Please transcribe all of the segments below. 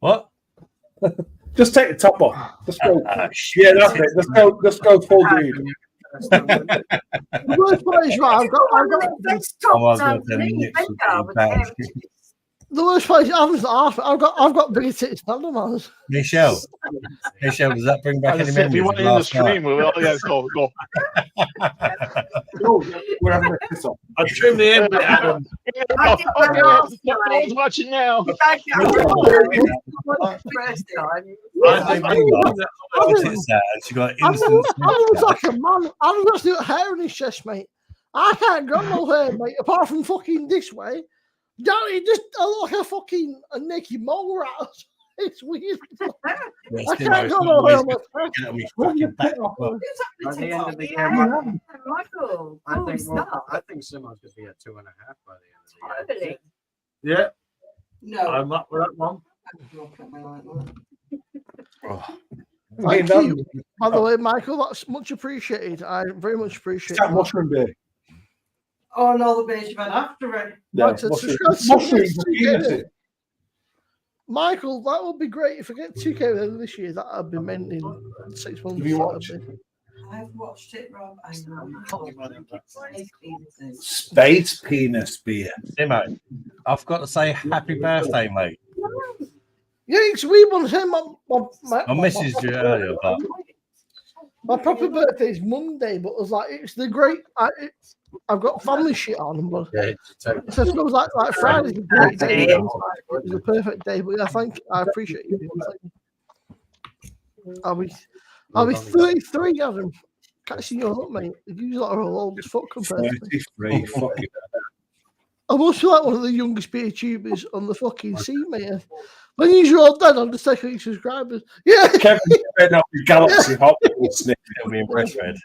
What? Just take the top off. Let's go. Yeah, that's it. Let's go full dude. The worst part is right. The worst part is I've got bigger tits than them. Michelle, does that bring back any memories? If you want in the stream, go. We're having a kiss off. I trimmed the end, Adam. I was watching now. She got instant. I was like a man. I was got hair in his chest, mate. I can't grow no hair, mate, apart from fucking this way. It just look like a naked mole rat. It's weird. I can't go no hair on my chest. At the end of the year, Michael, I think Simo's going to be at 2.5 by the end of the year. Yeah. No. I'm up with that one. Thank you. By the way, Michael, that's much appreciated. I very much appreciate that it. mushroom beer. Oh, no, the beige man after it. Yeah, mushrooms. Michael, that would be great if I get 2K this year. That I've been meant in 6 months. Have you watched it? I've watched it, Rob. I know. Space penis beer. Simo, I've got to say happy birthday, mate. Yeah, it's we want to say I messaged you earlier, but my proper birthday is Monday, but I was like, it's the great. I've got family shit on, but so it was like Friday's a great day. It was a perfect day, but I appreciate you. I'll be 33, Adam. Catching you up, mate. You lot are all old as fuck compared to me. 33, fucking. I'm also like one of the youngest beer tubers on the fucking scene, mate. When you're all dead, I'm just taking subscribers. Yeah. Kevin fed up with Galaxy Hot Wheels sniff. it'll be impressed, Fred.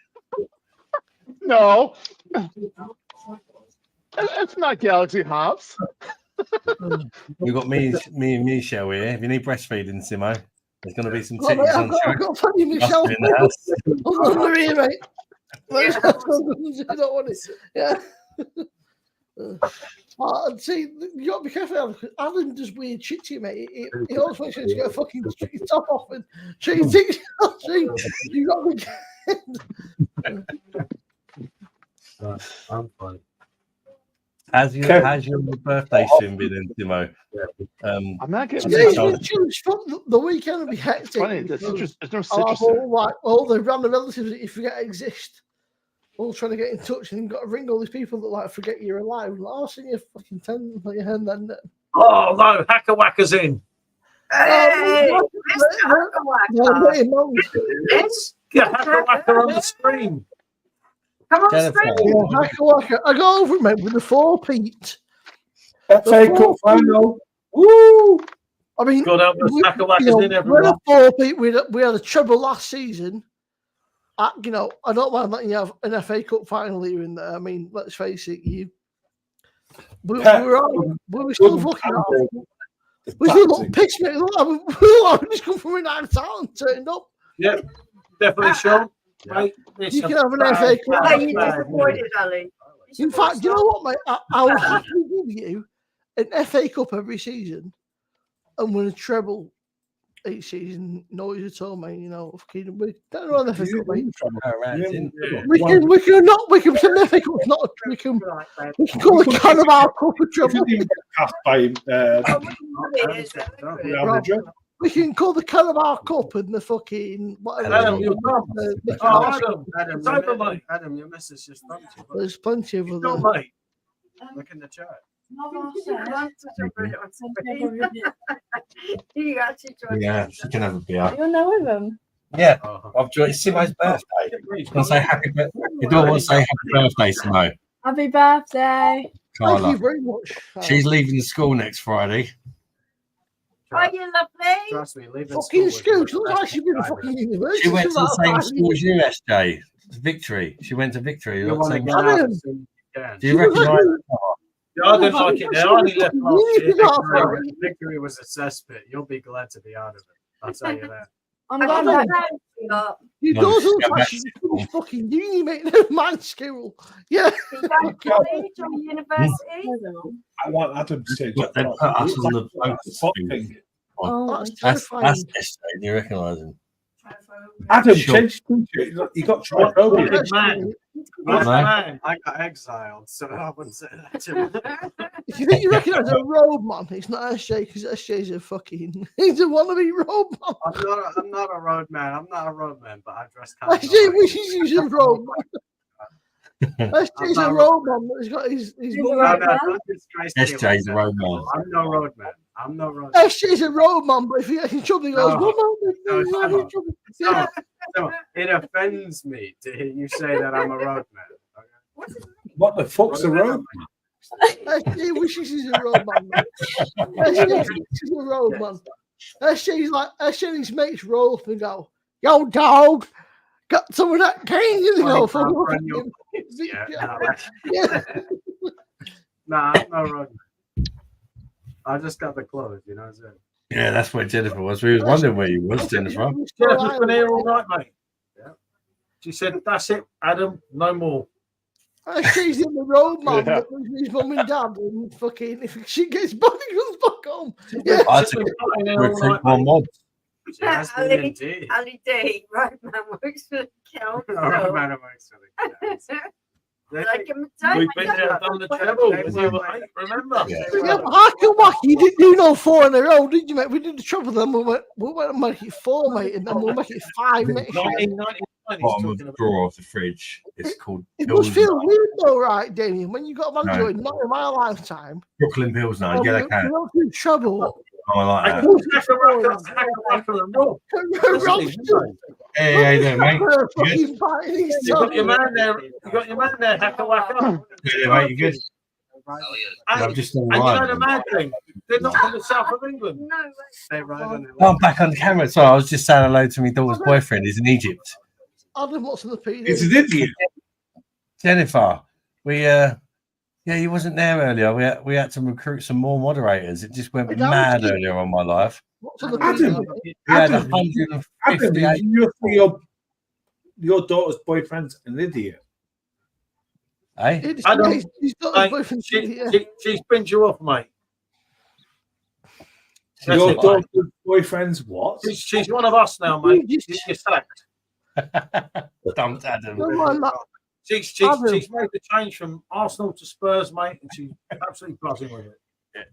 No. It's not Galaxy Hops. We've got me and Michelle here. If you need breastfeeding, Simo, there's going to be some Oh, mate, titties on I've got funny Michelle. in the house. Under here, mate. You don't want it. Yeah. See, you got to be careful. Adam does weird shit to you, mate. He always makes sure to get a fucking top off and show you things. You got to be careful. I'm fine. How's your birthday soon been in, Simo? I'm not getting The weekend will be hectic. funny. There's no citrus. All the random relatives that you forget exist. All trying to get in touch, and you've got to ring all these people that like forget you're alive. Like, I'll send you fucking 10 for your hand then. Oh no, Hacker Whacker's in. Hey, Get Hacker Whacker on the screen. come on, Jennifer. screen. I go over, mate, with the 4-peat. FA Cup final. Woo! I mean, God help us, Hacker Whacker's in we're everyone. a 4-peat. We had a treble last season. I don't mind letting you have an FA Cup final here in there. I mean, let's face it, we were still fucking off. We still look pissed, mate. We just come from an out of town and turned up. Yeah, definitely sure. Right, You can have an FA Cup. Are you disappointed, Ali? In fact, you know what, mate? I would happily give you an FA Cup every season and win a treble each season. No worries at all, mate. We don't know the FA Cup, mate. We can pretend the FA Cup is not. We can call the Carabao Cup a treble. Cast by We can call the Carabao Cup and the fucking whatever. Adam, you're Adam, your missus just thumped you. There's plenty of Go, other. mate. Look in the chat. Yeah, she can have a beer. You'll know with them. Yeah, I've joined. It's Simo's birthday. You want to say happy birthday? You don't want to say happy birthday, Simo. Happy birthday. Thank Carla. you very much. She's leaving the school next Friday. Are you lovely? Trust me, leaving Fucking school school. Looks like she's been a fucking university. She went to the for same about 5 school as years. you, SJ. Victory. She went to Victory. You Not want to same get school. out Adam. as soon as you can. Do you recognise her? Yeah, I don't like it now. I only left last year. Victory was a cesspit. You'll be glad to be out of it. I'll tell you that. I'm I glad don't that know. You No, don't just look go like back she's to school. finished fucking uni, mate. Never mind school. Yeah. You go to college or university? I want Adam to say But they put us on the focus foot thing. thing. Oh, That's That's terrifying. SJ. You recognise him? Adam, Sure. change t-shirt. You got tryphobia. Good man. What, Good mate? man. I got exiled, so I wouldn't say that to him. If you think you recognise a roadman, it's not SJ because SJ's a fucking. He's a wannabe roadman. I'm not a roadman. I'm not a roadman, but I dress kind of. SJ wishes he's a roadman. SJ's a not a roadman, but he's got his He's a mum. roadman. SJ's a roadman. I'm no roadman. I'm no roadman. SJ's a roadman, but if he gets in trouble, he goes, No. "Well, No, no, no. in trouble." So, Yeah. so it offends me to hear you say that I'm a roadman. Okay? What the fuck's a road? SJ wishes he's a roadman. SJ thinks he's a roadman. SJ's like, SJ and his mates roll up and go, "Yo, dog, got some of that cane?" And they go, "Fuck off." Yeah. Nah, I'm no roadman. I just got the clothes, you know what I'm saying? Yeah, that's where Jennifer was. We was wondering where you was, Jennifer. Jennifer's been here all night, mate. Yeah. She said, "That's it, Adam. No more." SJ's in the roadman, Yeah. but with his mum and dad, and fucking, if she gets back, he comes back home. Yeah. I She's took been playing here all recruit night, more mate. mods. She has been Ali, indeed. Ali D, right man works for the council. Roadman amongst the council. They Like think- We've been there, done the treble. Remember? Yeah. Yeah, but how come wacky? You didn't do no 4 in a row, did you, mate? We did the trouble, then we went and make it 4, mate, and then we'll make it 5 next year. 1999 he's Bottom of talking the about. drawer of the fridge. It's called It must Pilsner. feel weird though, right, Damien? When you got a man No. doing not in my lifetime. Brooklyn Pilsner. You Yellow can. don't do trouble. Oh, I like I that. thought Hacker and Rob. Hey, how you doing, mate? Fucking biting his You got tongue. your man there. You got your man there, Hacker Wacker. Yeah, mate, you good? I'm just all And you know right. the mad thing? They're not from the south of England. No way. They ride on it. Oh, I'm back on the camera. Sorry, I was just saying hello to my daughter's boyfriend. He's in Egypt. Adam, what's in the PD? It's an idiot. Jennifer, yeah, he wasn't there earlier. We had to recruit some more moderators. It just went Hey, that mad was- earlier on my life. What's in the Adam, PD? We had Adam, 158. you think your daughter's boyfriend's an idiot. Eh? It's- Adam, he's got his Mate, boyfriend. she's binned you off, mate. That's Your it, mate. daughter's boyfriend's what? She's one of us now, mate. You're sacked. Dumped Adam. Don't mind that. She's Adam. made the change from Arsenal to Spurs, mate, and she's absolutely buzzing with it.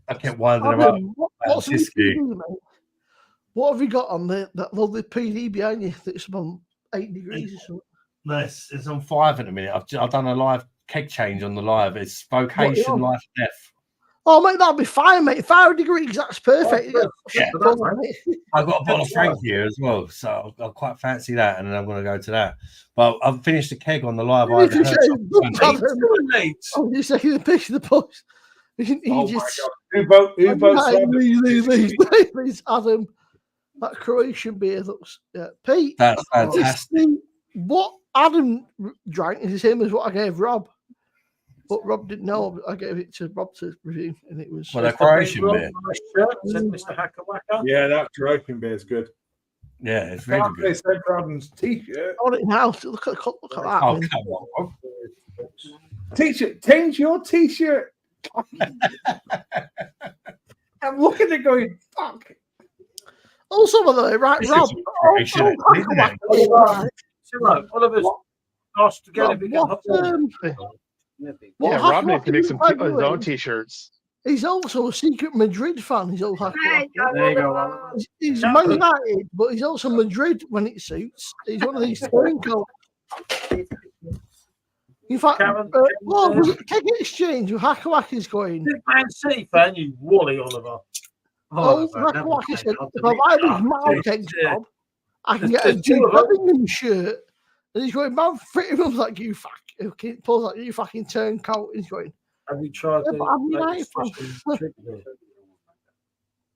I kept winding about. Adam, what's in the Siski. PD, mate? What have you got on that lovely PD behind you that's about 8 degrees or something? No, it's on 5 at the minute. I've done a live keg change on the live. It's vocation, What, life, death. Oh, mate, that'll be fine, mate. 5 degrees, that's perfect. Yeah. Mate. I've got a bottle of Frank here as well, so I quite fancy that, and then I'm going to go to that. But I've finished the keg on the live. I You need to say, I'm just taking the picture of the post. In Oh Egypt. my God. Who votes for Adam? These Adam. That Croatian beer looks. Yeah. Pete, That's fantastic. what Adam drank is the same as what I gave Rob. But Rob didn't know. I gave it to Rob to review, and it was. Well, that Croatian beer. Said Mr. Hacker Wacker. Yeah, that Croatian beer is good. Yeah, it's really Can't good. they send for Adam's t-shirt? I want it in house. Look at that. Oh, man. come on. T-shirt, change your t-shirt. I'm looking at it going, fuck. Also, by the way, right, This Rob. is Croatian, isn't it? Simo, Oliver's asked to get Rob, it. what, what Yeah, Rob happened- needs to make some by his the way, own t-shirts. He's also a secret Madrid fan. He's all happy. There you go, Oliver. He's Man United, but he's also Madrid when it suits. He's one of these turncoats. In fact, Karen, was it Keg Exchange with Hackawacki's going? Big Man City fan, you wally, Oliver. Oh, Hackawacki said, if I buy these Mile kegs, Bob, I can get a Jude Bellingham shirt. And he's going, man, fitting him like you fucking, pulls like you fucking turncoat. He's going, Have you tried Yeah, the but I'm United latest fan. trick there?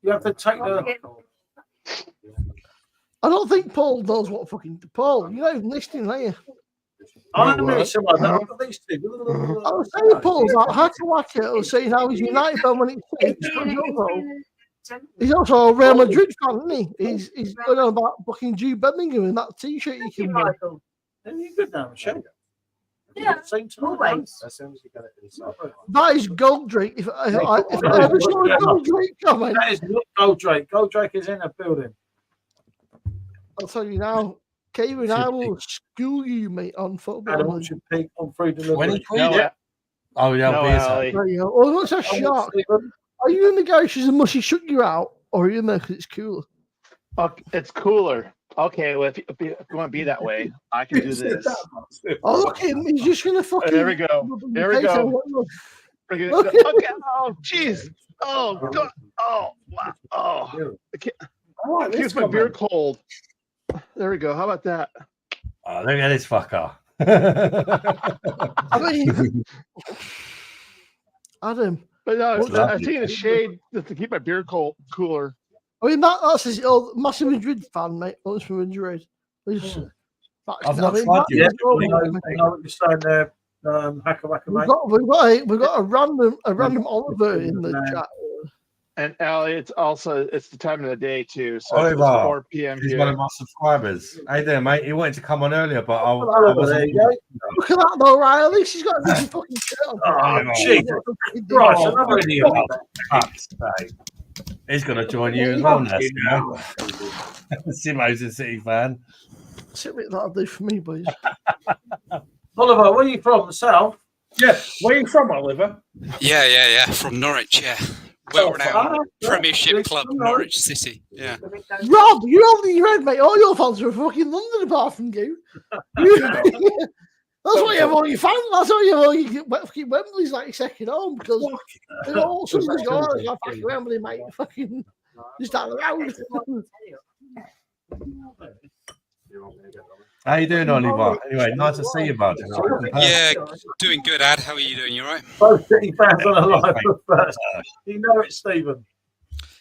You have to take the. I don't think Paul knows what fucking Paul. You're not even listening, are you? I know someone that I've got these two. I was saying Paul's like Hackawacki. I was saying how he's United fan when it suits. But he's also a Real Madrid fan, isn't he? He's going on about fucking Jude Bellingham and that T-shirt you can wear. Are you good now, Michelle? Yeah, Same time. always. As soon as you get it inside. That is gold Drake. If I ever saw a gold Drake comment, That is not Goldrake. Goldrake is in a building. I'll tell you now, Kevin, I will school you, mate, on football. Adam, what's your peak on free delivery? When he No, tweeted, oh yeah, no, beers. Ali. There you go. Oh, what's that shock? Are you in the garage because the mushy shook you out, or are you in there because it's cool? Okay, it's cooler. Okay, well, if you want to be that way, I can do this. Oh, look at him. He's just going to fucking. There we go. There we go. Okay. Oh, jeez. Oh, God. Oh, wow. Oh, I can't keep my beer cold. There we go. How about that? Oh, look at this fucker. I mean, Adam. But no, It's I'm lovely. taking a shade just to keep my beer cooler. I mean, that's his massive Madrid fan, mate. That's from Madrid. He's, I've not tried you. Yeah, we know what you're saying there, Hacker Wacker, mate. We've got a random Oliver in the chat. And Ali, it's the time of the day too. So Oliver, it's 4 p.m. He's here. one of my subscribers. Hey there, mate. He wanted to come on earlier, but I There wasn't. you go. Look at that, though, right? At least he's got a different fucking shirt on. Oh, Jesus Christ, another idiot. Fuck's sake. He's going to join you as well now. Simo's a City fan. See what that'll do for me, boys. Oliver, where are you from? The south? Yeah, where are you from, Oliver? Yeah. From Norwich, yeah. Well-renowned Premiership club, Norwich City. Yeah. Rob, you're over your head, mate. All your fans are fucking London apart from you. That's why you have all your fans. That's why you have all your fucking Wembley's like your second home because they're all somebody's going, oh, fucking Wembley, mate. Fucking just down the road. How you doing, Oliver? Anyway, nice to see you, bud. Yeah, doing good, Ad. How are you doing? You all right? Both City fans on a live first. You know it's Stephen.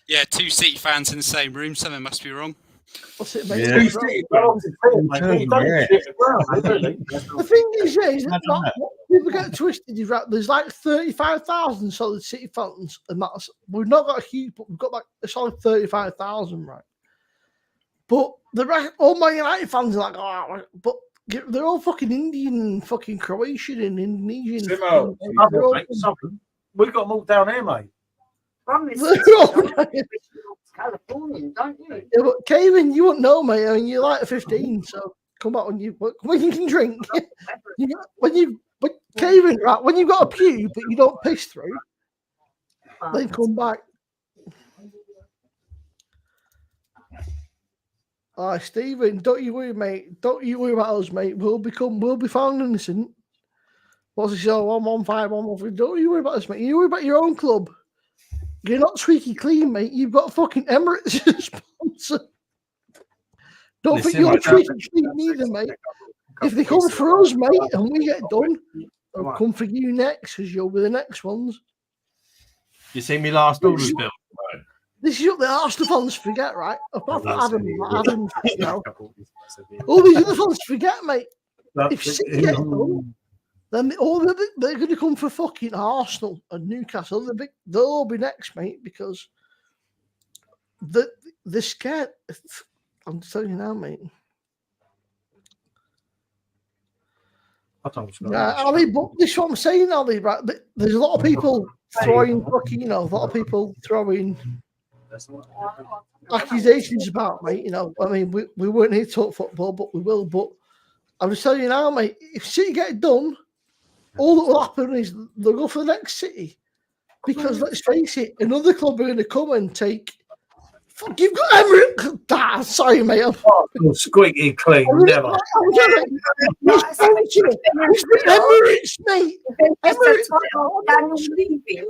Yeah, 2 City fans in the same room. Something must be wrong. What's it, mate? Yeah. The thing is, people get twisted. Is right. There's like 35,000 solid City fans, and that's we've not got a huge, but we've got like a solid 35,000, right? But the rest, all my United fans are like, oh, but they're all fucking Indian, fucking Croatian, and Indonesian. Simo. We've got them all down here, mate. Californian, don't you? Yeah, but Kevin, you wouldn't know, mate. I mean, you're like 15, so come back when you can drink. But Kevin, right? When you've got a pew, but you don't piss through, then come back. Stephen, don't you worry, mate. Don't you worry about us, mate. We'll be found innocent. What's it show? 115, 113. Don't you worry about us, mate. You worry about your own club. You're not squeaky clean, mate. You've got fucking Emirates as a sponsor. Don't think you're squeaky clean either, mate. If they come for us, mate, and we get done, they'll come for you next because you'll be the next ones. You see me last orders, Bill? This is what the Arsenal fans forget, right? Apart from Adam, you know, all these other fans forget, mate. If City get done, then they're going to come for fucking Arsenal and Newcastle. They'll all be next, mate, because they're scared. I'm telling you now, mate. Yeah, Ali, but this is what I'm saying, Ali, right? There's a lot of people throwing fucking, a lot of people throwing accusations about, mate. I mean, we weren't here to talk football, but we will. But I'm just telling you now, mate, if City get it done, all that will happen is they'll go for the next City. Because let's face it, another club are going to come and take. Fuck, you've got Emirates. Sorry, mate. Squeaky clean, never. It's Emirates, mate. Daniel's leaving.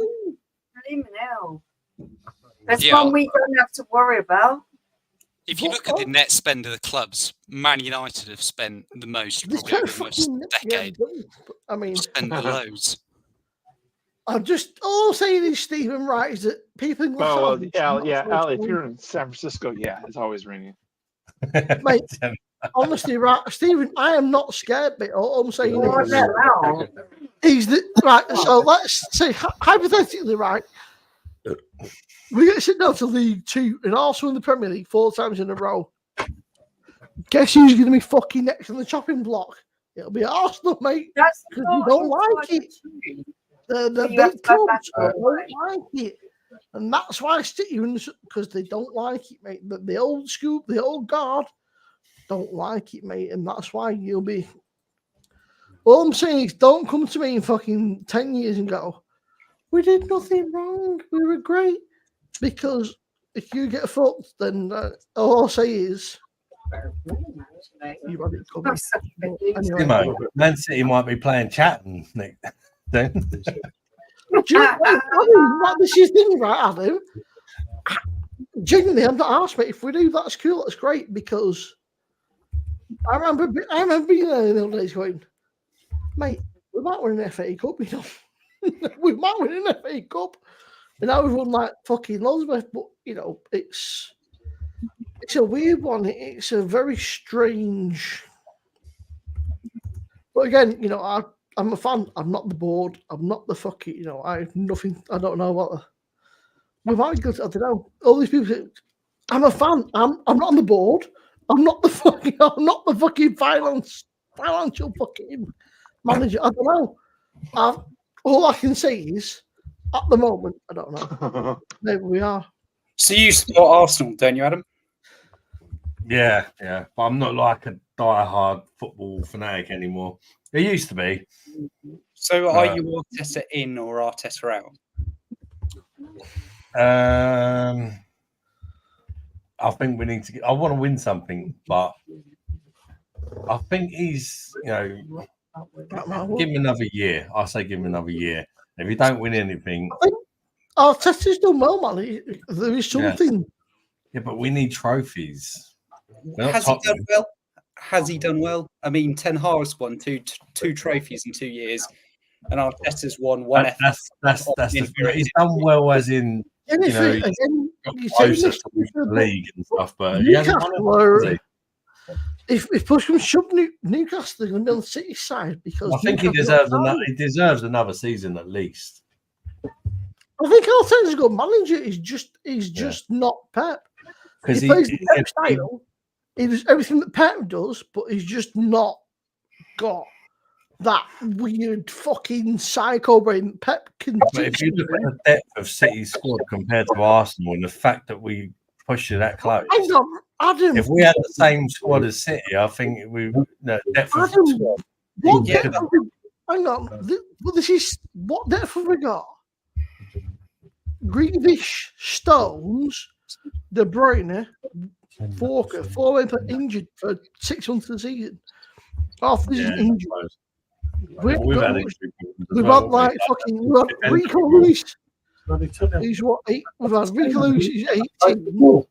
That's one we don't have to worry about. If you look at the net spend of the clubs, Man United have spent the most probably over the last decade. I mean, spent loads. I'm just all I'm saying is, Stephen, right, is that people in Ali, if you're in San Francisco, it's always raining. Mate, honestly, right, Stephen, I am not scared, mate. All I'm saying is that, right, so let's say, hypothetically, right, we get sent down to League Two and also in the Premier League 4 times in a row. Guess who's going to be fucking next on the chopping block? It'll be Arsenal, mate. That's Because you don't like it. The big clubs don't like it. And that's why I stick you in because they don't like it, mate. But the old school, the old guard don't like it, mate. And that's why you'll be. All I'm saying is don't come to me in fucking 10 years and go, we did nothing wrong. We were great. Because if you get fucked, then all I'll say is you had it covered. Anyway. Simo, Man City might be playing Chatham, Nick. Do you know what this is the thing, right, Adam? Genuinely, I'm not asked, mate. If we do, that's cool. That's great because I remember being there in the old days going, mate, we might win an FA Cup, you know. We might win an FA Cup. And now we've won like fucking loads of it, but you know, it's a weird one. It's a very strange. But again, you know, I'm a fan. I'm not the board. I'm not the fucking. You know, I have nothing. I don't know what. We might go. I don't know. All these people say, I'm a fan. I'm not on the board. I'm not the fucking. I'm not the fucking financial fucking manager. I don't know. All I can say is. At the moment, I don't know. Maybe we are. So you support Arsenal, don't you, Adam? Yeah. But I'm not like a die-hard football fanatic anymore. It used to be. So are you Arteta in or Arteta out? I think we need to I want to win something, but I think he's, you know, give him another year. I say give him another year. If you don't win anything, I think Arteta's done well, man. There is something. Yeah, but we need trophies. Has he done well? Has he done well? I mean, Ten Hag's won two trophies in 2 years, and Arteta's won one. That's the he's done well, as in you know, he's closer to the league and stuff, but he hasn't won it. If push comes shove, Newcastle are going to be on the City side because I think he deserves another season at least. I think Arteta's a good manager. He's just not Pep. He plays the Pep style. He does everything that Pep does, but he's just not got that weird fucking psycho brain that Pep can. But if you look at the depth of City's squad compared to Arsenal and the fact that we push it that close. Adam, if we had the same squad as City, I think we depth of squad. Hang on, this is what depth have we got? Grealish, Stones, De Bruyne, Walker, 4 injured for 6 months of the season. Half the season injured. We've had like fucking Rico Lewis. He's what? We've had Rico Lewis. He's 18.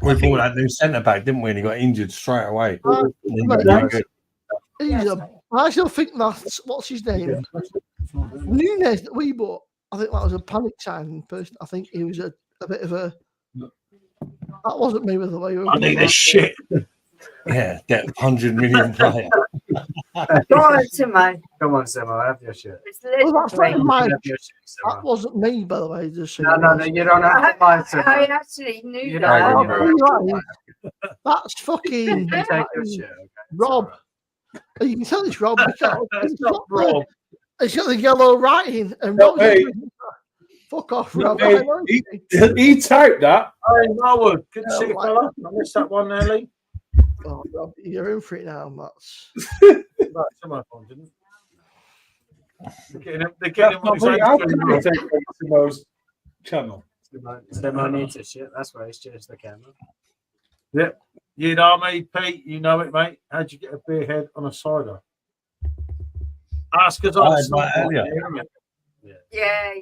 We bought that new centre back, didn't we? And he got injured straight away. I still think that's what's his name. Nunes that we bought. I think that was a panic signing person. I think he was a bit of a. That wasn't me, by the way. I need this shit. Yeah, get 100 million player. Go on, Simo. Come on, Simo, have your shit. That wasn't me, by the way. Just no, you don't have to buy Simo. I actually knew that. That's fucking. You take your shit, okay? Rob. You can tell it's Rob because it's not Rob. It's got the yellow writing and Rob. Fuck off, Rob. He typed that. Hey, Marwood, good to see you, fella. I missed that one, Nelly. Oh, Rob, you're in for it now, Mats. Right, some phone, didn't they're getting him on Simo's channel. Simo needs a shit. That's why he's changed the camera. Yep. You know me, Pete. You know it, mate. How'd you get a beer head on a cider? Ask us on earlier. Yeah.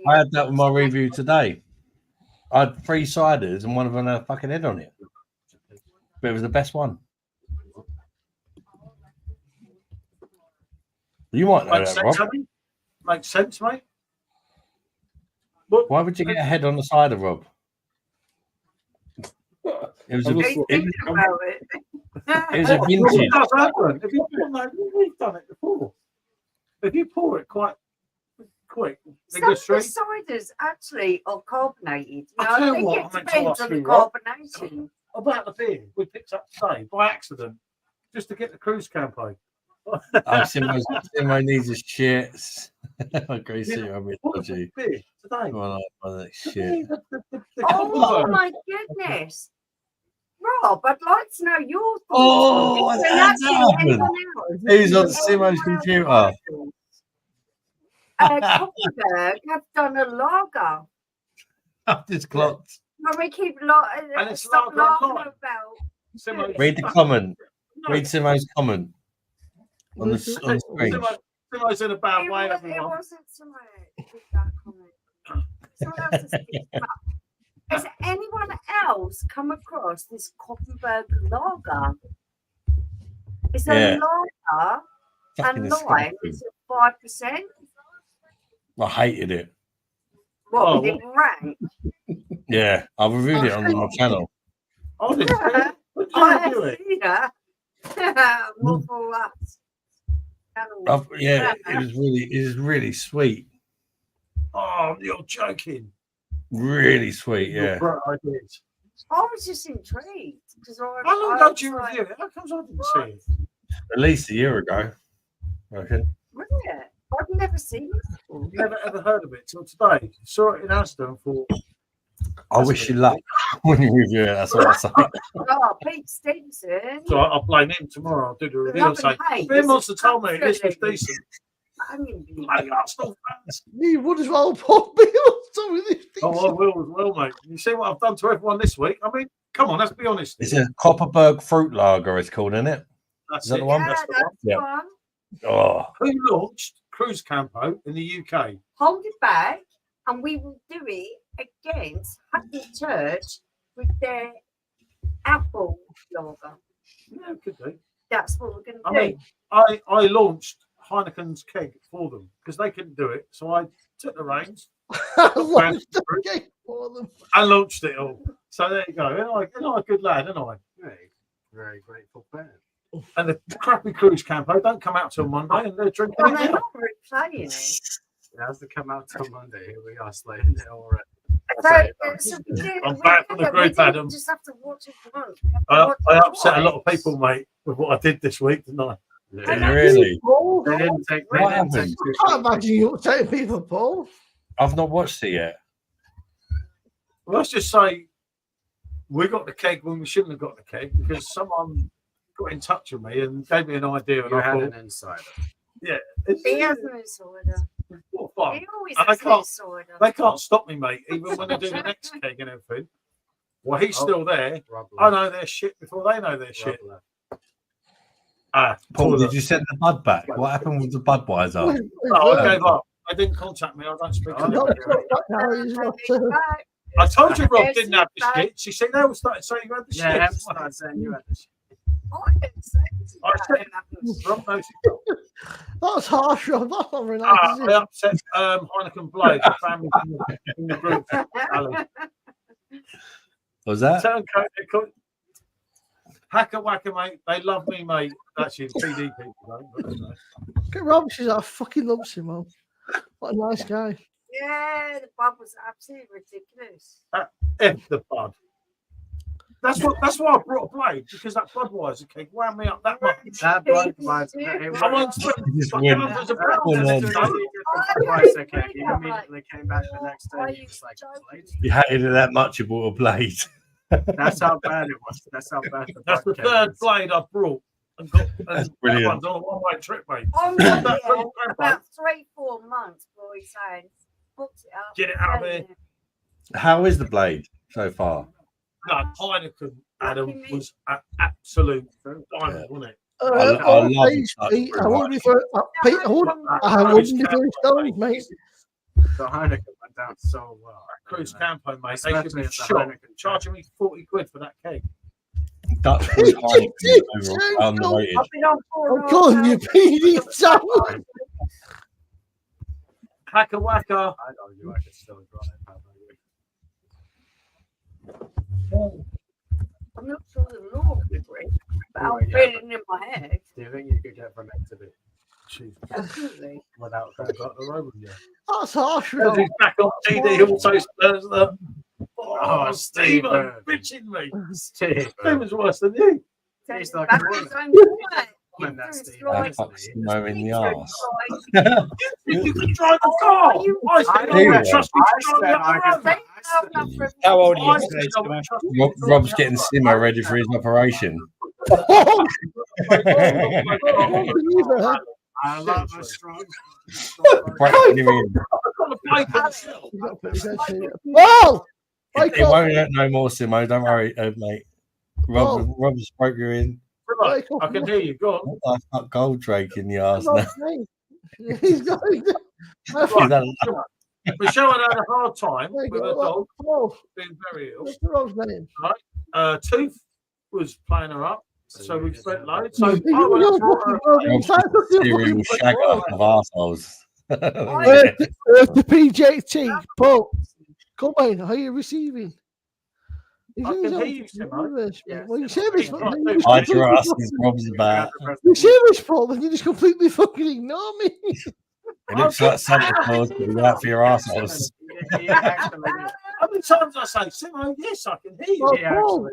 I had that with my review today. I had 3 ciders and one of them had a fucking head on it. But it was the best one. You might know that, Rob. Makes sense, mate. Why would you get a head on the cider, Rob? It was a vintage. We've done it before. If you pour it quite quick, some of the ciders actually are carbonated. I tell you what, it depends on the carbonation. About the beer we picked up today by accident, just to get the cruise campaign. Simo needs his shits. I agree, Simo. I'm dodgy. Today. Well, shit. Oh my goodness. Rob, I'd like to know your thoughts. Oh, on this. what's And happened? Who's on Simo's computer? Koppenberg have done a lager. I've just clocked. Well, we keep And it's stop lager laughing online. about. Read the comment. Read Simo's comment on the screen. Simo's in a bad way. It wasn't Simo with that comment. Someone else has picked it up. Has anyone else come across this Koppenberg lager? It's a lager and lime. It's at 5%. I hated it. What, did it rank? Yeah, I reviewed it on my channel. Oh, did I see that. More for us. Yeah, it was really sweet. Oh, you're joking. Really sweet, yeah. I did. I was just intrigued. How long ago did you review it? How comes I didn't see it? At least a year ago, I reckon. Was it? I've never seen it before. Never ever heard of it till today. Saw it in Aston and thought. I wish you luck when you review it. That's what I say. Oh, Pete Stevenson. So I'll blame him tomorrow. I'll do the review and say, Ben wants to tell me this was decent. I Arsenal fans. You would as well put me on some of this. Oh, I will as well, mate. You see what I've done to everyone this week? I mean, come on, let's be honest. It's a Koppenberg fruit lager, it's called, isn't it? That's Is that it. the one? Yeah, that's the one. Oh. Who launched Cruise Campo in the UK? Hold it back, and we will do it against Hackney Church with their apple lager. Yeah, could do. That's what we're going to I do. mean, I launched Heineken's keg for them because they couldn't do it. So I took the reins and launched it all. So there you go. And I a good lad, and I. Very grateful fan. And the crappy Cruise Campo don't come out till Monday, and they're drinking Well, it they're now. not replaying it. It has to come out till Monday. Here we are slaying it already. I'm back from the group, Adam. Just have to watch it once. I upset a lot of people, mate, with what I did this week, didn't I? Really? They didn't take. What happened? I can't imagine you upsetting people, Paul. I've not watched it yet. Well, let's just say we got the keg when we shouldn't have got the keg because someone got in touch with me and gave me an idea. And You I had thought, an insider. yeah, He has an insider. what fun. He always And has an insider. they can't stop me, mate, even when they do the next keg and everything. Well, he's still there. Rob I left. know their shit before they know their Rob shit. left. Paul, did you send the bud back? What happened with the Budweiser? No, I gave up. They didn't contact me. I don't speak to them. I told you Rob didn't have the shit. She said they all started saying you had the Yeah, Em shit. started saying you had the shit. I said, Rob knows it. That's harsh, Rob. That's not very nice. is it? I upset Heineken Blade, the family in the group. Alan. Was that? Turncoat, they call it Hacker Whacker, mate. They love me, mate. Actually, the PD people don't. But, you know. Get Rob, she's I fucking love Simo. What a nice guy. Yeah, the bub was absolutely ridiculous. F the bud. That's why I brought a blade, because that Budweiser keg wound me up that much. That bloke was. I once Just win. there's a Budweiser keg. He immediately came back the next day. He was like, "Blade." You hated it that much, you bought a blade. That's how bad it was. That's how bad the That's the keg third was. blade I brought. And got, That's that brilliant. one's on a one-way trip, mate. I'm That not little camper, about 3-4 months, boy, saying, booked it up. Get it out of here. How is the blade so far? No, Heineken, Adam, was an absolute diamond, wasn't it? I love Pete, that Pete, I very wouldn't much. be for Pete. I wouldn't be for his stones, mate. The Heineken went down so well. Cruise Campo, mate. They should Especially be at the shot, Heineken charging me 40 quid for that keg. Dutch Brewed Heineken over underrated. I've been on I'm calling you PD Town. Hacker Whacker. I'd argue I could still drive. How about you? I'm not sure the law would agree, but Oh, I'm yeah, feeling in my head. Do you think you could get from A to B Absolutely. without I've got the road with you. That's harsh, Because Rob. he's back on TD also spurs the. Oh, Stephen, Stephen. bitching me. Steve? Stephen's worse than you. He's Back like to a his woman. own boy. comment that, Steve. like- Fuck Simo in the It's arse. like- You can drive a car. I said, I you said- trust me to drive the I other road. They have enough for How old are I you said, today, I Simo? would trust you to drive Rob's the getting other Simo ready for his operation. road. I love a strong. Breaking him in. I've got to pay for myself. Well, It won't hurt no more, Simo. Don't worry, mate. Rob's broke you in. Right, I can hear you. Go on. I've got Goldrake in the arse now. He's got. Is that- Michelle had a hard time with her dog Oh, being very ill. what's the Rob's name? Tooth was playing her up, so we spent loads. So I went You're up to fucking her. Rob's serial shagger of arseholes. The PJT, Paul. Come on, how are you receiving? I can hear you, Simo. Well, you say this, Hide your ass is Rob's about. you say this, Paul, then you just completely fucking ignore me. It looks like Santa Claus to be out for your arseholes. How many times I say, Simo, yes, I can hear you. Well,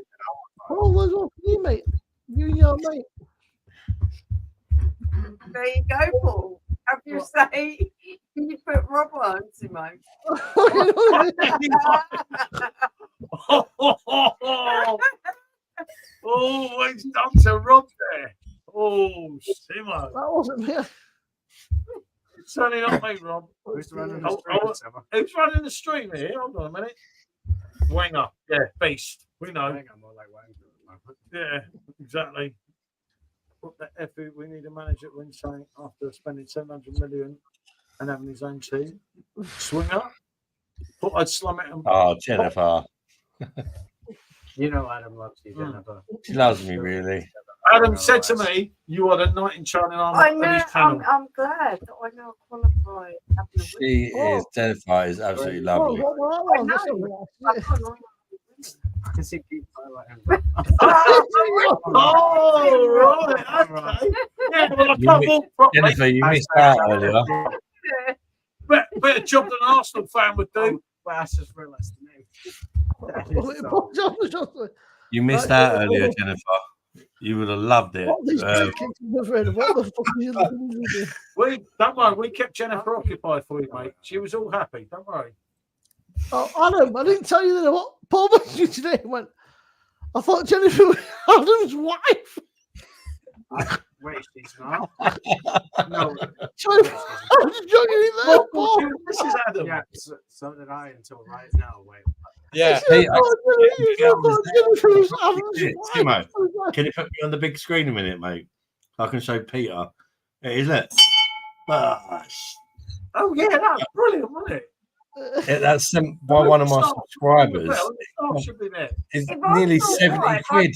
Paul, what's up with you, mate? You and your mate. There you go, Paul. Have you say you put Rob on, Simo? Oh, it's done to Rob there. Oh, Simo. That wasn't me. It's certainly not me, Rob. Who's running Oh, the stream? who's running the stream here? Hold on a minute. Wanger. Yeah, beast. We know. More like Wang. Yeah, exactly. What the F we need a manager to win something after spending 700 million and having his own team. Swinger. Thought I'd slum it. And Oh, Jennifer. You know Adam loves you, Jennifer. She loves me, really. Adam said to me, "You are the knight in shining I armor of know. his panel." I'm glad that I now qualify. She is, Jennifer is absolutely lovely. I know. I can see Pete highlighting. Oh, right. Okay. Yeah, well, I can't walk properly. Jennifer, you missed out earlier. Better job than an Arsenal fan would do. Well, I just realised You missed out earlier, Jennifer. You would have loved it. What the fuck are you looking at? Don't worry, we kept Jennifer occupied for you, mate. She was all happy. Don't worry. Oh, Adam, I didn't tell you that what Paul mentioned you today. Went, I thought Jennifer was Adam's wife. Wait, she's not. No. I'm just joking in there, Paul. This is Adam. Yeah, so did I until right now. Wait. Yeah. Hey, Simo, can you put me on the big screen a minute, mate? I can show Peter. It is it. Oh yeah, that's brilliant, wasn't it? That's sent by one of my subscribers. It's nearly 70 quid.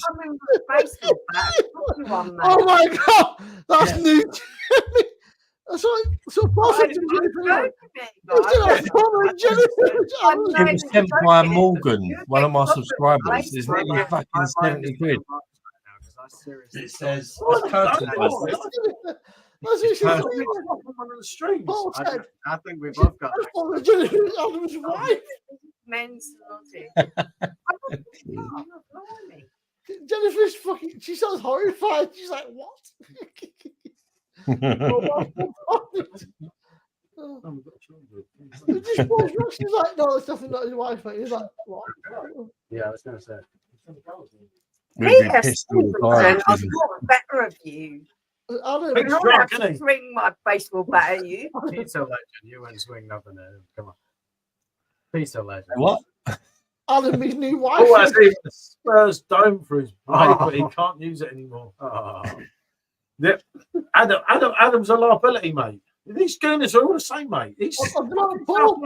Oh my god, that's new. That's what. So Paul said to Jennifer. It was sent by Morgan, one of my subscribers. It's nearly fucking 70 quid. It says it's personal. I think we both got Adam's wife. Men's logic. Jennifer's fucking. She sounds horrified. She's like, "What?" She's like, "No, it's definitely not his wife." Mate. He's like, "What?" Yeah, I was gonna say. Yes, I thought better of you. Adam, I don't have to swing my baseball bat at you. Pete's a legend. You won't swing nothing at him. Come on. Pete's a legend. What? Adam, his new wife. Oh, that's even a Spurs dome for his plate, but he can't use it anymore. Yeah. Adam's a liability, mate. These gooners are all the same, mate. He's Paul,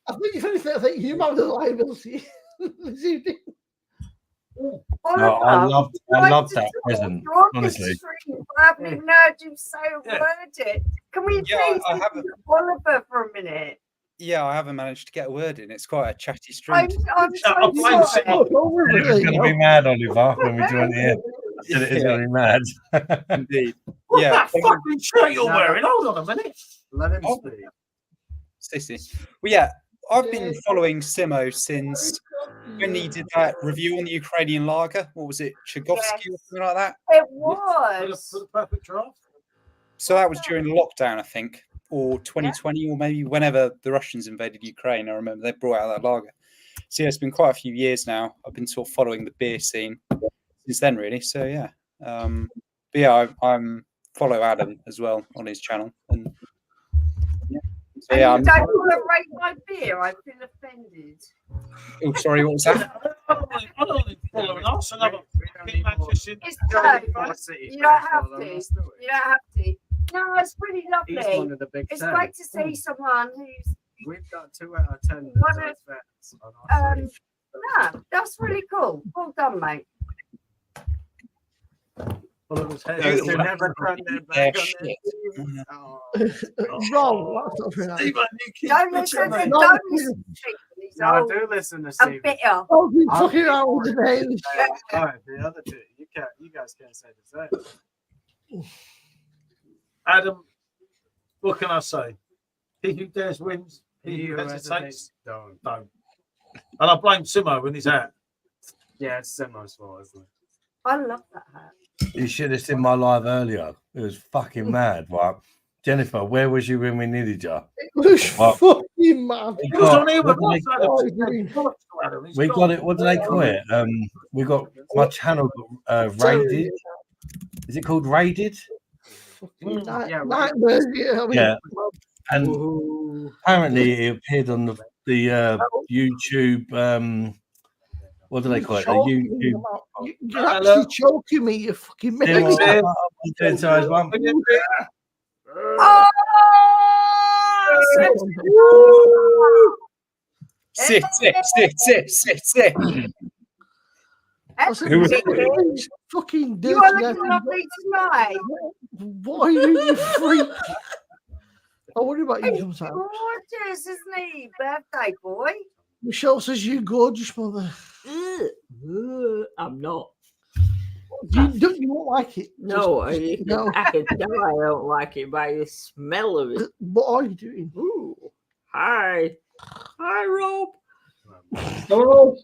I think if anything, I think you might have a liability. No, I loved that present, honestly. I haven't even heard you say a word yet. Can we please listen to Oliver for a minute? Yeah, I haven't managed to get a word in. It's quite a chatty stream. I'm so sorry. It's going to be mad, Oliver, when we join here. It's going to be mad. Indeed. What Yeah. that fucking shirt you're wearing? Hold on a minute. Let him speak. Sissy. Well, yeah. I've been following Simo since when he did that review on the Ukrainian lager. What was it, Chagovsky or something like that? It For was. the perfect draft. So that was during lockdown, I think, or 2020, or maybe whenever the Russians invaded Ukraine. I remember they brought out that lager. So yeah, it's been quite a few years now. I've been sort of following the beer scene since then, really. So yeah, but yeah, I'm follow Adam as well on his channel, and yeah, so And yeah. you I'm, don't want to rate my beer. I feel offended. oh, sorry, what was that? I don't want him following us. Another fucking Manchester. It's perfect. You don't have to. You don't have to. No, it's pretty He's lovely. one of the big It's 10. great to see someone who's We've got 2 out of 10. One as of- vets on our team. no, that's really cool. Well done, mate. Well, it was No, Those it's who not- never turned their Yeah, back on shit. their team. Oh, Wrong. That's not very nice. Don't listen to No, don't listen to Stephen. He's no, I old do listen to and Stephen. bitter. Oh, you I'm fucking big out for with it. the names. All right, the other two, you guys can't say the same. Adam, what can I say? He who dares wins. He He who who hesitates hesitates, don't. don't. And I blame Simo when he's out. Yeah, it's Simo's fault, isn't it? I love that hat. You should have seen my live earlier. It was fucking mad, right? Jennifer, where was you when we needed you? It was What? fucking mad. He was on here with What us, do Adam. Oh, you- Adam, he's we gone. got it. What do they call it? We got my channel raided. Is it called raided? fucking night- yeah, right. nightmares. Yeah, I mean, Yeah. And Ooh. apparently it appeared on the YouTube. What do they call it? The choking me YouTube. about- You're actually choking me, you fucking Yeah, man. well, I'm doing so as well. Oh, Sit. Who was Chicken. Fucking dirty. You are looking ass- lovely tonight. What are you doing, you freak? I worry about you sometimes. Gorgeous, isn't he? Birthday boy. Michelle says you're gorgeous, mother. I'm not. You won't like it. No, no. I can tell I don't like it by the smell of it. What are you doing? Ooh, hi. Hi, Rob. Hello.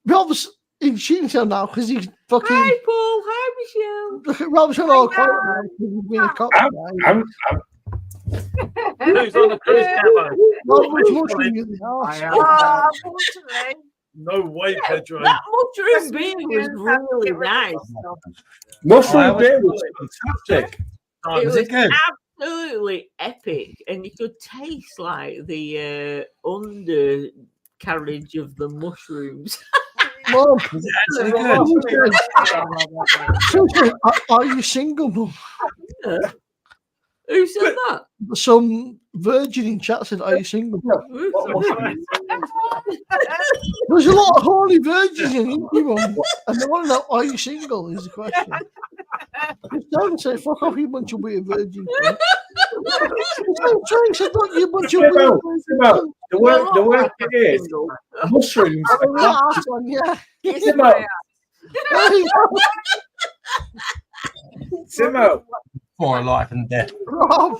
Rob's in shooting now because he's fucking. Hi, Paul. Hi, Michelle. Look at Rob's all quiet now because he's been a cop. Who's on the cruise camo? Rob was mushing in the house. Oh, unfortunately. No way, Pedro. That mushroom beer was really nice. Mushroom beer was fantastic. Oh, It was was it good? absolutely epic, and you could taste like the undercarriage of the mushrooms. Mom, Was it actually good? are you single, Mum? Who said that? Some virgin in chat said, "Are you single?" There's a lot of horny virgins in you, Mum, and they want to know, "Are you single?" Is the question. Just don't say, "Fuck off, you bunch of weird virgins." Trying to look, you bunch of weird virgins. The work it is, mushrooms. Oh, the last one, yeah. Simo, For life and death. Rob.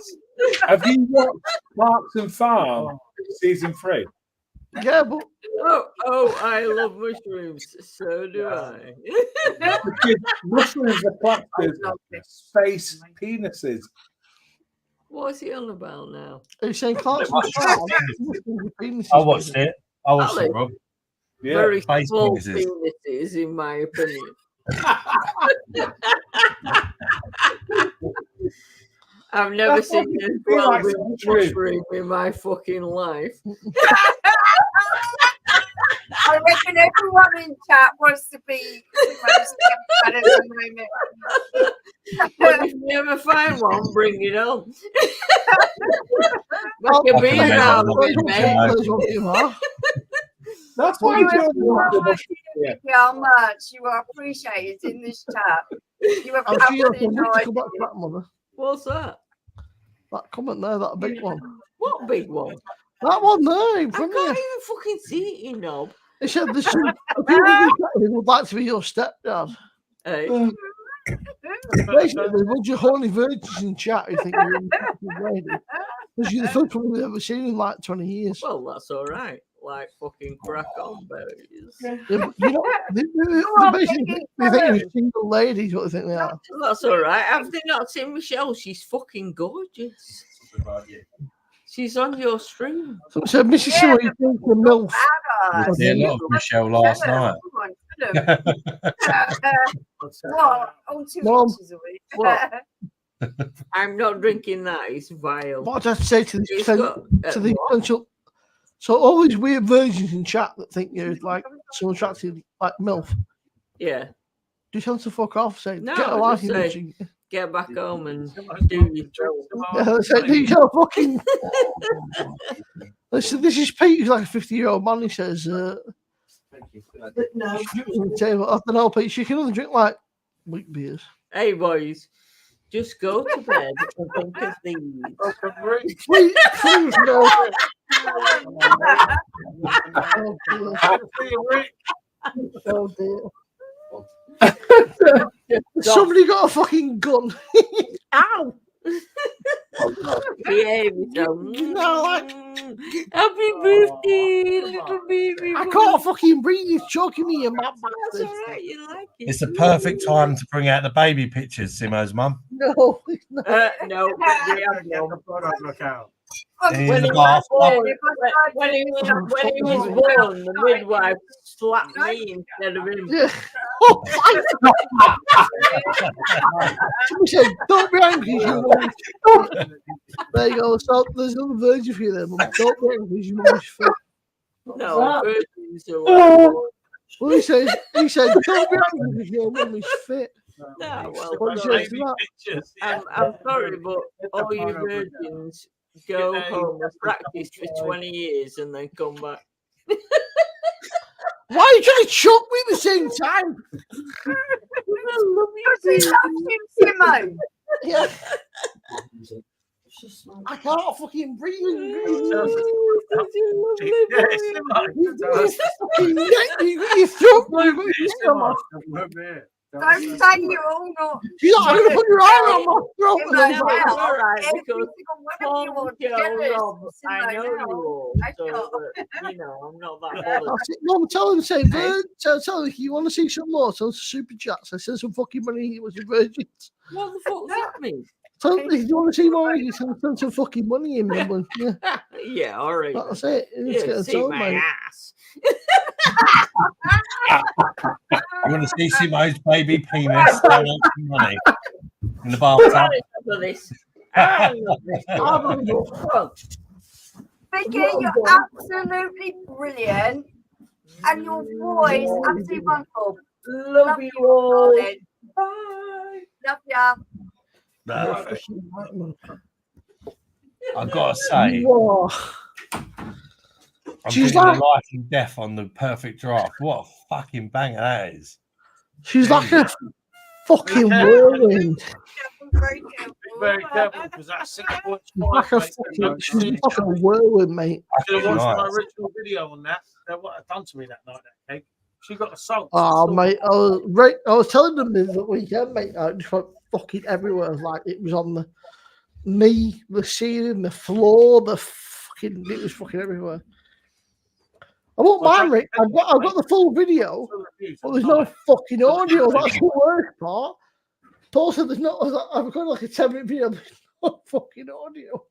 have you watched Marks and Farm season 3? Yeah, but Oh, I love mushrooms. So do I. Because mushrooms are classed as space penises. What's he on about now? are you saying Clarkson? I watched it. I watched Ali. it, Rob. Yeah. Very Face small penises. penises, in my opinion. I've never That's seen what a you feel like 12 mushroom. mushroom in my fucking life. I reckon everyone in chat wants to be the most at the moment. But if you ever find one, bring it on. Back a beer out of it, mate. That's why You you have don't want the no mushroom beer. idea how much you are appreciated in this chat. You have I'll see you absolutely no come idea. back to that, mother. What's that? That comment there, that big one. What big one? That one there in I front can't of you. even fucking see it, you knob. They said there's some people who would like to be your stepdad. Hey. Basically, there's a bunch of horny virgins in chat who think you're a fucking lady. She's the first one we've ever seen in like 20 years. Well, that's all right. Like fucking crack on, berries. Yeah, but you know, they basically they think you're single ladies. What they think they are. That's all right. Have they not seen Michelle? She's fucking gorgeous. She's on your stream. So Mrs. Simo, you think the MILF? I did a lot of Michelle last night. What? Oh, 2 Mom. inches away. What? I'm not drinking that. It's vile. What I have to say to It's the got- what? potential. So all these weird virgins in chat that think you're like so attractive, like MILF. Yeah. Do tell them to fuck off. Say No, get a life. just You say, get back home and do your job. yeah, say, do your fucking. Listen, this is Pete, who's like a 50-year-old man. He says, No. I don't know, Pete. She can only drink like weak beers. Hey, boys, just go to bed and think of these. Please, no. Oh dear. Somebody got a fucking gun. Ow! Behave yourself. Happy birthday, little baby. I can't fucking breathe. You're choking me, you mad That's bastard. all right. You like it. It's the perfect time to bring out the baby pictures, Simo's mum. No, it's not. No, we have no. Look out. In When the he was bath. born, when he was born, the midwife slapped me instead of him. Yeah. Oh, somebody said, don't be angry. You there you go. So there's another virgin for you there, Mum. Don't be angry. You mum's fit. No, virgins are Well, he said, don't be angry because your mum is fit. no, well, What sorry. do you say to that? I'm sorry, but all you virgins go home and practice for 20 years and then come back. Why are you trying to choke me at the same time? Simo. Yeah. I can't fucking breathe. You got your throat. Don't say you're all not. She's not going to put your arm on my throat. Simo, and then well, It's all right, every because single one of you are Rob, jealous. I know you Simo, all, I so know. that, you know, I'm not that bothered. That's it. Mum, tell him, say, tell him if you want to see some more, tell him to super chats. I send some fucking money. He was a virgin. What the fuck does that mean? Tell him if you want to see more, you send some fucking money in, Mum. Yeah, Yeah, all right. that's it. It's Yeah, getting see told, my mate. ass. You want to see Simo's baby penis? I want some money in the bathtub. For this. I love this. Oh, Vicky, you're absolutely brilliant. And your voice, absolutely wonderful. Love you all. darling. Bye. Love ya. I've got to say, Whoa. I'm She's getting like- the life and death on the perfect draft. What a fucking banger that is. She's like a fucking whirlwind. Very careful. Very careful because that's 6 points. She's like a fucking, she's like a whirlwind, mate. I should have watched my Nice. original video on that. What had done to me that night, that cake. She got assaulted. Oh, mate, I was telling them this weekend, mate. I just went fucking everywhere. Like it was on the knee, the ceiling, the floor, it was fucking everywhere. I won't mind, Rick. I've got the full video, but there's no fucking audio. That's the worst part. Paul said there's not. I've got like a 10-minute video, but there's no fucking audio.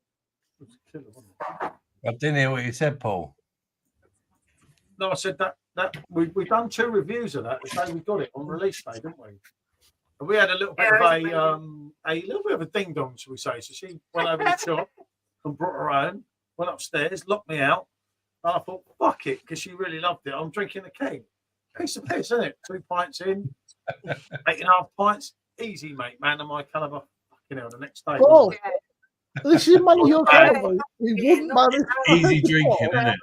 I didn't hear what you said, Paul. No, I said that we've done 2 reviews of that the day we got it on release day, didn't we? And we had a little bit of a little bit of a ding dong, shall we say? So she went over the shop and brought her own, went upstairs, locked me out. And I thought, fuck it, because she really loved it. I'm drinking a keg. Piece of piss, isn't it? 2 pints in, 8.5 pints. Easy, mate. Man of my caliber. Fucking hell, the next day. Oh, this is man of your caliber. He wouldn't manage. Easy drinking, isn't it?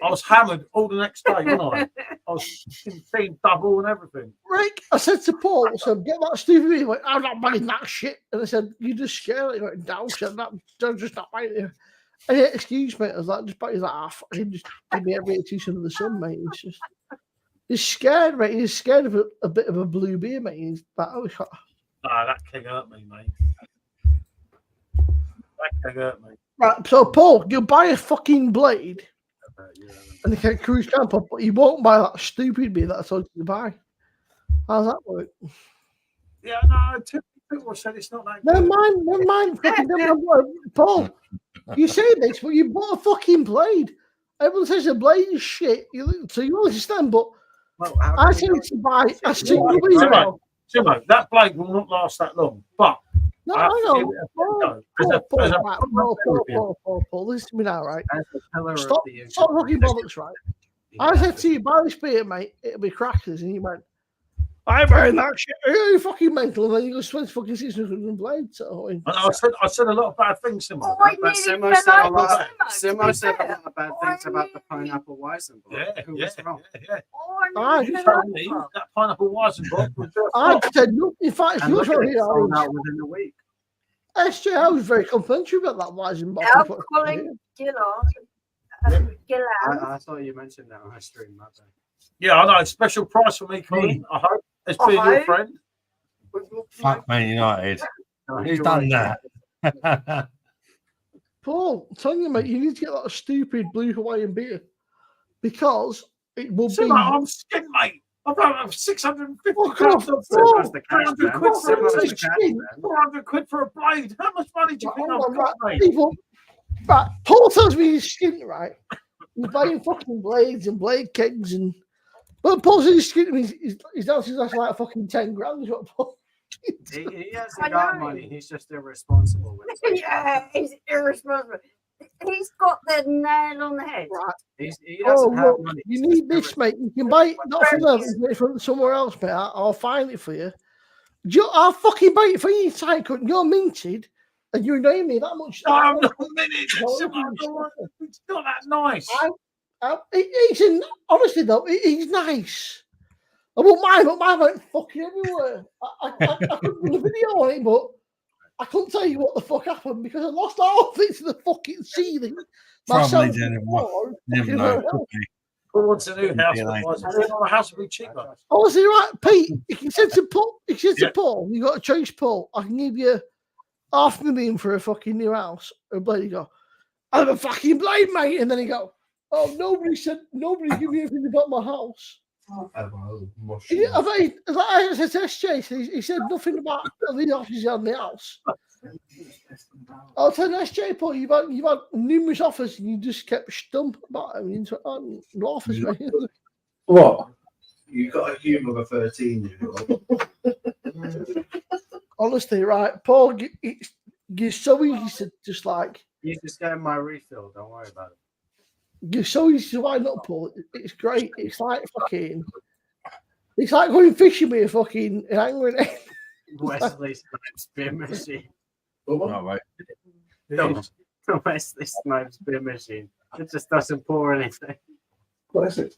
I was hammered all the next day, wasn't I? I was seeing double and everything. Rick, I said to Paul, I said, get that stupid video. He went, I'm not buying that shit. And I said, you just scared it. He went, no, I said, don't just not buying it. And he had excuse me. I was like, just buy that off. And just give me every excuse under the sun, mate. It's just, he's scared, mate. He's scared of a bit of a blue beer, mate. He's like, oh, Nah, that keg hurt me, mate. They hurt me. Right, so Paul, you buy a fucking blade and you can cruise camper, but you won't buy that stupid beer that I told you to buy. How's that work? Yeah, no, two people said it's not that Never good. mind. Fucking Paul, you say this, but you bought a fucking blade. Everyone says a blade is shit, so you understand, but I said to buy a single beer. Simo, that blade will not last that long, but No, I know. Paul, listen to me now, right? Stop fucking bollocks, right? I said to you, buy this beer, mate, it'll be crackers, and you went, I'm wearing that shit. Are you fucking mental? And then you go spend fucking 600 blades. I said a lot of bad things, Simo. But Simo said a lot of bad things about the pineapple Weizenbock. Yeah, Who was wrong? You told me that pineapple Weizenbock was I said no. In fact, if you look were at it, here, sold out within a week. SJ, I was very complimentary about that Weizenbock. I'm calling Gillard. I thought you mentioned that on my stream, Matt. Yeah, I know. Special price for me, Colin. I hope. It's being your friend. Fuck Man United. Who's done that? Paul, I'm telling you, mate, you need to get that stupid blue Hawaiian beer because it will be. I'm skin, mate. I've got 650 Fuck pounds. off, 300 quid for a blade. 400 quid for a blade. How much money do you think I've got, mate? Right, Paul tells me he's skin, right? He's buying fucking blades and blade kegs and. But Paul says he's skin. He's down to like fucking 10 grand. Is what Paul. He hasn't got money. He's just irresponsible with it. Yeah, he's irresponsible. He's got the nail on the head. Right. He doesn't have look, money. you need this, mate. You can buy it not from them, you can buy it from somewhere else, mate. I'll find it for you. I'll fucking buy it for you, Tycoon. You're minted, and you know me that much. No, I'm not minted. It's not that nice. Honestly, though, he's nice. I won't mind, but mine went fucking everywhere. I couldn't do a video on it, but I couldn't tell you what the fuck happened because I lost all of it to the fucking ceiling. Probably never know. Who wants a new house? A house would be cheaper. Honestly, right, Pete. He said to Paul, you got to change Paul. I can give you $500,000 for a fucking new house. And Blade go, I have a fucking blade, mate. And then he go, oh, nobody give me anything about my house. I said to SJ, he said nothing about the offers on the house. I'll tell SJ, Paul, you've had numerous offers and you just kept stump about them. No offers, mate. What? You got a humour of a 13-year-old. Honestly, right, Paul, you're so easy to just like. You just get my refill. Don't worry about it. You're so easy to wind up, Paul. It's great. It's like fucking. It's like going fishing with a fucking angry net. Wesley Snipes beer machine. Right. Wesley Snipes beer machine. It just doesn't pour anything. What is it?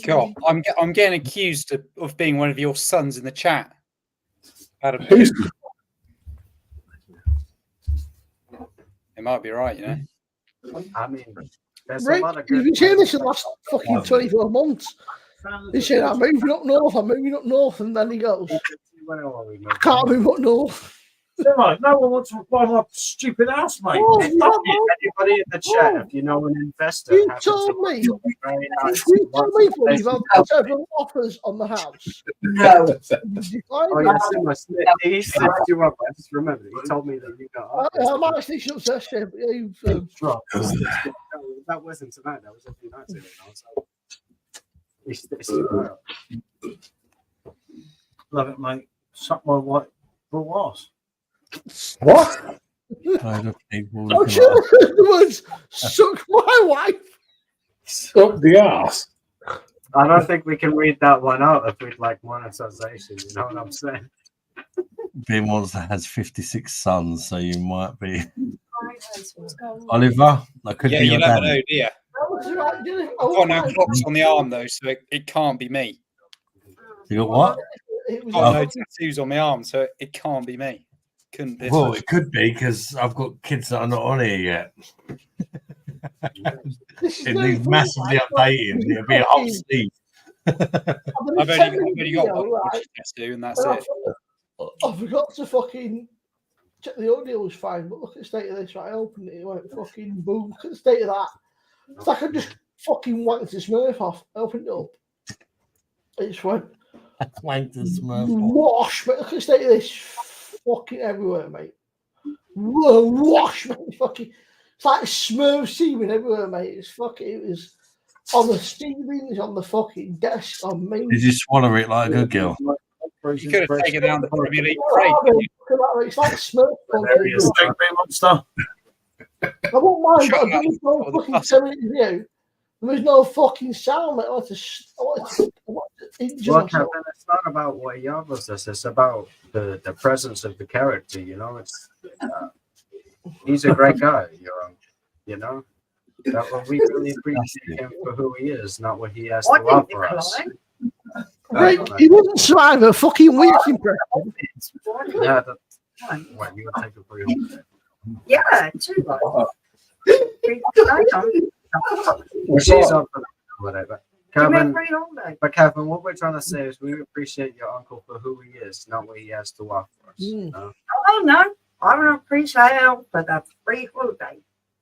God, I'm getting accused of being one of your sons in the chat. Adam. It might be right, you know. I mean, there's Rick, a lot of you've good. been saying this in the last fucking 24 months. He said, I'm moving up north, and then he goes, I can't move up north. No one wants to buy my stupid house, mate. Anybody in the chat, if you know an investor, You told me you've had several offers on the house. No. Oh, yeah, he set you up. I just remember. He told me that you got. I'm actually obsessed with you. That wasn't tonight. That was a few nights ago. So. Love it, mate. Suck my white ass. What? I'm sure the words suck my wife. Suck the ass. I don't think we can read that one out if we'd like monetization. You know what I'm saying? Beer Monster has 56 sons, so you might be. Oliver, that could be you your never dad. know, do you? I've got no clocks on the arm though, so it can't be me. You got what? I've got no tattoos on my arm, so it can't be me. Couldn't be. Well, it could be because I've got kids that are not on here yet. It needs massively updating. It'll be a whole sleeve. I've only got one tattoo, and that's it. I forgot to fucking check the audio was fine, but look at the state of this. Right, I opened it, it went fucking boom. Look at the state of that. It's like I just fucking wanked the Smurf off. I opened it up. It just went wanked the Smurf off. wash. But look at the state of this. Fucking everywhere, mate. Wash, mate. Fucking. It's like Smurf semen everywhere, mate. It's fucking. It was on the ceilings, on the fucking desk, on me. Did you swallow it like a good girl? You could have taken down the Premier League crate. It's like Smurf. Monster. I won't mind, but there was no fucking telling you. There was no fucking sound, mate. I wanted to injure Well, myself. Kevin, it's not about what he offers us. It's about the presence of the character. You know, it's he's a great guy. You know, that we really appreciate him for who he is, not what he has to offer us. He wouldn't survive a fucking week impression. Yeah, what you would take it for you? Yeah, too. Well, she's up for that, whatever. Kevin, free holiday. but Kevin, what we're trying to say is we appreciate your uncle for who he is, not what he has to offer us. You know? Oh no, I don't appreciate him for that free holiday.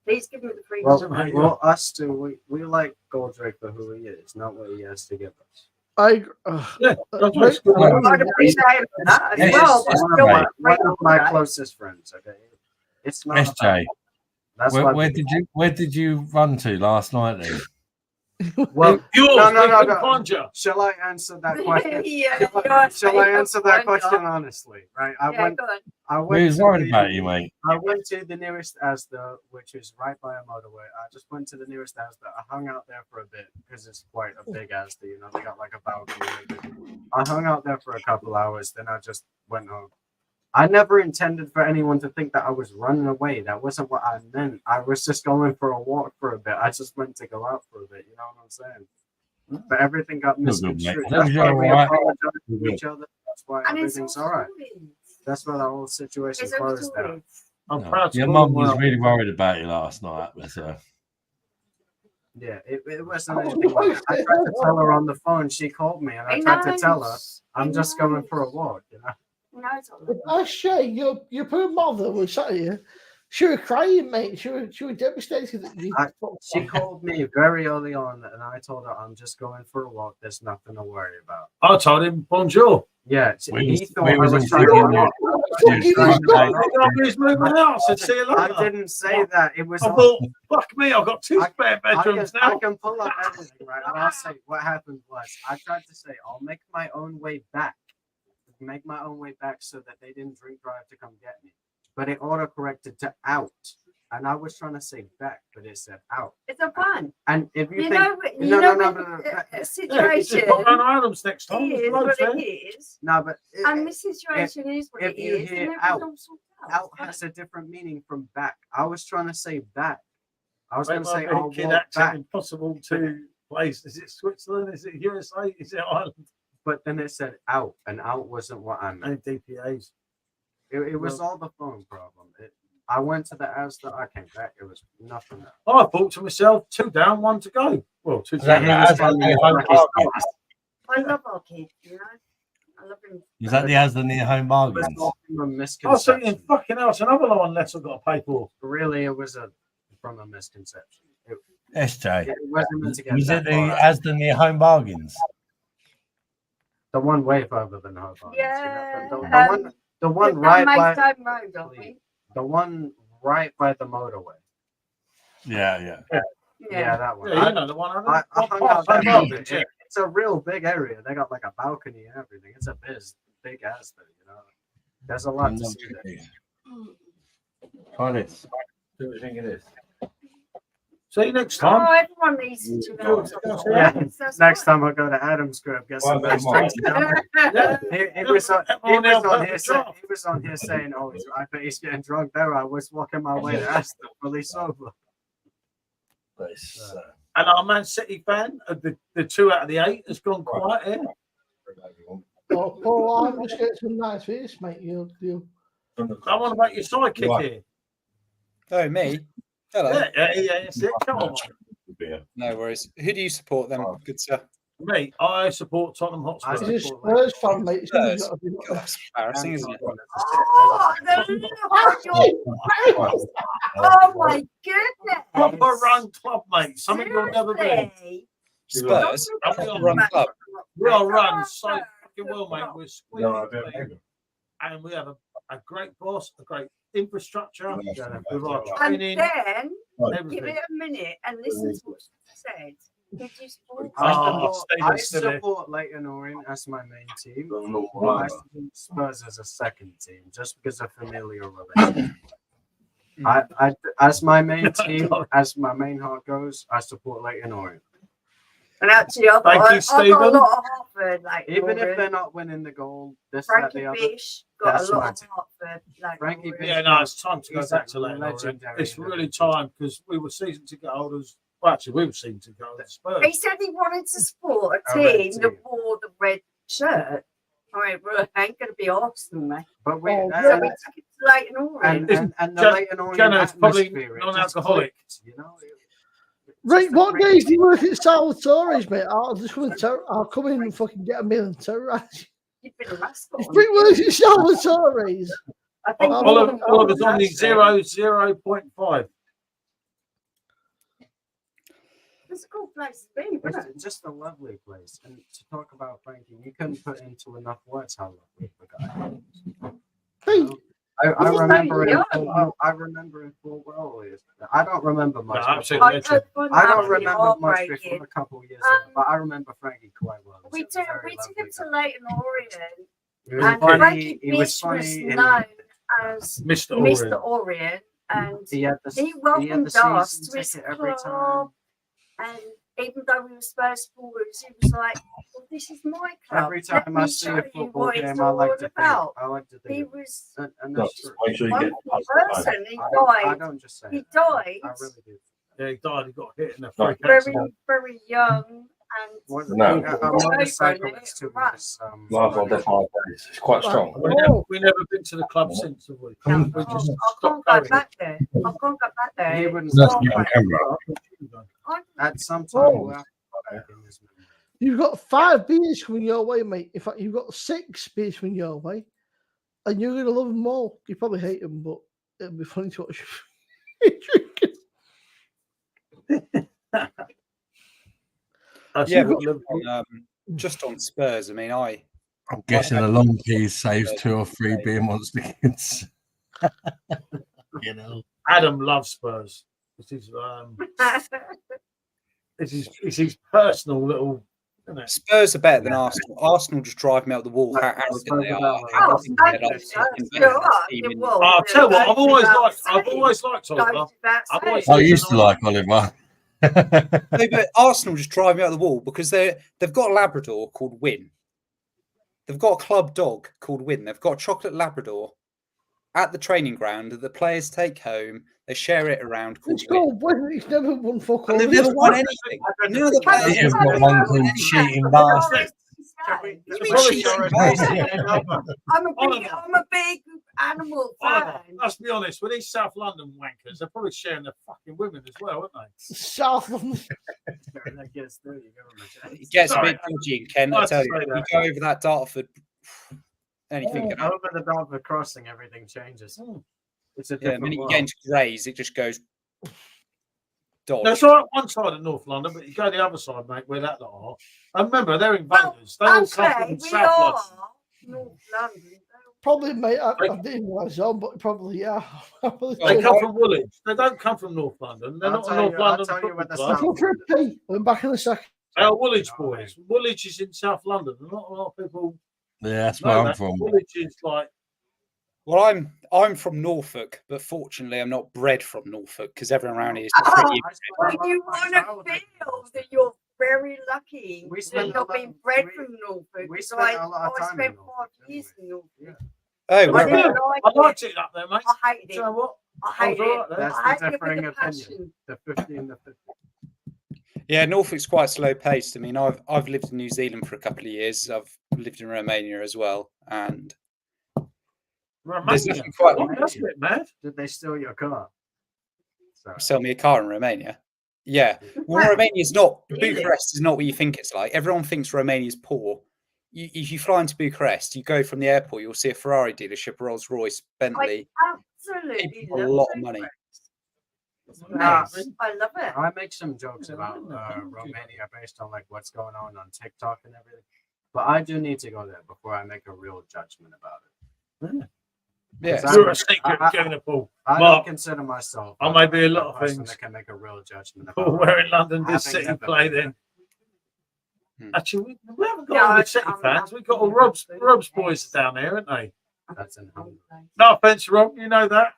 Please give me the free holiday. Well, us too. We like Goldrake for who he is, not what he has to give us. I I'd appreciate him for that as well. But still, Right. free One of my holiday. closest friends. Okay, it's not. SJ, That's why where did you run to last night then? Well, Yours, no. they couldn't find you. Shall I answer that question? Yeah, Shall I answer that question honestly? Right. I went. We was to worried the- about you, mate. I went to the nearest Asda, which is right by a motorway. I just went to the nearest Asda. I hung out there for a bit because it's quite a big Asda. You know, they got like a balcony. I hung out there for a couple hours. Then I just went home. I never intended for anyone to think that I was running away. That wasn't what I meant. I was just going for a walk for a bit. I just went to go out for a bit. You know what I'm saying? But everything got You're good, misconstrued. mate. That's why we Alright. apologize You're to good. each other. That's why And it's everything's all all right. stories. That's why the whole situation It's all closed down. stories. I'm No. proud to Your call mum him was well. really worried about you last night. So. Yeah, it wasn't anything like that. I tried to tell her on the phone. She called me, and I tried to tell her I'm just going for a walk. You know. No, it's all right. I say your poor mother was sat here. She was crying, mate. She was devastated that you. She called me very early on, and I told her I'm just going for a walk. There's nothing to worry about. I told him bonjour. Yeah, We he thought we I was was all trying thinking to. He's moving out. I said, see you later. I didn't say that. It was. I thought, fuck me, I've got two spare I bedrooms can, now. I can pull up everything, right? And I'll say what happened was I tried to say I'll make my own way back. Make my own way back so that they didn't drink drive to come get me. But it autocorrected to out. And I was trying to say back, but it said out. It's a fun. And if you, You think, know, no. situation Pop round Adams next time. is There's what loads it there. is, No, but and this situation is what if it you is, hear and it out, was all sorted out has a different meaning from back. I was trying to say back. I was going to say Make my I'll kid walk accent back. impossible to place. Is it Switzerland? Is it USA? Is it Ireland? But then it said out, and out wasn't what I meant. And DPAs. It was all the phone problem. I went to the Asda, I came back, it was nothing else. I thought to myself, 2 down, 1 to go. Well, 2 that down. the Asda near home bargains? I love our kid, you know. I love him. Is that the Asda near home bargains? It was from a I was misconception. thinking, fucking hell, it's another one less I've got to pay for. Really, it was from a misconception. SJ, It wasn't meant to get was that it the far. Asda near home bargains? The one way further than Hobart. Yeah. The one Down right by Maidstone Road, don't we? the one right by the motorway. Yeah. Yeah, that one. Yeah, you know the one. I hung out Home there. Bargains, yeah. It's a real big area. They got like a balcony and everything. It's a big Asda, you know. There's a lot to see there. Try this. See what you think of this. See you next Oh, time. everyone needs to know. Yeah, next time I go to Adam's crib, get some nice drinks. He was on here saying, "Oh, I bet he's getting drunk." There, I was walking my way to Asda, fully sober. And our Man City fan, the 2 out of the 8 has gone quiet here. Oh, Paul, I'm just getting some nice face, mate. You. I want about your sidekick Right. here. Oh, me? Hello. Yeah, that's it. Come on. No worries. Who do you support then, good sir? Me, I support Tottenham Hotspur. He's a Spurs fan, mate. Somebody's Spurs. got to be God, that's embarrassing, isn't it? Oh, the look on your face! Oh my goodness! Proper run club, mate. Something you'll never be. Seriously? Spurs, And proper run club. We are run so fucking well, mate. We're squeaky No, I don't clean, and we have a great boss, a great infrastructure. With our And training, then, give everything. it a minute and listen to what she said. Did you support? I support Leighton Orient as my main team. I support Spurs as a second team, just because of familial relation. I as my main team, as my main heart goes, I support Leighton Orient. And actually, I've got a lot of Hartford. Like Even if they're not winning the goal, this, Frankie that, the other. Bish got that's a lot my of team. Hartford. Like Frankie Bish. Yeah, no, it's time to go He's back a to Leighton Orient. legendary It's really time because we were season ticket holders. Well, actually, we were season ticket holders. Spurs. He said he wanted to support a red team that wore the red shirt. I mean, well, ain't going to be Arsenal, mate. But we, we took it to Leighton Orient. and the Leighton Orient Jenna's probably atmosphere, it non-alcoholic. just clicked, you know. Right, what days do you work at Salvatore's, mate? I'll just come I'll come in and fucking get a meal and terrorise. You've been a mascot. If Brick works at Salvatore's, I think Oliver's on the 0.5. It's a cool place to be, isn't it? It's just a lovely place. And to talk about Frankie, you couldn't put into enough words how lovely the guy is. Hey. I remember him full well. I don't remember much. Absolutely. I don't remember much before a couple of years ago, but I remember Frankie quite well. We took him to Leighton Orient. He was And funny. Frankie He was Bish funny. known as Mr. Orient, and He he welcomed us season to his ticket every time. club. And even though we were Spurs supporters, he was like, well, "This is my club. Every time Let I me see show a you football what it's game, I all like to think. about." I like to think. He was And that's true. Make sure you one get person. He I died. don't just say He it. died I really do. Yeah, he died. He got hit in a freak very, accident. very young. And No. A motorcyclist who was Life on Death Hard Days. It's quite strong. We never been to the club since, have we? No, We I just can't stopped go going. back there. I can't go back there. He wouldn't It's not right. at some time. We'll have to go back in this memory. you've got 5 beers coming your way, mate. In fact, you've got 6 beers coming your way, and you're going to love them all. You probably hate them, but it'll be funny to watch you drinking. Yeah, but, just on Spurs. I mean, I'm guessing a long piece saves 2 or 3 beer monster kids. You know, Adam loves Spurs. It's his personal little. Isn't it? Spurs are better than Arsenal. Arsenal just drive me up the wall. How arrogant they are. I'll tell you what, I've always liked Oliver. I used to like Oliver. No, but Arsenal just drive me up the wall because they've got a Labrador called Win. They've got a club dog called Win. They've got a chocolate Labrador at the training ground that the players take home. They share it around. It's called Win. He's never won fuck all. They've never won anything. None of the players You've got one called cheating bastard. You mean cheating bastard? I'm a big animal fan. Let's be honest, with these South London wankers, they're probably sharing their fucking women as well, aren't they? South London. It gets a bit dodgy in Kent, I tell you. You go over that Dartford, anything can happen. Over the Dartford crossing, everything changes. It's a Yeah, the different minute you world. get into Grays, it just goes dodge. That's all right, one side of North London, but you go the other side, mate, where that lot are. And remember, they're invaders. They all come from We South are London. North London. Probably, mate. I didn't realize on, but probably, yeah. They come from Woolwich. They don't come from North London. They're not a North London football club. Come for a pee. I'm back in a second. They are Woolwich boys. Woolwich is in South London. Not a lot of people. Yeah, that's know where I'm that. from. Woolwich is like. Well, I'm from Norfolk, but fortunately, I'm not bred from Norfolk because everyone around here is pretty. You want to feel that you're very lucky We that spent you're a lot- being bred we- from Norfolk. we So spent a lot of I time in spent Norfolk, 5 years in Norfolk. Oh, I right. didn't I liked it up there, mate. I hated Do it. you know what? I I hate was all right it. there. That's I the hate it with differing a opinion. passion. The 50 and the 50. Yeah, Norfolk's quite slow paced. I mean, I've lived in New Zealand for a couple of years. I've lived in Romania as well, and there's nothing quite. That's a bit mad. Did they steal your car? Sorry. Sell me a car in Romania. Yeah. Well, Romania's not. Bucharest is not what you think it's like. Everyone thinks Romania's poor. If you fly into Bucharest, you go from the airport, you'll see a Ferrari dealership, Rolls Royce, Bentley. Absolutely People have a lot of money. I love it. I make some jokes about Romania based on like what's going on TikTok and everything, but I do need to go there before I make a real judgment about it. Yeah, you're a secret going Paul. I Mark, don't consider myself. I may be a lot of person things. That can make a real judgment Paul, about. we're in London this having City never play been then. Actually, we haven't got all the City fans. We've got all Rob's boys down there, haven't they? That's in Hungary. No offense, Rob, you know that.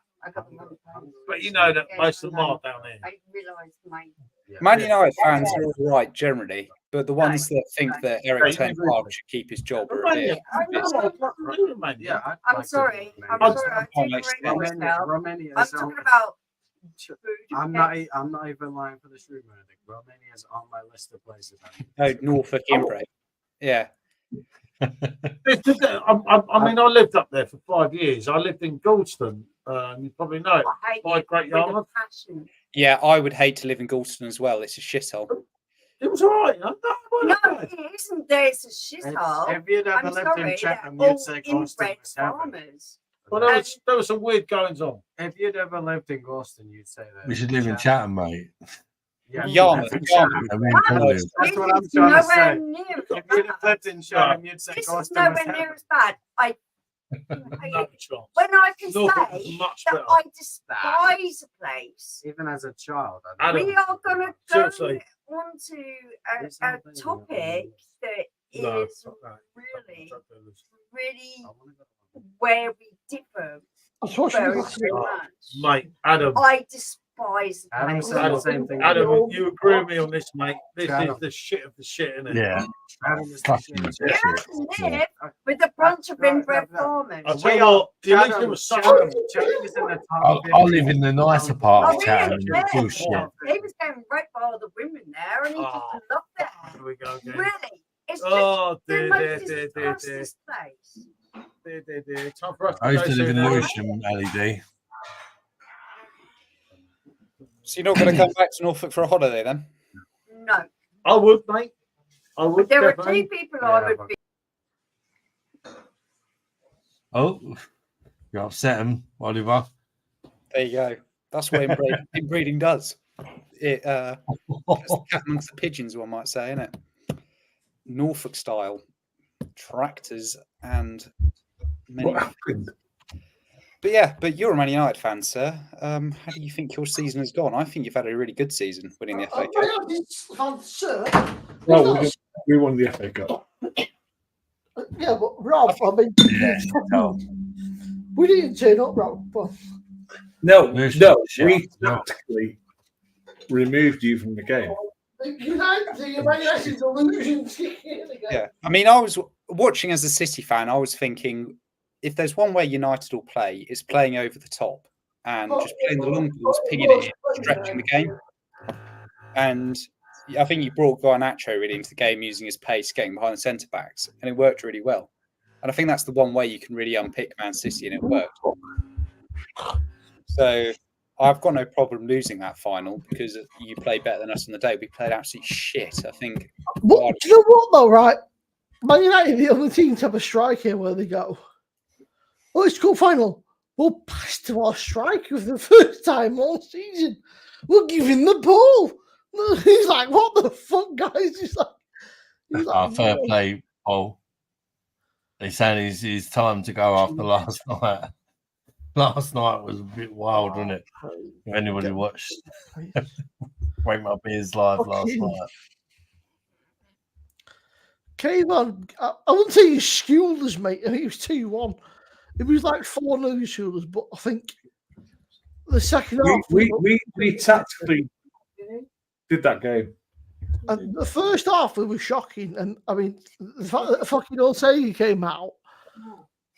But you know that most of them are down there. I realised my. Man United fans are all right generally, but the ones that think that Eric Ten Hag should keep his job are a bit. Yeah, I'm sorry. I'm sorry. I'm Romania. I'm talking about. I'm not even lying for the stream or anything. Romania is on my list of places. Oh, Norfolk inbred. Yeah. I mean, I lived up there for 5 years. I lived in Galston. You probably know it. By Great Yarmouth. Yeah, I would hate to live in Galston as well. It's a shithole. It was all right. No, it isn't. There, it's a shithole. If you'd ever lived in Chatham, you'd say Galston was heaven. Well, there was some weird goings on. If you'd ever lived in Galston, you'd say that. We should live in Chatham, mate. Yeah, Yarmouth. That's what I'm trying to say. If you'd have lived in Chatham, you'd say This is Galston was nowhere heaven. near as bad. When I can Norfolk say is much that better. I despise a place, Even as a child. we are going to go seriously. onto a topic that is No, really where we differ That's what she very, was very saying. much. Mate, Adam. I despise the Adam place. said the same thing. Adam, you agree with me on this, mate? This Adam. is the shit of the shit, isn't it? Yeah. Adam is Fucking You live with a bunch of inbred farmers. I'll tell you what, the Olympic was such Chatham is in the top I live in the nicer part of Oh, Chatham. really? It's bullshit. He was getting raped by all the women there, and he just loved it. Here we go again. Really, it's just Oh, the dear, most dear, dear, dear, dear. disgusting place. Dear. Time for us to I used go to live in soon, Lewisham, LED. So you're not going to come back to Norfolk for a holiday then? No, I would, mate. I would. there were definitely. 2 people I would be. Oh, you upset him, Oliver. There you go. That's what inbreeding does. It that's the cat amongst the pigeons, one might say, isn't it? Norfolk style tractors and many. What happened? But you're a Man United fan, sir. How do you think your season has gone? I think you've had a really good season winning the FA Cup. Well, we won the FA Cup. Yeah, but Rob, I mean, we didn't turn up, Rob. But No, Shut we up. tactically removed you from the game. the United's illusions kick in again. Yeah, I mean, I was watching as a City fan. I was thinking, if there's one way United will play, it's playing over the top and just playing the long balls, pinging it in, stretching the game. And I think you brought Garnacho really into the game using his pace, getting behind the centre backs, and it worked really well. And I think that's the one way you can really unpick Man City, and it worked. So I've got no problem losing that final because you played better than us on the day. We played absolute shit. I think. What, do you know what though, right? Man United, the only team to have a striker where they go, oh, it's cup final. We'll pass to our striker for the first time all season. We'll give him the ball. He's like, what the fuck, guys? He's like Fair play, Paul. He's saying it's time to go after last night. Last night was a bit wild, wasn't it? If anybody watched Wake My Beers live last night. Came on. I wouldn't say he schooled us, mate. I think it was 2-1. It was like 4-0 schooled us, but I think the second half. We tactically did that game. And the first half we were shocking, and I mean the fact that fucking Olsegi came out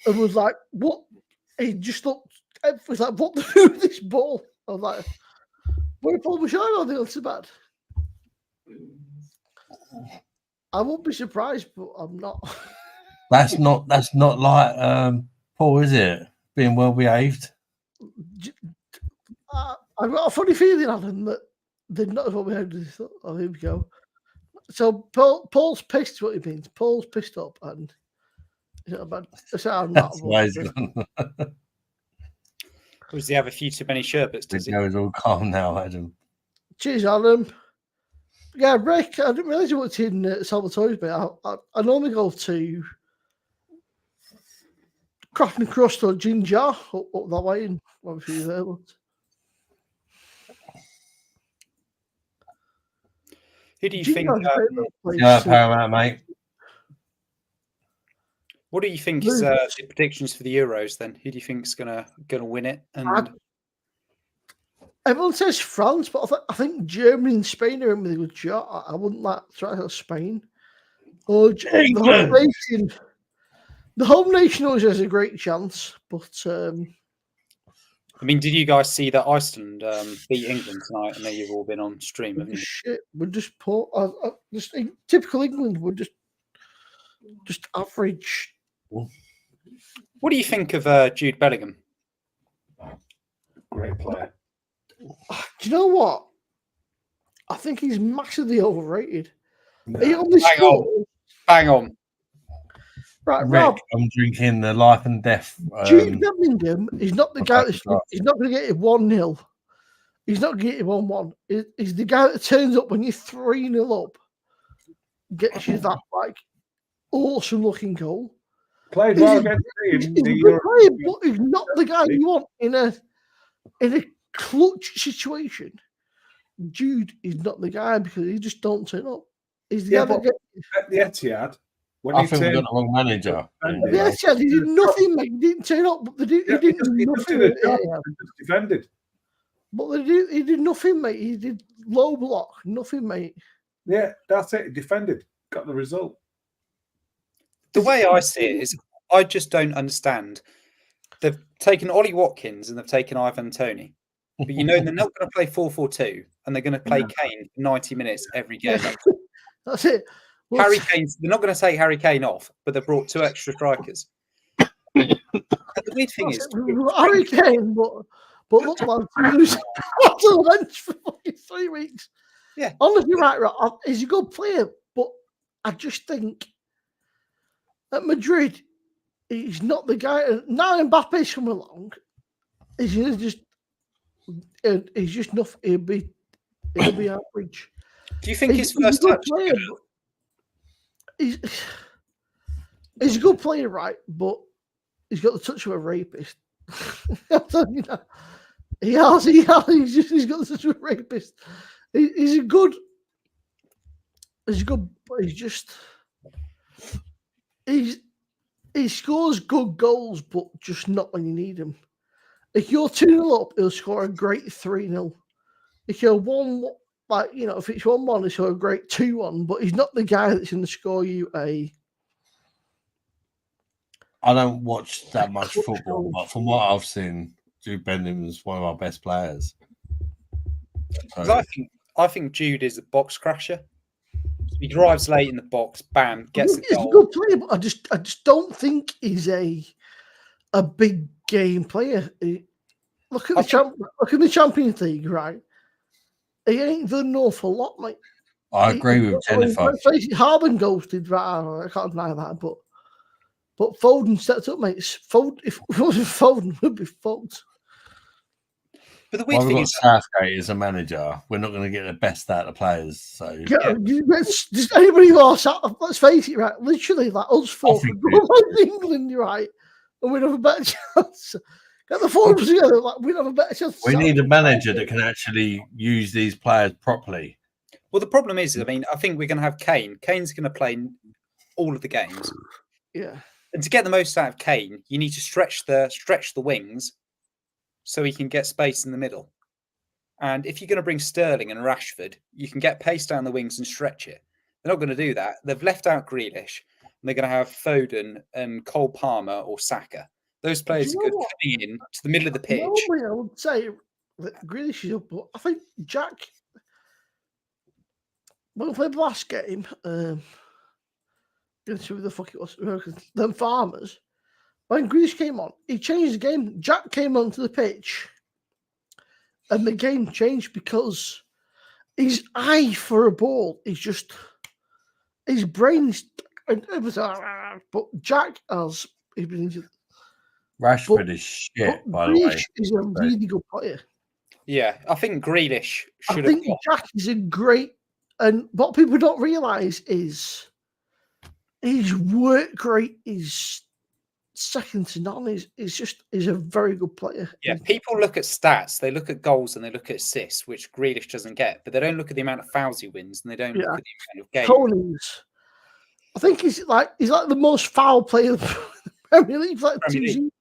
and was like, "What?" He just looked. It was like, "What to do with this ball?" I was like, "We're Paul Bashir on the other bad." I won't be surprised, but I'm not. That's not like Paul, is it? Being well behaved. I've got a funny feeling, Alan, that They're not as what we had. Oh, here we go. So Paul's pissed. What he means? Paul's pissed up, and that's how I'm not. That's why he's gone. Does he have a few too many sherbets? Does he? He's all calm now, Adam. Cheers, Adam. Yeah, Rick. I didn't realise you worked in Salvatore's, but I normally go to Craft and Crust or Ginger up that way, and obviously there. But... Who do you think? Paramount, mate. What do you think is the predictions for the Euros then? Who do you think is gonna win it? And everyone says France, but I think Germany and Spain are in with a good shot. I wouldn't like to try Spain. Or the home nation always has a great chance, but I mean, did you guys see that Iceland beat England tonight? I know you've all been on stream, haven't you? Shit, we're just poor. Just typical England. We're just average. What do you think of Jude Bellingham? Great player. Do you know what? I think he's massively overrated. He only scored. Bang on. Right, Rick, Rob. I'm drinking the life and death. Jude Bellingham is not the guy that's he's not going to get it 1-0. He's not going to get it 1-1. He's the guy that turns up when you're 3-0 up, gets you that like awesome looking goal. Played well against He's a good player, but he's not the guy you want in a clutch situation. Jude is not the guy because he just don't turn up. He's the guy that gets at the Etihad. I think we got the wrong manager. Yeah, he did nothing, mate. He didn't turn up. But he didn't do nothing. Defended. But he did nothing, mate. He did low block, nothing, mate. Yeah, that's it. He defended. Got the result. The way I see it is, I just don't understand. They've taken Ollie Watkins and they've taken Ivan Toney. But you know they're not going to play 4-4-2 and they're going to play Kane for 90 minutes every game. That's it. Well, Harry Kane's, they're not going to take Harry Kane off, but they've brought 2 extra strikers. And the weird thing is, Harry Kane, but look, man, he was off the bench for fucking 3 weeks. Yeah, honestly, right. He's a good player, but I just think at Madrid, he's not the guy. Now Mbappe's come along, he's just nothing. He'll be average. Do you think his first touch? He's a good player, right? But he's got the touch of a rapist. I'm telling you that. He has. He's got the touch of a rapist. He's good. But he's just. He scores good goals, but just not when you need him. If you're 2-0 up, he'll score a great 3-0. If you're 1, if it's 1-1, he'll score a great 2-1. But he's not the guy that's going to score you a. I don't watch that much football, but from what I've seen, Jude Bellingham is one of our best players. So. I think Jude is a box crasher. He drives late in the box, bam, gets the goal. He's a good player, but I just don't think he's a big game player. Look at the Champions League, right? He ain't done an awful lot, mate. I agree with Jennifer. Harbin ghosted, right? I can't deny that, but Foden stepped up, mate. If it wasn't Foden, we'd be fucked. But the weird thing is, Southgate as a manager, we're not going to get the best out of the players. So just anybody else, let's face it, right? Literally, like us four, England, right? And we'd have a better chance. Get the forwards together, like we'd have a better chance. We need a manager that can actually use these players properly. Well, the problem is, I think we're going to have Kane. Kane's going to play all of the games. Yeah. And to get the most out of Kane, you need to stretch the wings so he can get space in the middle. And if you're going to bring Sterling and Rashford, you can get pace down the wings and stretch it. They're not going to do that. They've left out Grealish, and they're going to have Foden and Cole Palmer or Saka. Those players are good coming in to the middle of the pitch. Normally, I would say that Grealish is up, but I think Jack, when we played the last game, who the fuck it was, them Farmers, when Grealish came on, he changed the game. Jack came onto the pitch, and the game changed because his eye for a ball is just his brain's. It was, but Jack has been injured. Rashford is shit, by the way. Grealish is a really good player. Yeah, I think Grealish I should think have got. Jack is a great, and what people don't realise is his work rate is second to none. He's a very good player. Yeah, people look at stats, they look at goals and they look at assists, which Grealish doesn't get, but they don't look at the amount of fouls he wins and they don't look at the amount of games. Tony's. I think he's like the most foul player in the Premier League for like 2 seasons.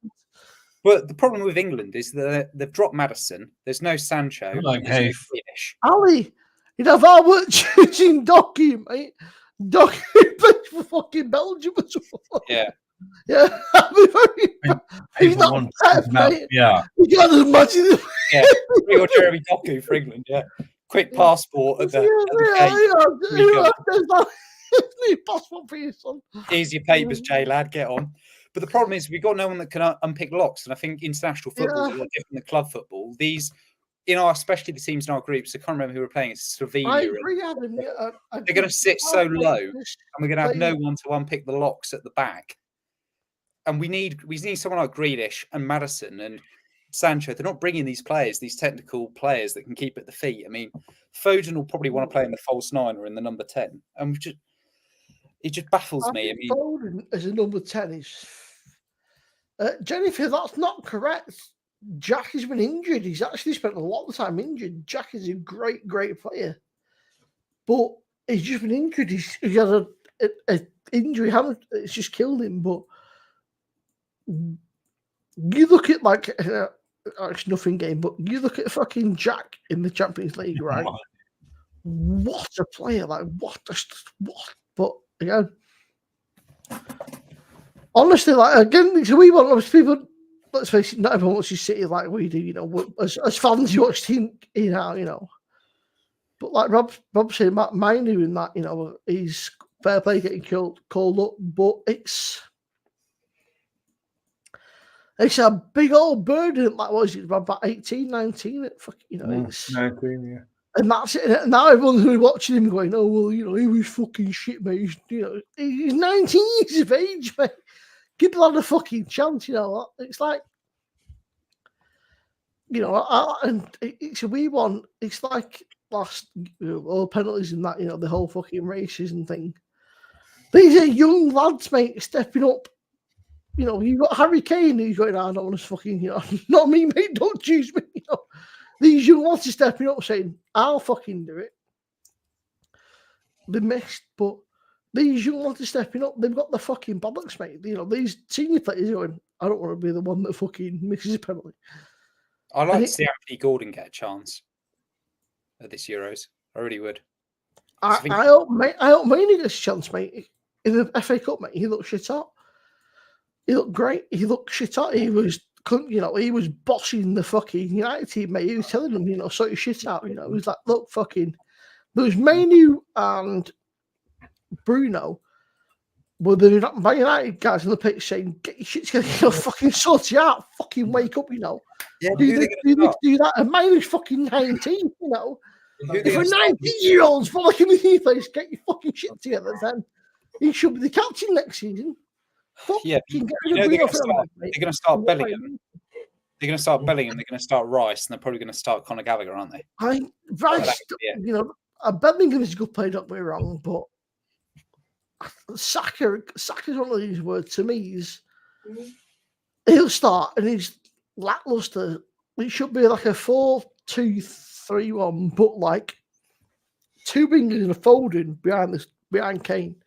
But the problem with England is that they've dropped Maddison. There's no Sancho. Like there's no Grealish. Ali, you know, if I weren't choosing Doku, mate, Doku plays for fucking Belgium as well. Yeah. Yeah, I'd be very. He's not Pep, mate. Yeah. You can't imagine it. Yeah, or Jeremy Doku for England. Yeah, quick passport at the gate. Passport for your son. Here's your papers, J lad. Get on. But the problem is we've got no one that can unpick locks, and I think international football is a lot different than club football. These, especially the teams in our groups, I can't remember who we're playing. It's Slovenia. I agree, Adam. They're going to sit so low, and we're going to have no one to unpick the locks at the back. And we need someone like Grealish and Maddison and Sancho. They're not bringing these players, these technical players that can keep at the feet. I mean, Foden will probably want to play in the false 9 or in the number 10, and it just baffles me. I mean, Foden as a number 10 is Jennifer. That's not correct. Jack has been injured. He's actually spent a lot of time injured. Jack is a great player, but he's just been injured. He had a injury. It's just killed him. But you look at it's nothing game, but you look at fucking Jack in the Champions League, right? What a player! Like what? But again, honestly, so we want people. Let's face it, not everyone watches City like we do. You know, as fans, you watch team, you know. But like Rob said, Mainu in that, he's fair play getting called up, but it's a big old burden. Like, what is it, about 18, 19? It's 19, yeah. And that's it. And now everyone's going to be watching him going, oh, well, he was fucking shit, mate. He's 19 years of age, mate. Give the lad a fucking chance, It's like, and it's a wee one. It's like last, all penalties and that, the whole fucking racism thing. These are young lads, mate, stepping up. You've got Harry Kane who's going, I don't want to fucking, not me, mate, don't choose me. These young lads are stepping up saying, I'll fucking do it. They missed, but these young lads are stepping up. They've got the fucking bollocks, mate. These senior players are going, I don't want to be the one that fucking misses a penalty. I'd like to see Anthony Gordon get a chance at this Euros. I really would. I hope Maine gets a chance, mate. In the FA Cup, mate, he looked shit out. He looked great. He looked shit out. He was bossing the fucking United team, mate. He was telling them, sort your shit out. He was like, look, fucking. There was Mainu and Bruno were the Man United guys on the pitch saying, get your shit together, fucking sort you out, fucking wake up, Yeah, do that. And Mainu's fucking 19, If we're 19-year-olds fucking in the place, get your fucking shit together, then he should be the captain next season. Yeah, they're going to start Bellingham. They're going to start Bellingham. They're going to start Rice, and they're probably going to start Conor Gallagher, aren't they? Rice, Bellingham is a good player. Don't get me wrong, but Saka's one of these words to me. He'll start, and he's lackluster. It should be like a 4-2-3-1, but like 2 wingers and a folding behind Kane.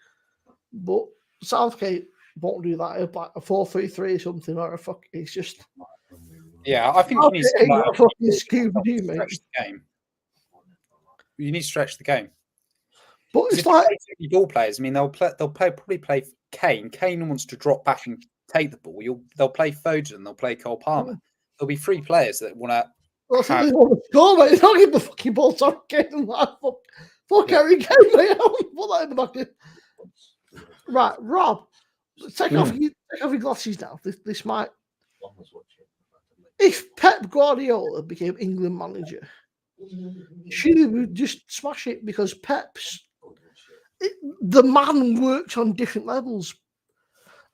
But Southgate won't do that. He'll like a 4-3-3 or something, or it's just. Yeah, I think you need to stretch the game. You need to stretch the game. But it's like ball players. I mean, they'll probably play Kane. Kane wants to drop back and take the ball. They'll play Foden. They'll play Cole Palmer. There'll be 3 players that want to. They want to score, mate. They'll give the fucking ball to Kane. Fuck Harry Kane, mate. Put that in the back. Right, Rob. Take off your glasses now. This might. If Pep Guardiola became England manager, Chile would just smash it because the man works on different levels.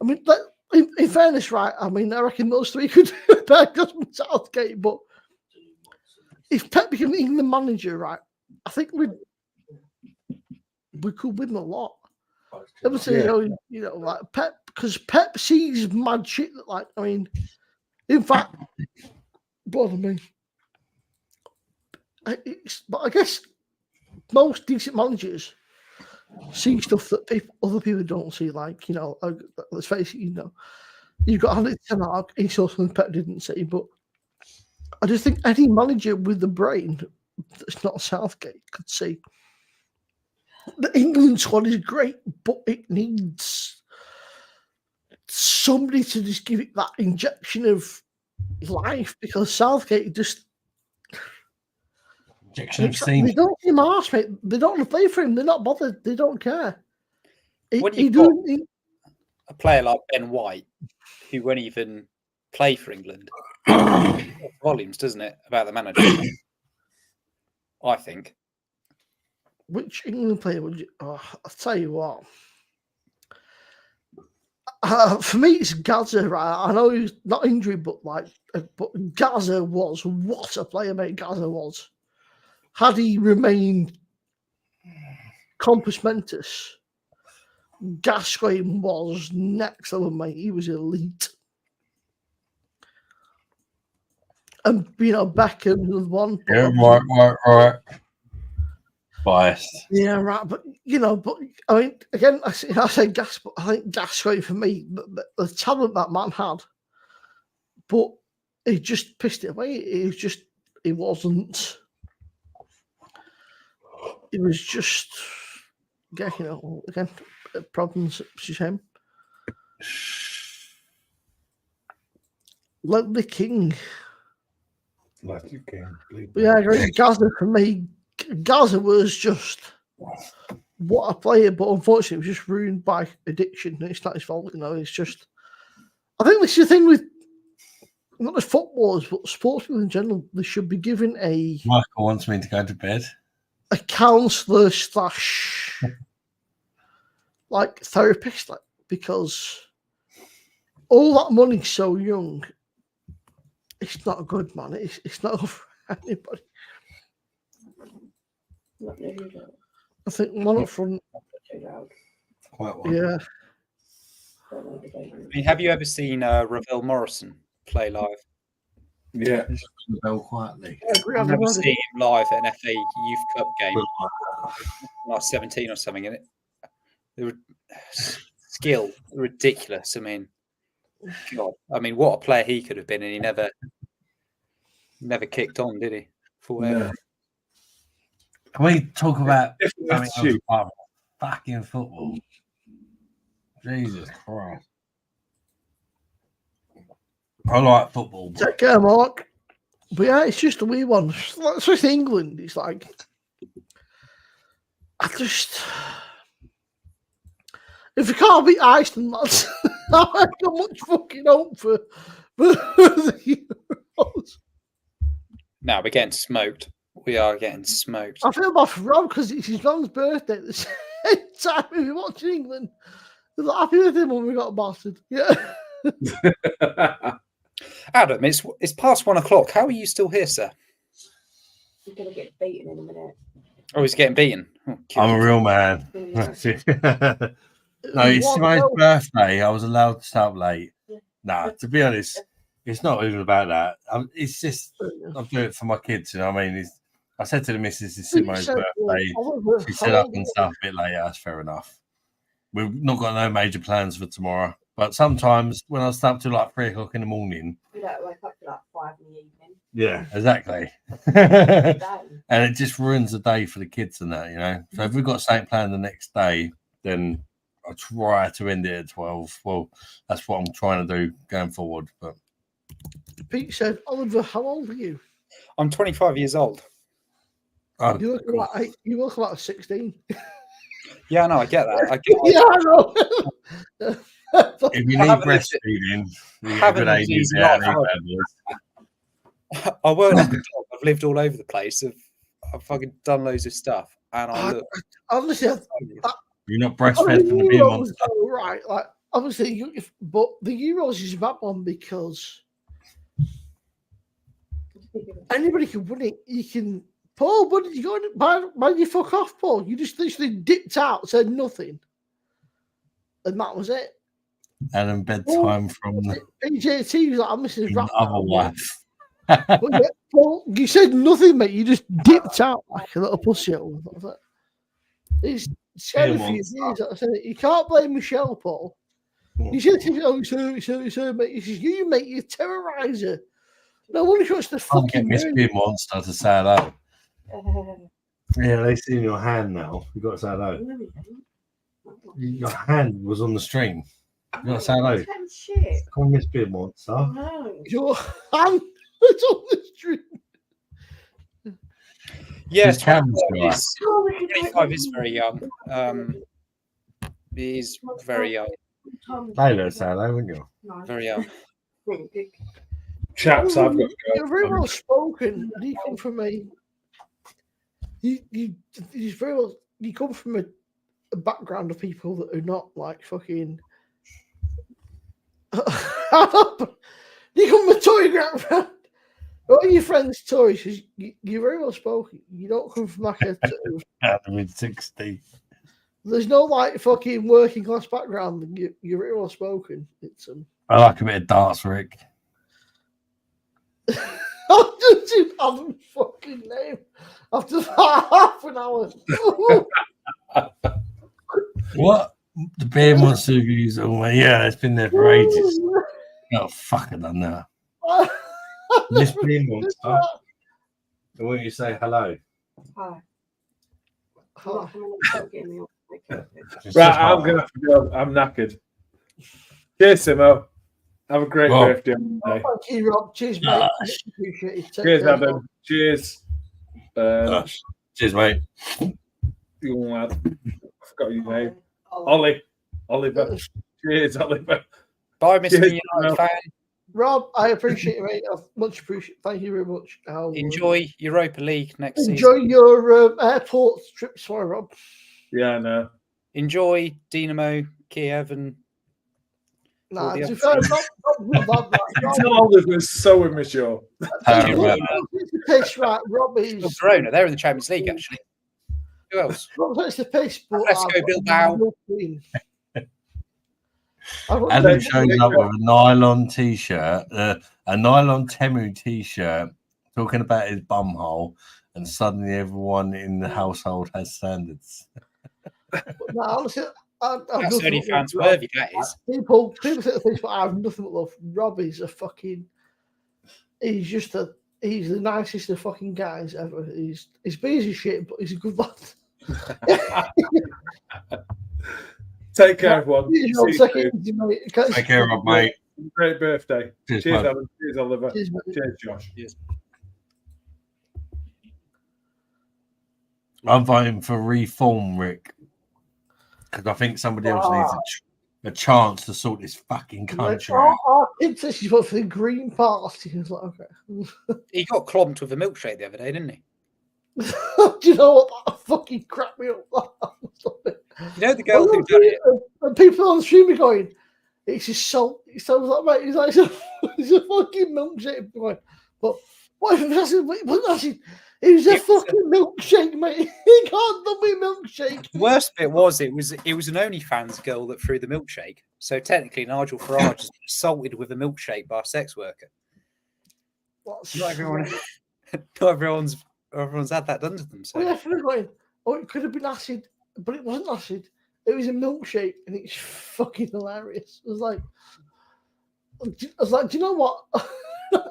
I mean, in fairness, right? I mean, I reckon those three could do better Gusman Southgate, but if Pep became the England manager, right, I think we could win a lot. Obviously, like Pep, because Pep sees mad shit that, like, I mean, in fact, bother me. But I guess most decent managers see stuff that other people don't see. Like, let's face it, you've got Alex Ten Hag, he saw something Pep didn't see. But I just think any manager with the brain that's not Southgate could see. The England squad is great, but it needs somebody to just give it that injection of life, because Southgate just injection of steam. They don't see him arse, mate. They don't want to play for him. They're not bothered. They don't care. When you've got a player like Ben White, who won't even play for England, volumes, doesn't it, about the manager? I think. Which England player would you? Oh, I'll tell you what. For me, it's Gaza, right? I know he's not injured, but Gaza was what a player, mate. Gaza was. Had he remained compos mentis, Gascoigne was next level, mate. He was elite. And Beckham was one. Yeah, right. Biased. Yeah, right. But I mean, again, I say Gas, but I think Gascoigne for me, the talent that man had, but he just pissed it away. It wasn't. It was just, again, problems. It's a shame. Let the king. Let the king. Yeah, I agree. Gaza for me. Gaza was just what a player, but unfortunately, it was just ruined by addiction. It's not his fault, It's just. I think this is the thing with not just footballers, but sportsmen in general. They should be given a. Michael wants me to go to bed. A counsellor / therapist, because all that money's so young. It's not good, man. It's not for anybody. I think one up front. Yeah. I mean, have you ever seen Ravel Morrison play live? Yeah. Bell quietly. I've never seen him live at an FA Youth Cup game. When I was 17 or something, and the skill ridiculous. I mean, God, what a player he could have been, and he never kicked on, did he? No. Can we talk about fucking football? Jesus Christ. I like football. Take care, Mark. But yeah, it's just a weird one. Especially England. It's like, if you can't beat Iceland, lads, I ain't got much fucking hope for the Euros. No, we're getting smoked. We are getting smoked. I feel bad for Rob because it's his mom's birthday at the same time we were watching England. We're like, happy with him when we got battered. Yeah. Adam, it's past 1 o'clock. How are you still here, sir? He's going to get beaten in a minute. Oh, he's getting beaten. Oh, I'm a real man. No, it's Simo's birthday. I was allowed to start late. Nah, to be honest, it's not even about that. It's just I do it for my kids. You know what I mean? I said to the missus, it's Simo's birthday. She set up and stuff a bit later. That's fair enough. We've not got no major plans for tomorrow. But sometimes when I start to 3 o'clock in the morning. You don't wake up till 5 in the evening. Yeah, exactly. And it just ruins the day for the kids and that, So if we've got something planned the next day, then I try to end it at 12. Well, that's what I'm trying to do going forward. But Pete said, Oliver, how old are you? I'm 25 years old. Oh, you look like 16. Yeah, no, I get that. Yeah, I know. If you need breastfeeding, I won't have the top. I've lived all over the place. I've I've fucking done loads of stuff, and I look. Honestly, You're not breastfed from the beer Euros, monster. though, right? Like obviously, but the Euros is a bad one because anybody can win it. You can, Paul. What did you go? Why did you fuck off, Paul? You just literally dipped out, said nothing, and that was it. And then bedtime from the PJT was like, I'm missing his rap. other wife. But yeah, Paul, you said nothing, mate. You just dipped out like a little pussy. It's scary for you. I said it. You can't blame Michelle, Paul. You said, "Oh, sorry, mate." He says, "You, mate, you terrorizer." No wonder she wants to Can't get fucking Miss ruin Beer it. Monster to say hello. Yeah, they see in your hand now. You got to say hello. Your hand was on the string. You got to say hello. Shit. Come on, Miss Beer Monster. No. Your hand was on the string. Yeah, His camera's 25 is very young. He is very young. Layla say hello, wouldn't you? Very young. Chaps, I've got to go. You're very well spoken. You come from you're very well. You come from a background of people that are not like fucking. You come from a toy background. What are your friends' toys? You're very well spoken. You don't come from like a. mid-60. There's no like fucking working class background. You're very well spoken. It's I like a bit of darts, Rick. I just didn't have a fucking name after half an hour. What? The Beer Monster reviews? Oh, yeah, it's been there for ages. Oh, fuck, I don't know. Miss Beer Monster. Why don't you say hello? Hi. Right, I'm going to have to go. I'm knackered. Cheers, Simo. Have a great Well, birthday on Monday. Thank you, Rob. Cheers, mate. Appreciate it. Take Cheers, care. Adam. Cheers. Cheers, mate. You lad. I forgot your name. Ollie. Oliver. Cheers, Oliver. Bye, Mr. Cheers, United fan. Rob, I appreciate it, mate. I much appreciate. Thank you very much. Enjoy Europa League next Enjoy season. your airport trips, for Rob. Yeah, I know. Enjoy Dinamo, Kiev, and Nah, the to be fair, Rob, Oliver's so immature. it's the piss, right? Rob is. Verona, they're in the Champions League, actually. Who else? Rob, it's the piss, but Atletico Bilbao. Adam shows up with a nylon t-shirt, a nylon Temu t-shirt, talking about his bum hole, and suddenly everyone in the household has standards. No, honestly, That's only fans worthy, that is. People say the things, but I have nothing but love. Rob is a fucking. He's the nicest of fucking guys ever. He's busy shit, but he's a good lad. Take care, everyone. Take care, Rob, mate. Great birthday. Cheers, Cheers, bud. Adam. Cheers, Oliver. Cheers, Cheers, Josh. Cheers. I'm voting for reform, Rick, because I think somebody else needs a chance to sort this fucking country out. Our kid says she's voted for the Green Party. He was like, okay. He got clomped with a milkshake the other day, didn't he? Do you know what? That fucking crap me up. You know the girl who done it? And people on the stream are going, it's just salt. He sounds like, mate, he's like, it's a fucking milkshake. Going, but what if it wasn't acid? It was a fucking milkshake, mate. He can't do me milkshake. The worst bit was it was an OnlyFans girl that threw the milkshake. So technically, Nigel Farage has been assaulted with a milkshake by a sex worker. Not everyone's had that done to them. So Yeah, we're going, it could have been acid, but it wasn't acid. It was a milkshake, and it's fucking hilarious. I was like, do you know what? I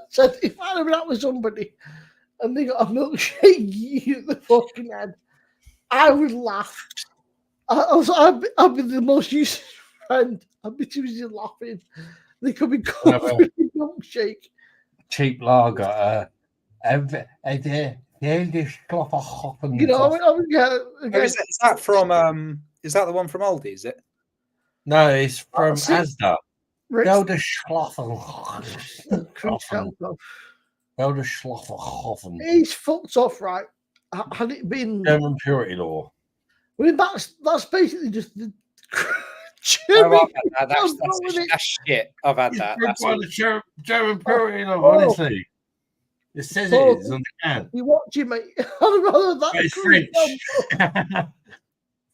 said, if I had been out with somebody and they got a milkshake you the fucking head, I would laugh. I'd be the most useless friend. I'd be too busy laughing. They could be covered in milkshake. Cheap lager. You know, is that from? Is that the one from Aldi? Is it? No, it's from Asda. Rich- Elder Schlafferhofen. He's fucked off, right? had it been German purity law. I mean, that's basically just the Oh, I've had that. That's shit. I've had that. That's That's by the German purity law, honestly. It says it is on the can. You watch it, mate. I'd rather that. But it's French.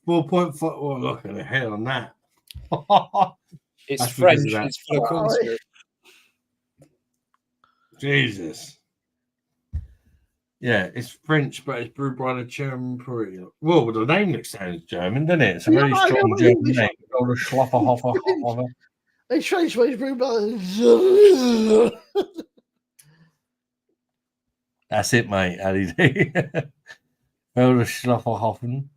4.4. Oh, look at the head on that. It's That's French. because of that. It's full of corn syrup. Jesus. Yeah, it's French, but it's brewed by the German purity law. Well, the name sounds German, doesn't it? It's a very Yeah, I strong know, German English. name. Oh, the Schlafferhofer. It's French, but it's brewed by. That's it, mate. How do you do? Oh, the Schlafferhofen.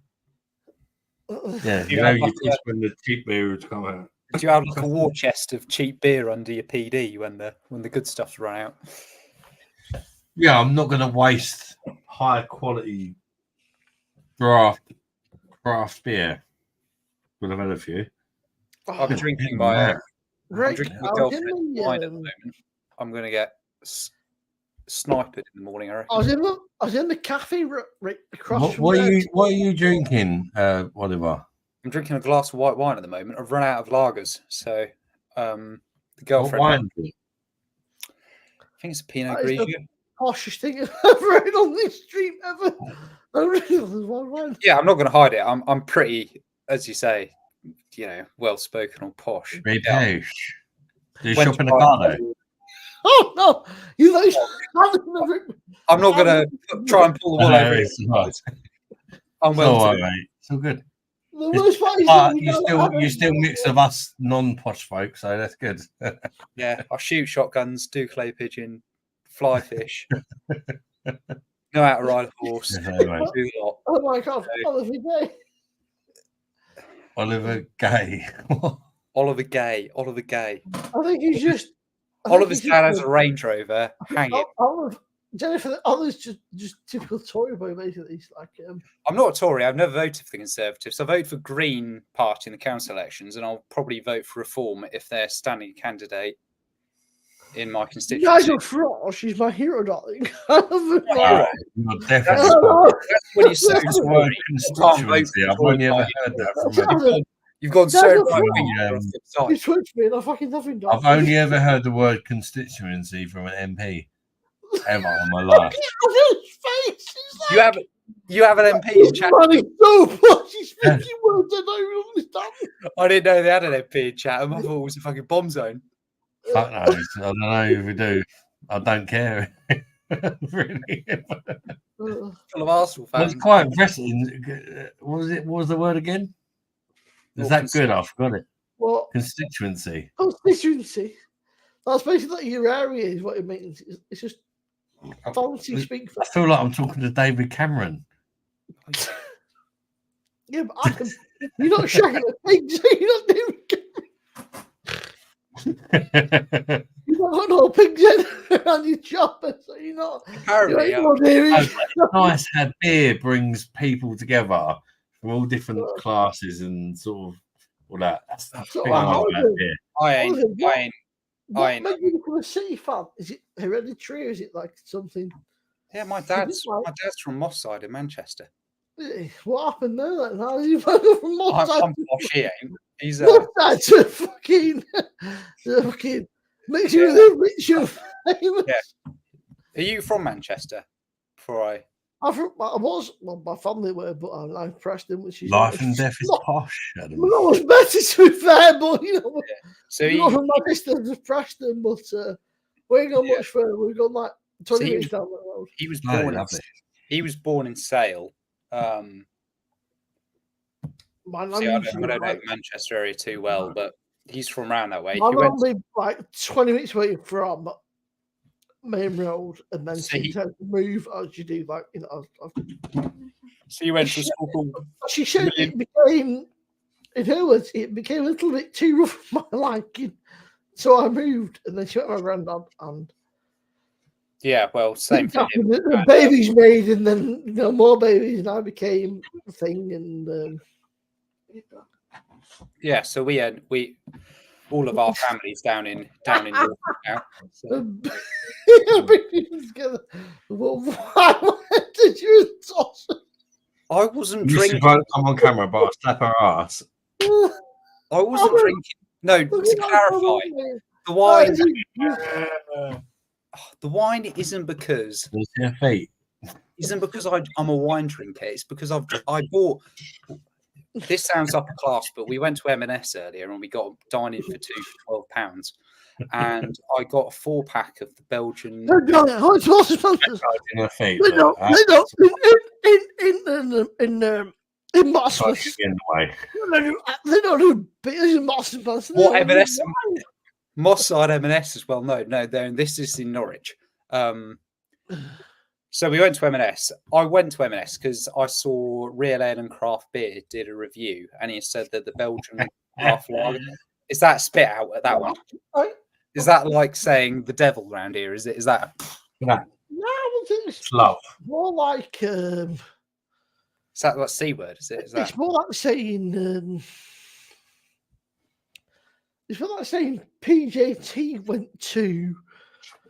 Yeah, you know you teach when the cheap beer would come out. Do you have like a war chest of cheap beer under your PD when the good stuff's run out? Yeah, I'm not going to waste high quality craft beer. But I've had a few. I'm drinking my girlfriend's wine at the moment. I'm going to get sniped in the morning, I reckon. I was in the cafe right across from What are you drinking, Oliver? I'm drinking a glass of white wine at the moment. I've run out of lagers, so the girlfriend. What wine? I think it's a Pinot Grigio. Poshest thing I've ever read on this stream ever. Yeah, I'm not going to hide it. I'm pretty, as you say, well spoken or posh. Very posh. Do you Went shop in to a car though? Oh no! You know, I'm not going to try and pull the wool over it. I'm It's well. all right, mate. It's all good. The worst part is But you still mix of us non-posh folk, so that's good. Yeah, I shoot shotguns, do clay pigeon, fly fish, know how to ride a horse, do a lot. Oh my god, Oliver Gay. Oliver Gay. Oliver Gay. I think he's just. Oliver's dad has a Range Rover. Hang it. Jennifer, Oliver's just typical Tory boy, basically. He's like. I'm not a Tory. I've never voted for the Conservatives. I voted for Green Party in the council elections, and I'll probably vote for Reform if they're standing candidate in my constituency. Nigel Frost, she's my hero, darling. That's when you say the word constituency. I've only ever heard that from him. You've gone so far. You switched me, and I fucking nothing. I've only ever heard the word constituency from an MP ever in my life. You have an MP in Chatham. So much. He's speaking words I don't even understand. I didn't know they had an MP in Chatham. I thought it was a fucking bomb zone. Fuck knows. I don't know if we do. I don't care. Really. Full of Arsenal fans. It's quite impressive. What was the word again? Is that good? I forgot it. What? Constituency. Constituency. That's basically like your area, is what it means. It's just fancy speak. I feel like I'm talking to David Cameron. Yeah, but I can. You're not shagging a pig, so you're not doing. You've not got no pigs on your chopper, so you're not. Apparently, nice had beer brings people together from all different classes and sort of all that. That's the thing I love about beer. I ain't. What made you become a City fan? Is it hereditary or is it like something? Yeah, my dad's from Moss Side in Manchester. What happened there? Like, how did you go from Moss Side? I'm posh, he ain't. He's Moss Side to fucking makes you the richer famous. Yeah. Are you from Manchester? I was, well, my family were, but I'm now Preston, which is life and death is posh. Adam. Well, it was better to be fair, but you know, yeah. So you from my distance of Preston, but we ain't gone much further. We've gone like 20 minutes down the road. He was born in Sale. I don't know Manchester area too well, but he's from around that way. I'm only like 20 minutes away from main road, and then she had to move as you do, like, you know. So you went to school called. She said it became, in her words, it became a little bit too rough for my liking, so I moved, and then she went with my granddad, and yeah, well, same thing. The babies made, and then more babies, and I became a thing, and yeah. So we all of our families down in York now. So. Why did you toss? I wasn't Missy drinking. won't come on camera, but I'll slap her ass. I wasn't drinking. No, to clarify, the wine isn't because your feet. Isn't because I'm a wine drinker. It's because I bought. This sounds upper class, but we went to M&S earlier and we got dining for two for £12, and I got a 4-pack of the Belgian. They don't. In Boston. They don't do beers in Boston. What M&S? Moss Side M&S is well known. No, this is in Norwich. So we went to M&S. I went to M&S because I saw Real Ale and Craft Beer did a review, and he said that the Belgian craft lager is that spit out at that one. Is that like saying the devil around here? Is that? No, I don't think it's love. More like. Is that like C word? Is it? It's more like saying. It's more like saying PJT went to.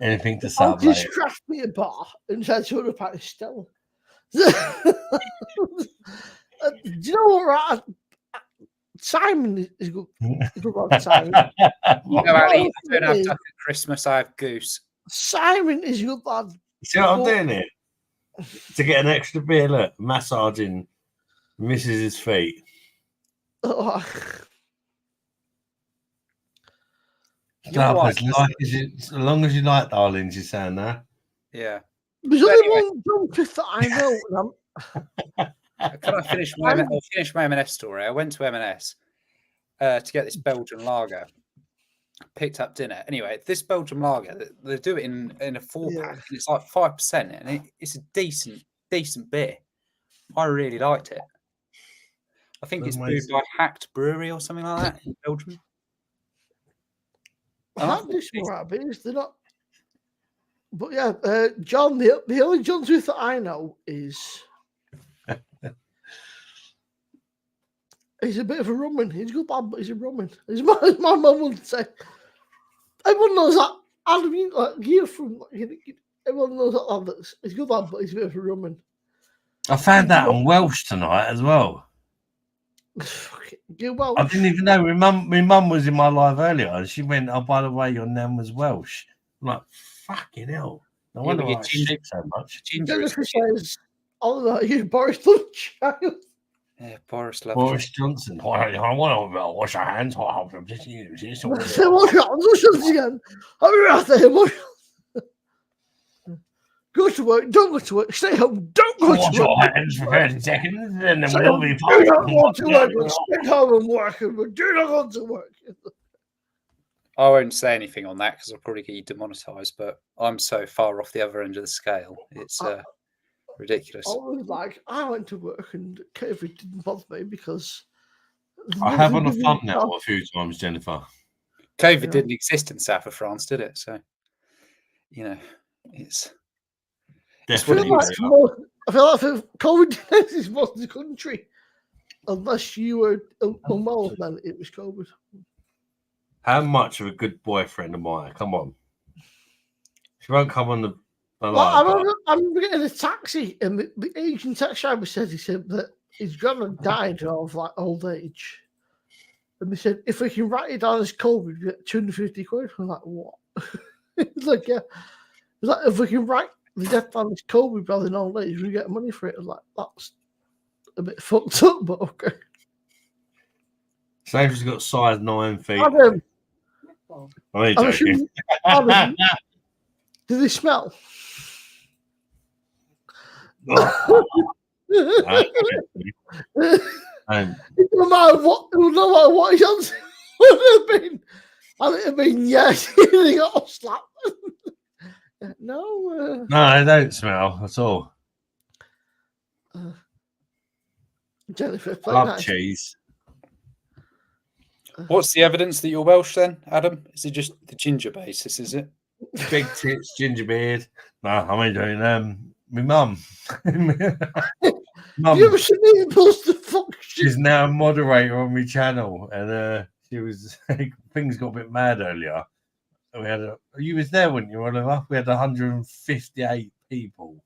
Anything to I'll celebrate. just craft me a bar and try to order a pack of Stella. Do you know what? Right? Simon is good. Good on Simon. No, Ali, I don't have duck at Christmas. I have goose. Simon is a good lad. See what I'm doing here? To get an extra beer, look, massaging Mrs.'s feet. Oh. As long as you like, darlings, you're saying that. Yeah. There's only one dump that I know. Can I finish my M&S story? I went to M&S to get this Belgian lager. Picked up dinner. Anyway, this Belgian lager, they do it in a 4-pack, and it's like 5%, and it's a decent beer. I really liked it. I think it's brewed by Hacked Brewery or something like that in Belgium. They're not. But yeah, John. The only John Tooth that I know is he's a bit of a rumman. He's a good lad, but he's a rumman. As my mum would say. Everyone knows that. Adam, you're from. Everyone knows that lad. He's a good lad, but he's a bit of a rumman. I found that on Welsh tonight as well. I didn't even know. My mum was in my live earlier, and she went, "Oh, by the way, your nan was Welsh." I'm like, "Fucking hell!" No wonder I shake so much. Jennifer says, "Oh, no, you Boris Child." Yeah, Boris loves Boris Johnson. I want to wash our hands. Wash your hands again. I'll be right there. Go to work, don't go to work, stay home, don't go to work. Wash your hands for 30 seconds, and then we'll be fine. Do not go to work, but stay home and work, but do not go to work. I won't say anything on that because I'll probably get you demonetized, but I'm so far off the other end of the scale. It's ridiculous. I went to work and COVID didn't bother me because... I have on a thumbnail a few times, Jennifer. COVID didn't exist in the south of France, did it? So, it's... Definitely. I feel like if COVID is most of the country, unless you were unwell, then it was COVID. How much of a good boyfriend am I? Come on. She won't come on the I'm getting a taxi, and the Asian taxi driver said that his grandma died of old age. And they said, if we can write it down as COVID, we get 250 quid. I'm like, what? It's like, yeah. It's like, if we can write the death down as COVID rather than old age, we get money for it. I was like, that's a bit fucked up, but okay. Sam's got size 9 feet. Adam, I'm joking. Adam, do they smell? It no matter what his answer would have been. And it have been, yes, they got slapped. No, they don't smell at all. Jennifer, I love cheese. What's the evidence that you're Welsh then, Adam? Is it just the ginger basis, is it? Big tits, ginger beard. No, I mean, my mum. You ever seen me post the fuck? She's now a moderator on my channel, and it was things got a bit mad earlier. We had you was there, weren't you, Oliver? We had 158 people.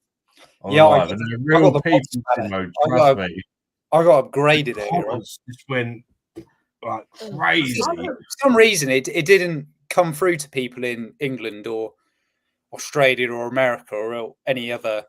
Yeah, live, and they're real people. Trust me. I got upgraded earlier. Just went like crazy. For some reason, it didn't come through to people in England or Australia or America or any other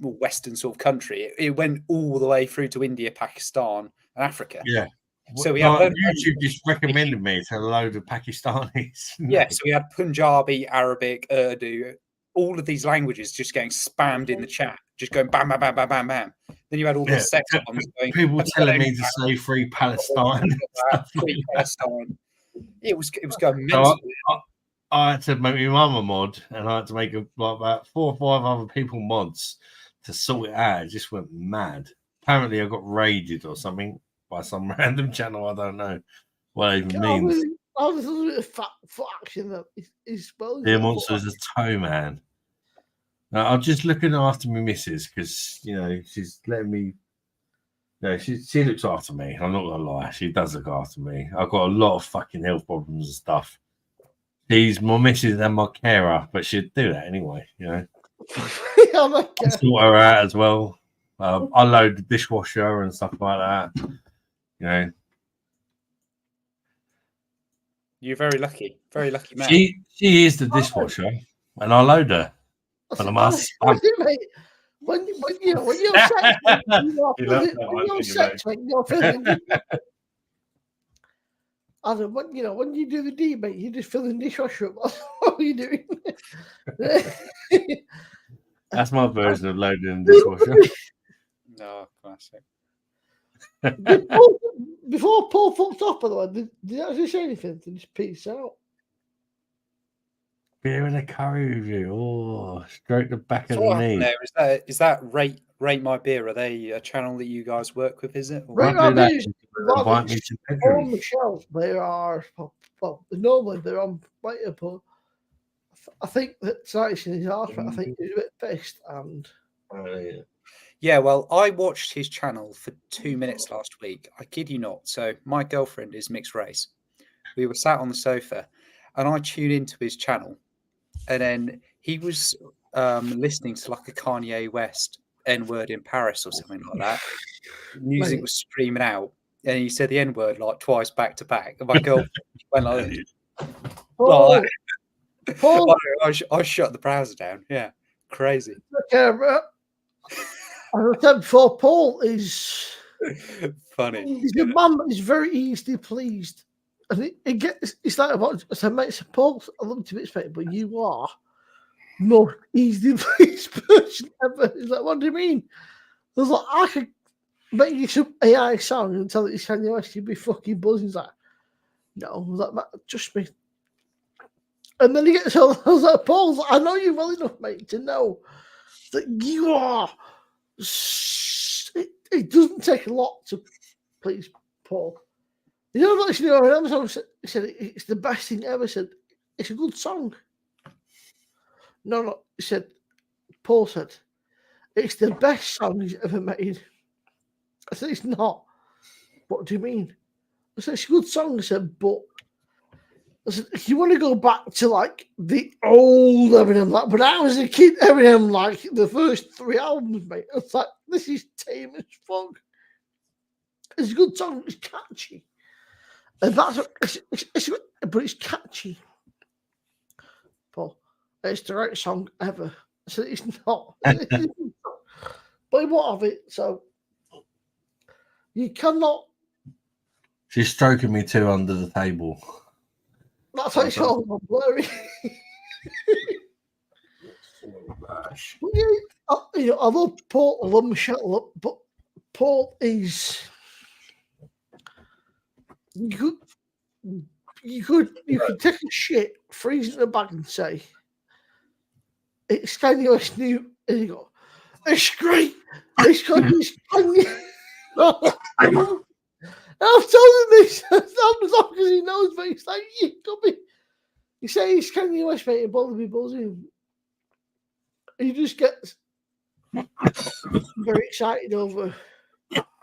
Western sort of country. It went all the way through to India, Pakistan, and Africa. Yeah. So we had had YouTube just recommended me to a load of Pakistanis. Yeah, so we had Punjabi, Arabic, Urdu, all of these languages just getting spammed in the chat, just going bam, bam, bam, bam, bam, bam. Then you had all the sex bombs going. People telling me to say free Palestine. Free Palestine. It was going So mental. I had to make my mum a mod, and I had to make about 4 or 5 other people mods to sort it out. It just went mad. Apparently, I got raided or something by some random channel. I don't know what it even means. I was a little bit for action that is well. Dear Monster's a toe man. Now, I'm just looking after my missus because she's letting me. She looks after me. I'm not gonna lie, she does look after me. I've got a lot of fucking health problems and stuff. She's my missus and my carer, but she'd do that anyway. Oh I sort her out as well. I load the dishwasher and stuff like that. You're very lucky man. She is the dishwasher, and I load her. But I must. When you're sex, you're sex, you're filling. Adam, when you do the D, mate, you just fill in the dishwasher. What are you doing? That's my version of loading the dishwasher. No, classic. Before Paul fucked off, by the way, did he actually say anything? Did he just peace out? Beer and a curry review. Oh, stroke the back of the knee. Is that Rate My Beer? Are they a channel that you guys work with? Is it? Rate My Beer is on the shelf. They are normally they're on later, but I think that tonight's in his arse. I think he's a bit pissed and. Yeah, well, I watched his channel for 2 minutes last week. I kid you not. So my girlfriend is mixed race. We were sat on the sofa, and I tuned into his channel. And then he was listening to like a Kanye West N-word in Paris or something like that. Music was streaming out, and he said the N-word like twice back to back. And my girlfriend went like, I shut the browser down. Yeah, crazy. As I said before, Paul is funny. He's a man that is very easily pleased. And it's like about I said, mate, Paul, I love you to bits, mate, but you are most easily pleased person ever. He's like, what do you mean? I was like, I could make you some AI song and tell it it's Kanye West, you'd be fucking buzzing. He's like, no, I was like, just me. And then he gets on, I was like, Paul, I know you well enough, mate, to know that you are. It doesn't take a lot to please Paul. You know what? Another song said it's the best thing ever. Said it's a good song. No. He said Paul said it's the best song he's ever made. I said it's not. What do you mean? I said it's a good song. I said, but I said if you want to go back to like the old Eminem, like when I was a kid, Eminem, like the first 3 albums, mate. It's like this is tame as fuck. It's a good song. It's catchy. And that's but it's catchy, Paul. It's the right song ever. So it's not. But what of it? So you cannot. She's stroking me too under the table. That's why it's all blurry. I love Paul. I love Michelle, but Paul is. You could take a shit, freeze it in a bag, and say it's Kanye West new, and you go, it's great. It's Kanye. I've told him this because he knows, but he's like, you got me. You say it's Kanye West, mate, and bother me buzzing. He just gets very excited over.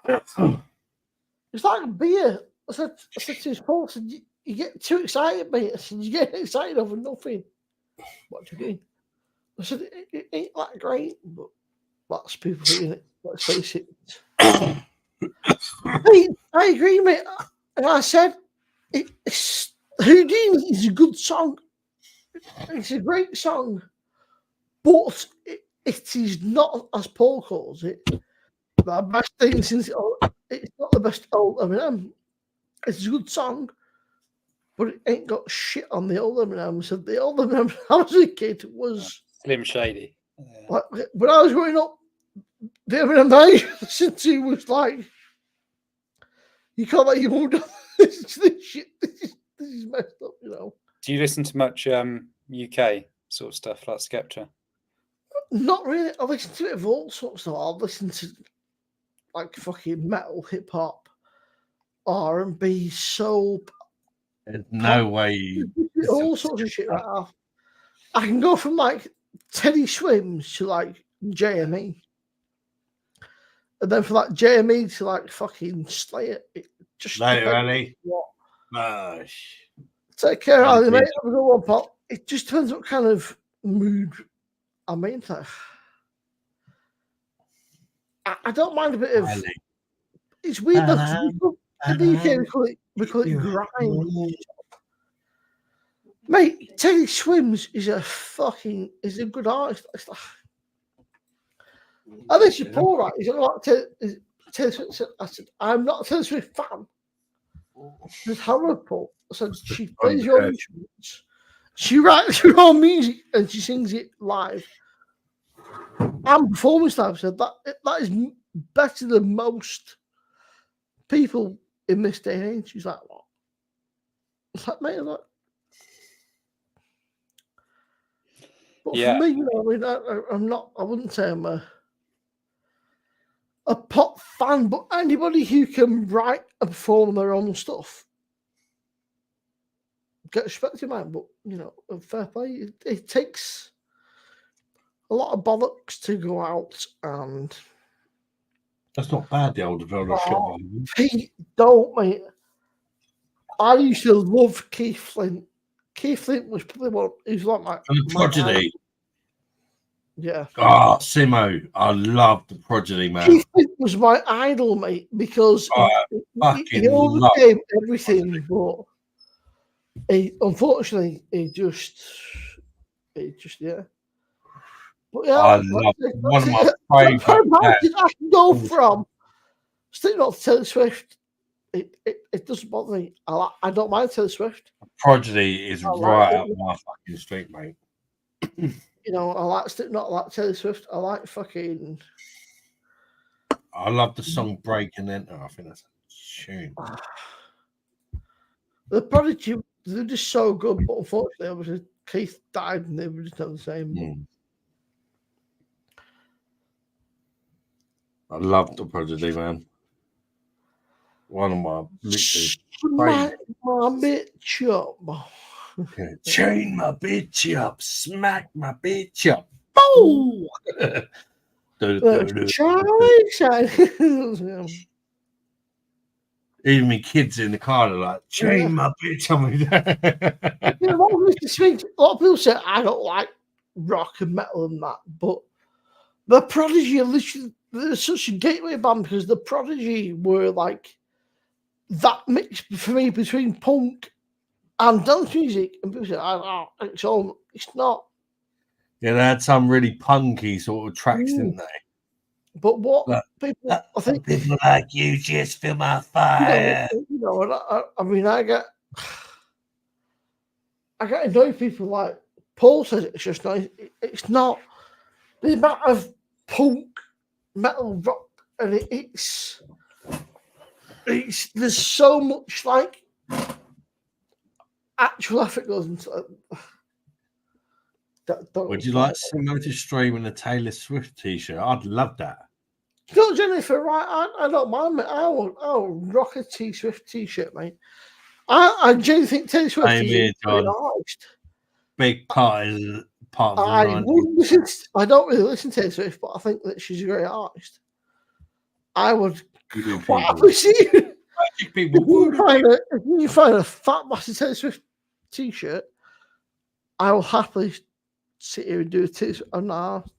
It's like a beer. I said to his Paul, I said, you get too excited, mate. I said, you get excited over nothing. What do you mean? I said, it ain't that great, but lots of people think it. Let's face it. Hey, I agree, mate. And I said, Houdini is a good song. It's a great song, but it is not, as Paul calls it, the best thing since it's not the best old Eminem. It's a good song, but it ain't got shit on the old Eminem. So the old Eminem I was a kid was Slim Shady. like, when I was growing up, the Eminem that I listened to was like, you can't let your mum do this shit. This is messed up, you know. Do you listen to much UK sort of stuff like Skepta? Not really. I listen to it of all sorts of stuff. I'll listen to like fucking metal, hip hop, R&B, soap. There's no way. All sorts of shit right now. I can go from like Teddy Swims to like JME. And then from like JME to like fucking Slayer. It just Later, depends Ali. what. Gosh. Take care, Ali, mate. Have a good one, pop. It just depends what kind of mood I'm in. I don't mind a bit of. Ali. It's weird though. 'Cause in the UK, we call it grime. Mate, Teddy Swims is a good artist. It's like, I think she's Paul, right? He's like Taylor Swift. I said, I'm not a Taylor Swift fan. It's horrible. I said, she plays your instruments. She writes her own music and she sings it live. And performance live. I said, that is better than most people in this day and age. She's like, what? It's like, mate, like, but Yeah. for me, you know, I mean, I'm not. I wouldn't say I'm a pop fan, but anybody who can write and perform their own stuff, get respect in mind. But you know, fair play. It takes a lot of bollocks to go out and. That's not bad. The old developer. Pete, don't, mate. I used to love Keith Flint. Keith Flint was probably one. He was like my Prodigy. Yeah. Oh, Simo. I love the Prodigy, man. Keith Flint was my idol, mate, because he overcame everything, but unfortunately, he just yeah. But yeah, I love one of my favourite. I can go from still not Taylor Swift. It doesn't bother me. I don't mind Taylor Swift. Prodigy is right up my fucking street, mate. You know, I like not like Taylor Swift. I like fucking. I love the song "Break and Enter." I think that's a tune. The Prodigy, they're just so good, but unfortunately, obviously Keith died, and they were just not the same. I love the Prodigy, man. One of my Smack my bitch up. Chain my bitch up, smack my bitch up. Boom! Even my kids in the car are like, chain my bitch up. A lot of people say I don't like rock and metal and that, but the Prodigy are literally they're such a gateway band because the Prodigy were like that mix for me between punk and dance music, and people say, it's not. Yeah, they had some really punky sort of tracks, didn't they? But what people, I think people like you just feel my fire. You know, I mean, I get annoyed people like Paul says it's just nice. It's not the amount of punk, metal, rock, and it's there's so much like actual effort goes into it. Would you like Simo to stream in a Taylor Swift t-shirt? I'd love that. You know, Jennifer, right? I don't mind, mate. I'll rock a T Swift t-shirt, mate. I genuinely think Taylor Swift is an artist. Big part of the I don't really listen to Taylor Swift, but I think that she's a great artist. I would quite happily see people. If you find a fat massive Taylor Swift t-shirt, I will happily sit here and do a t-shirt. I'm not.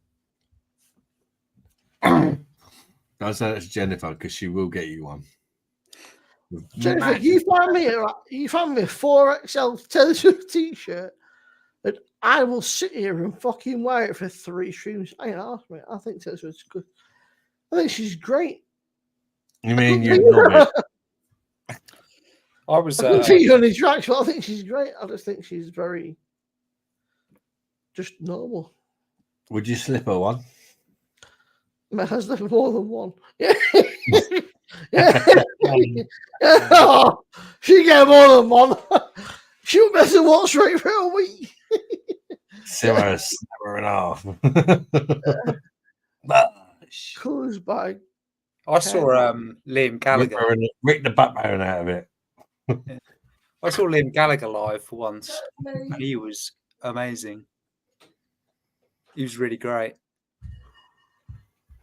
Don't say that's Jennifer because she will get you one. Jennifer, you find me a 4XL Taylor Swift t-shirt, and I will sit here and fucking wear it for 3 streams. I ain't asked me. I think Taylor Swift's good. I think she's great. You mean you know it? I was. I think she's on his tracks, but I think she's great. I just think she's very just normal. Would you slip her one? Man has never more than one. Yeah. Oh, she get more than one. She'll mess and watch straight for a week. Simo snap her in half. Colours by. I saw Liam Gallagher. Rip the backbone out of it. I saw Liam Gallagher live for once, and he was amazing. He was really great.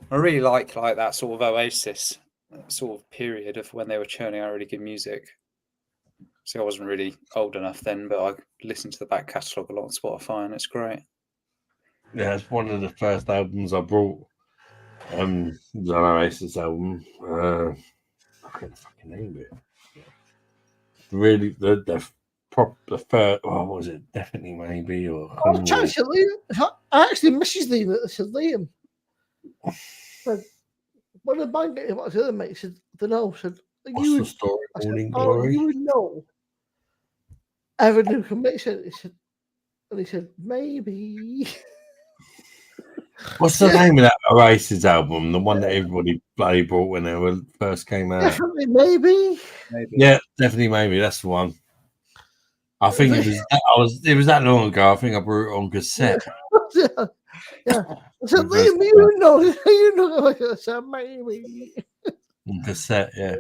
I really like that sort of Oasis sort of period of when they were churning out really good music. So I wasn't really old enough then, but I listened to the back catalogue a lot on Spotify, and it's great. Yeah, it's one of the first albums I brought. The Oasis album. I can't fucking name it. Really, the first. What was it? Definitely, maybe. Or Liam. I actually messaged Liam. I said, Liam. When the band get him, what the other mate said, I don't know. Said, what's the story? Morning Glory. You would know. Evan who can mix it. He said, maybe. What's the name of that Oasis album? The one that everybody bloody bought when they first came out. Definitely, maybe. Yeah, definitely, maybe. That's the one. I think it was that long ago. I think I brought it on cassette. Yeah. I said, Liam, you know. I said, maybe. On cassette, yeah.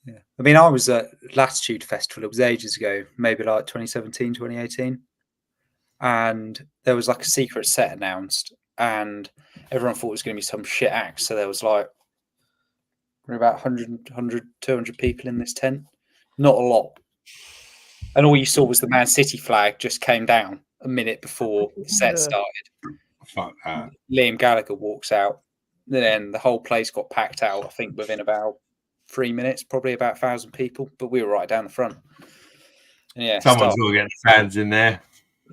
Yeah. I mean, I was at Latitude Festival. It was ages ago, maybe like 2017, 2018. And there was like a secret set announced, and everyone thought it was going to be some shit act. So there was like about 100, 200 people in this tent. Not a lot. And all you saw was the Man City flag just came down a minute before the set started. Fuck that. Liam Gallagher walks out. Then the whole place got packed out, I think, within about 3 minutes, probably about 1,000 people. But we were right down the front. And yeah, someone's got to get the fans in there.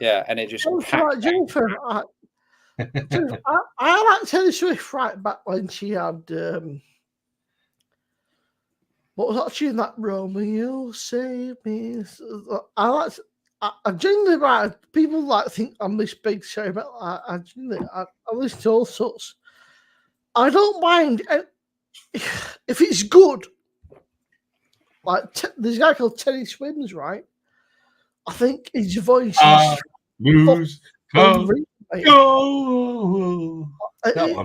Yeah, and it just Jennifer, I like Taylor Swift right back when she had what was that tune, that Romeo Save Me? I genuinely like people like think I'm this big show, but I listen to all sorts. I don't mind if it's good. Like there's a guy called Teddy Swims, right? I think his voice is blues go.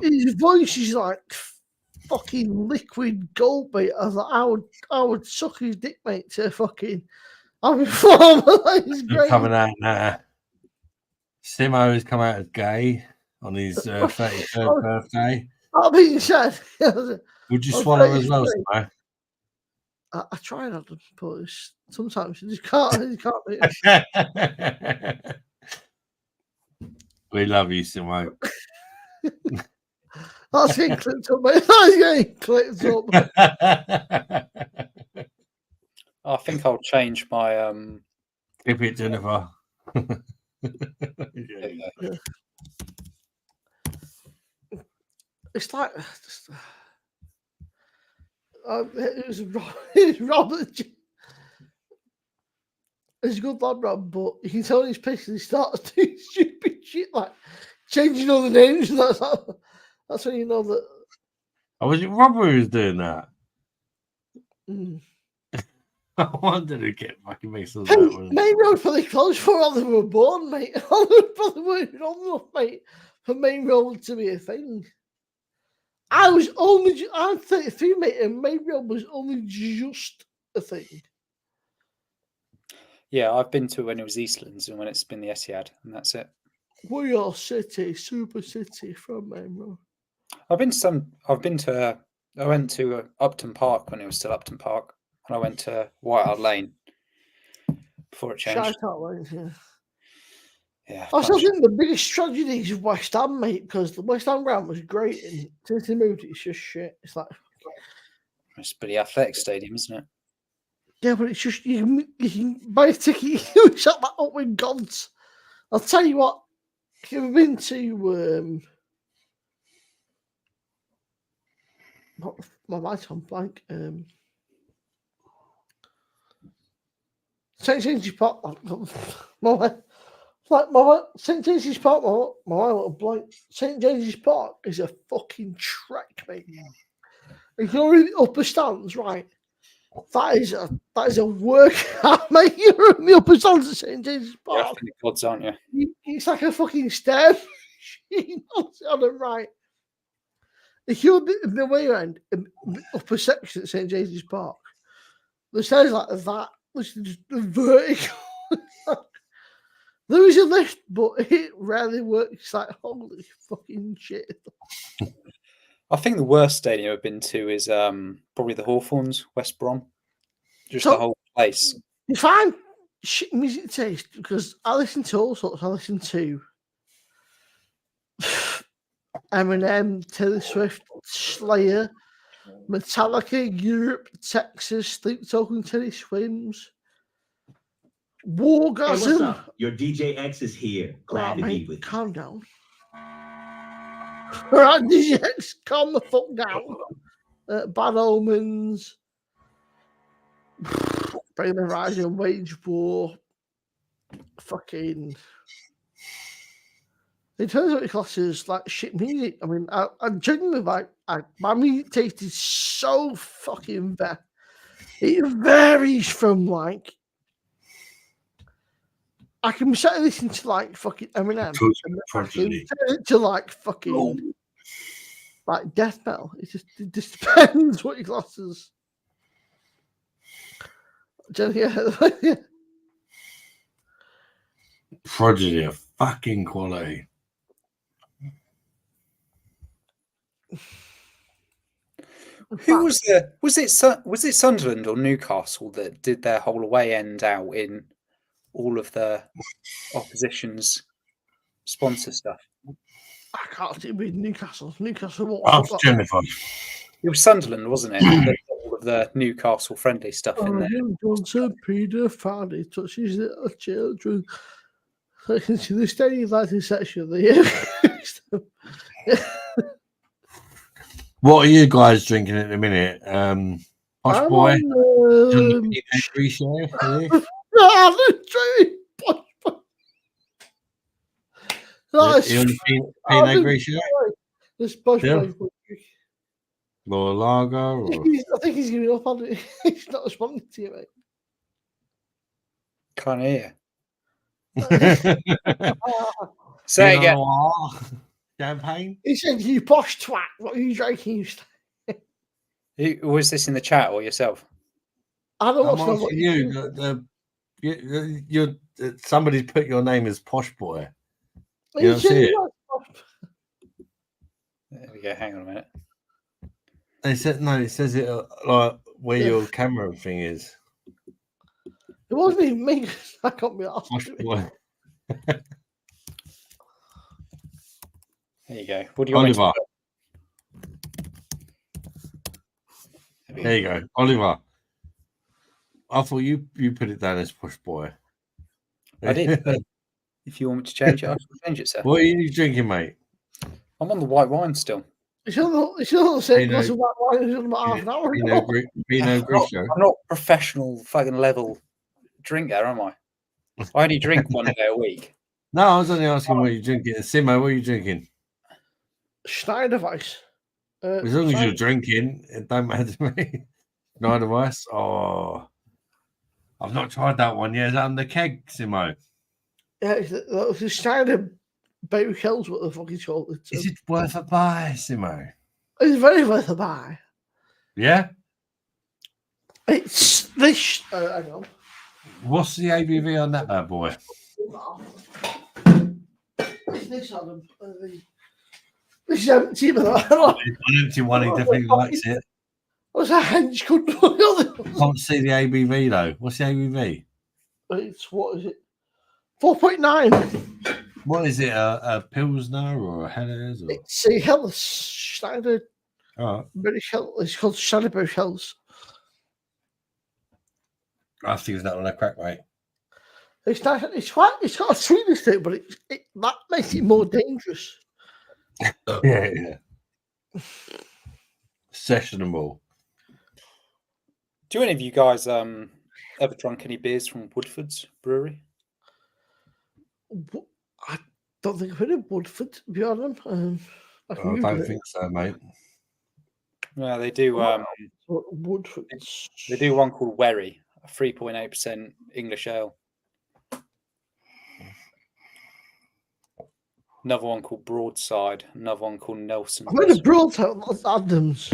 His voice is like fucking liquid gold, mate. I was like, I would suck his dick, mate, to fucking. I'm He's great. Coming out now. Simo has come out as gay on his 33rd birthday. That being said, would you swallow as well, Simo? I tried on them, but sometimes you just can't. You can't do it. We love you, Simo. That's getting clipped up, mate. That's getting clipped up. I think I'll change my Clip it, Jennifer. Yeah. It's like it was Robert. He's a good lad, Rob, but you can tell in his pictures he starts doing stupid shit like changing all the names. And that's when you know that. Oh, was it Robert who was doing that? Mm. I wanted to get fucking mixed up. Main Road probably closed for all they were born, mate. Probably weren't old enough, mate, for Main Road to be a thing. I'm 33, mate, and Main Road was only just a thing. Yeah, I've been to when it was Eastlands and when it's been the Etihad, and that's it. We are city, super city from Main Road. I went to Upton Park when it was still Upton Park, and I went to White Hart Lane before it changed. Shite out lanes, yeah. Yeah, I still think the biggest tragedy is West Ham, mate, because the West Ham ground was great, and since they moved, it's just shit. It's like, it's pretty athletic stadium, isn't it? yeah, but it's just you can buy a ticket, you shut that up with gods. I'll tell you what, if you've been to my light's on blank. St James's Park. St James's Park. My little blank. St James's Park is a fucking trek, mate. If you're in the upper stands, right? That is a workout, mate. You're in the upper stands at St James's Park. You're gods, aren't you? It's like a fucking stair machine on the right. If you're the way around in the upper section at St James's Park, the stairs like that, which is just vertical. There is a lift, but it rarely works. It's like, holy fucking shit. I think the worst stadium I've been to is probably the Hawthorns, West Brom. Just the whole place. If I'm shit music taste, because I listen to all sorts. I listen to Eminem, Taylor Swift, Slayer, Metallica, Europe, Texas, Sleep Talking, Teddy Swims, Wargasm. Hey, what's up? Your DJ X is here. Glad to be with you. Calm down. All right, DJ X, calm the fuck down. Bad Omens, Bring the Horizon, Wage War, fucking. In terms of what classes like shit music, I mean, I genuinely like my music taste is so fucking bad. It varies from like I can be sat listening to like fucking Eminem to like fucking like death metal. It just depends what your classes. Yeah. Prodigy of fucking quality. Who was was it Sunderland or Newcastle that did their whole away end out in all of the opposition's sponsor stuff? I can't see with Newcastle. Newcastle. Ask Jennifer. It was Sunderland, wasn't it? All of the Newcastle friendly stuff in there. Johnson, Peter, Fanny touches little children. I can see the steady lighting section of the year. What are you guys drinking at the minute? Posh Boy? Angry Show? I'm drinking Posh Boy. You on the Pinot Grigio? This Posh Yeah. Boy. Or lager? Or... I think he's giving up on it. He's not responding to you, mate. Can't hear. Say You again. know, champagne? He said, "You posh twat. What are you drinking?" Was this in the chat or yourself? I don't I'm know what asking you. Somebody's put your name as Posh Boy. You don't see it? There we go. Hang on a minute. They said no. It says it like where your camera thing is. It wasn't even me. I can't be asked. Posh Boy. There you go. What do you want? Oliver. There you go, Oliver. I thought you put it down as Posh Boy. I did. But if you want me to change it, I can change it, sir. What are you drinking, mate? I'm on the white wine still. It's not the same glass of white wine as about half an hour ago. Pinot Grigio. I'm not professional fucking level drinker, am I? I only drink one day a week. No, I was only asking what you're drinking. Simo, what are you drinking? Schneiderweiss. As long as you're drinking, it don't matter to me. Schneiderweiss. Oh, I've not tried that one yet. Is that on the keg, Simo? Yeah, it's the Schneider Baby Kills, what the fuck is called. Is it worth a buy, Simo? It's very worth a buy. Yeah? It's this. Hang on. What's the ABV on that bad boy? It's this on them. This is empty, but An empty one, he definitely likes it. What's a hench called? Can't see the ABV though. What's the ABV? It's what is it? 4.9. What is it? A Pilsner or a Helles? Or... It's a Helles standard. All right. British Helles. It's called Standard British Helles. I have to use that on a crack, mate. It's nice. It's got a sweetness to it, but that makes it more dangerous. Yeah. Sessionable. Do any of you guys ever drunk any beers from Woodford's Brewery? I don't think I've heard of Woodford, to be honest. I don't think so, mate. No, they do. Woodford's. They do one called Wherry, a 3.8% English ale. Another one called Broadside. Another one called Nelson. I've heard of Broadside. That's Adams.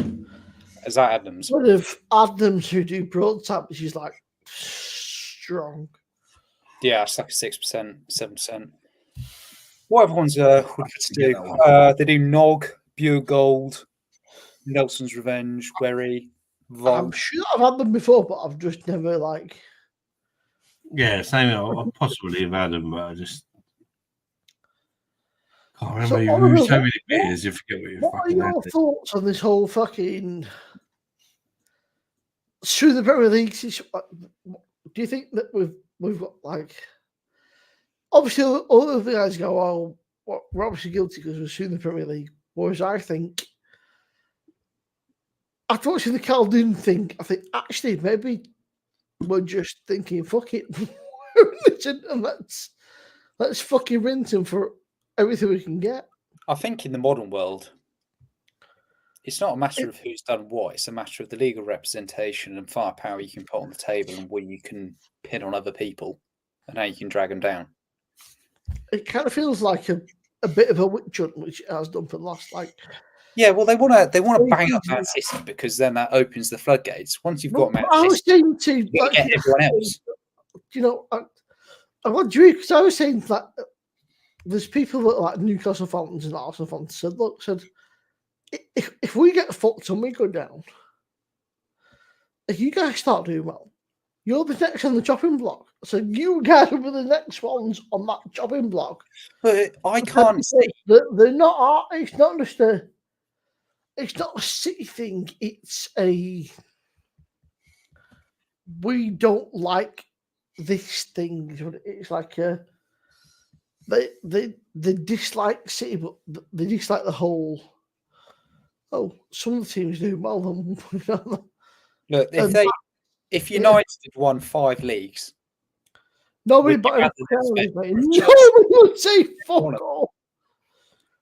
Is that Adams? I've heard of Adams who do Broadside, which is like strong. Yeah, it's like a 6%, 7%. What other ones Woodford's do? They do Nog, Pure Gold, Nelson's Revenge, Wherry, Vol. I'm sure I've had them before, but I've just never like. Yeah, same. I possibly have had them, but I just can't remember. You lose so many beers, you forget what you're What are fucking your had. thoughts on this whole fucking through the Premier League? Do you think that we've got like obviously all of the guys go, oh, we're obviously guilty because we're suing the Premier League, whereas I think after watching the Caldoon thing, I think actually maybe we're just thinking, fuck it, and let's fucking rinse him for everything we can get. I think in the modern world, it's not a matter of who's done what. It's a matter of the legal representation and firepower you can put on the table and where you can pin on other people and how you can drag them down. It kind of feels like a bit of a witch hunt, which it has done for the last Yeah, well, they want to bang up Man City because then that opens the floodgates. Once you've got Man City, I was saying to get everyone else. You know, I want to because I was saying that there's people that are like Newcastle fans and Arsenal fans said, look, if we get fucked and we go down, if you guys start doing well, you're the next on the chopping block. So you guys will be the next ones on that chopping block. But I can't see. They're not. It's not just a. It's not a City thing. It's a. We don't like this thing. It's like a. They dislike City, but they dislike the whole. Oh, some of the teams do well. Look, if United had won 5 leagues, nobody would say fuck all.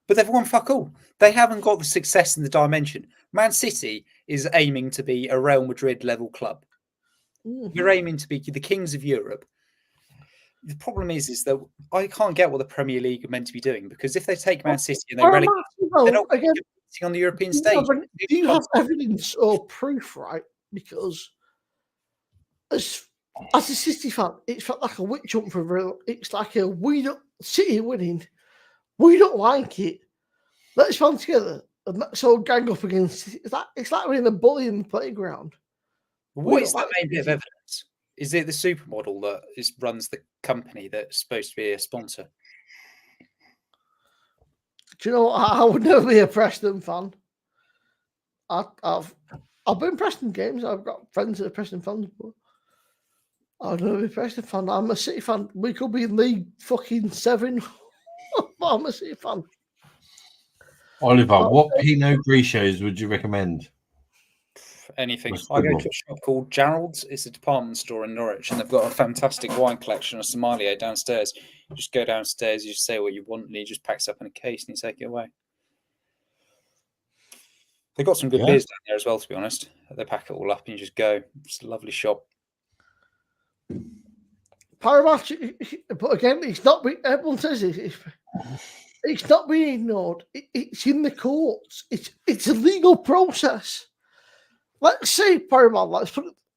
But they've won fuck all. They haven't got the success in the dimension. Man City is aiming to be a Real Madrid level club. We're aiming to be the kings of Europe. The problem is that I can't get what the Premier League are meant to be doing because if they take Man City and they relegate, they're not competing on the European stage. Do you have evidence or proof, right? Because as a City fan, it felt like a witch hunt for real. It's like City winning. We don't like it. Let's band together and let's all gang up against City. It's like being a bully in the playground. What is the main bit of evidence? Is it the supermodel that runs the company that's supposed to be a sponsor? Do you know what? I would never be a Preston fan. I've been Preston games. I've got friends that are Preston fans, but I'd never be a Preston fan. I'm a City fan. We could be in League fucking 7. I'm a City fan. Oliver, what Pinot Grigios would you recommend? Anything. I go to a shop called Gerald's. It's a department store in Norwich, and they've got a fantastic wine collection of sommelier downstairs. You just go downstairs, you just say what you want, and he just packs up in a case and you take it away. They've got some good beers down there as well, to be honest. They pack it all up and you just go. It's a lovely shop. Paramatch, but again, it's not. Everyone says this. It's not being ignored. It's in the courts. It's a legal process. Let's say Paramount.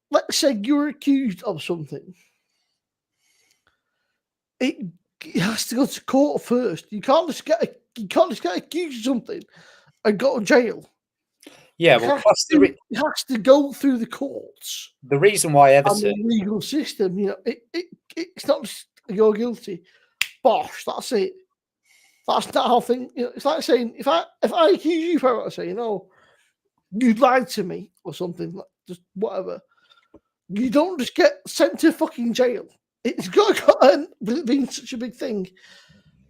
Let's say you're accused of something. It has to go to court first. You can't just get accused of something and go to jail. Yeah, well, plus it has to go through the courts. The reason why And Everton, the legal system, it's not just you're guilty. Bosh, that's it. That's not how things. It's like saying if I accuse you, for saying, "Oh, you lied to me" or something, like just whatever. You don't just get sent to fucking jail. It's got with it being such a big thing.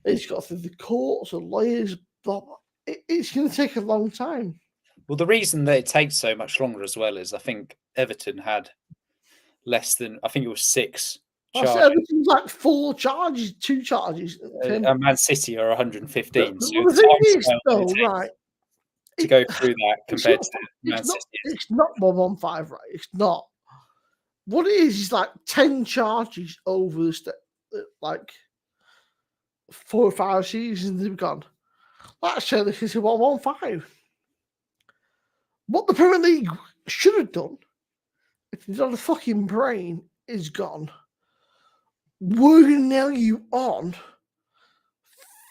It's got through the courts and lawyers. Blah, blah. It's going to take a long time. well, the reason that it takes so much longer as well is I think Everton had less than, I think it was 6 charges. Everything's like 4 charges, 2 charges. And Man City are 115. So the thing is, though, right, to go through that compared to Man it's not, City. it's not 115, right? It's not. What it is like 10 charges over like 4 or 5 seasons they've gone. That's say this is 115. What the Premier League should have done, if it's on the fucking brain, is gone. We're going to nail you on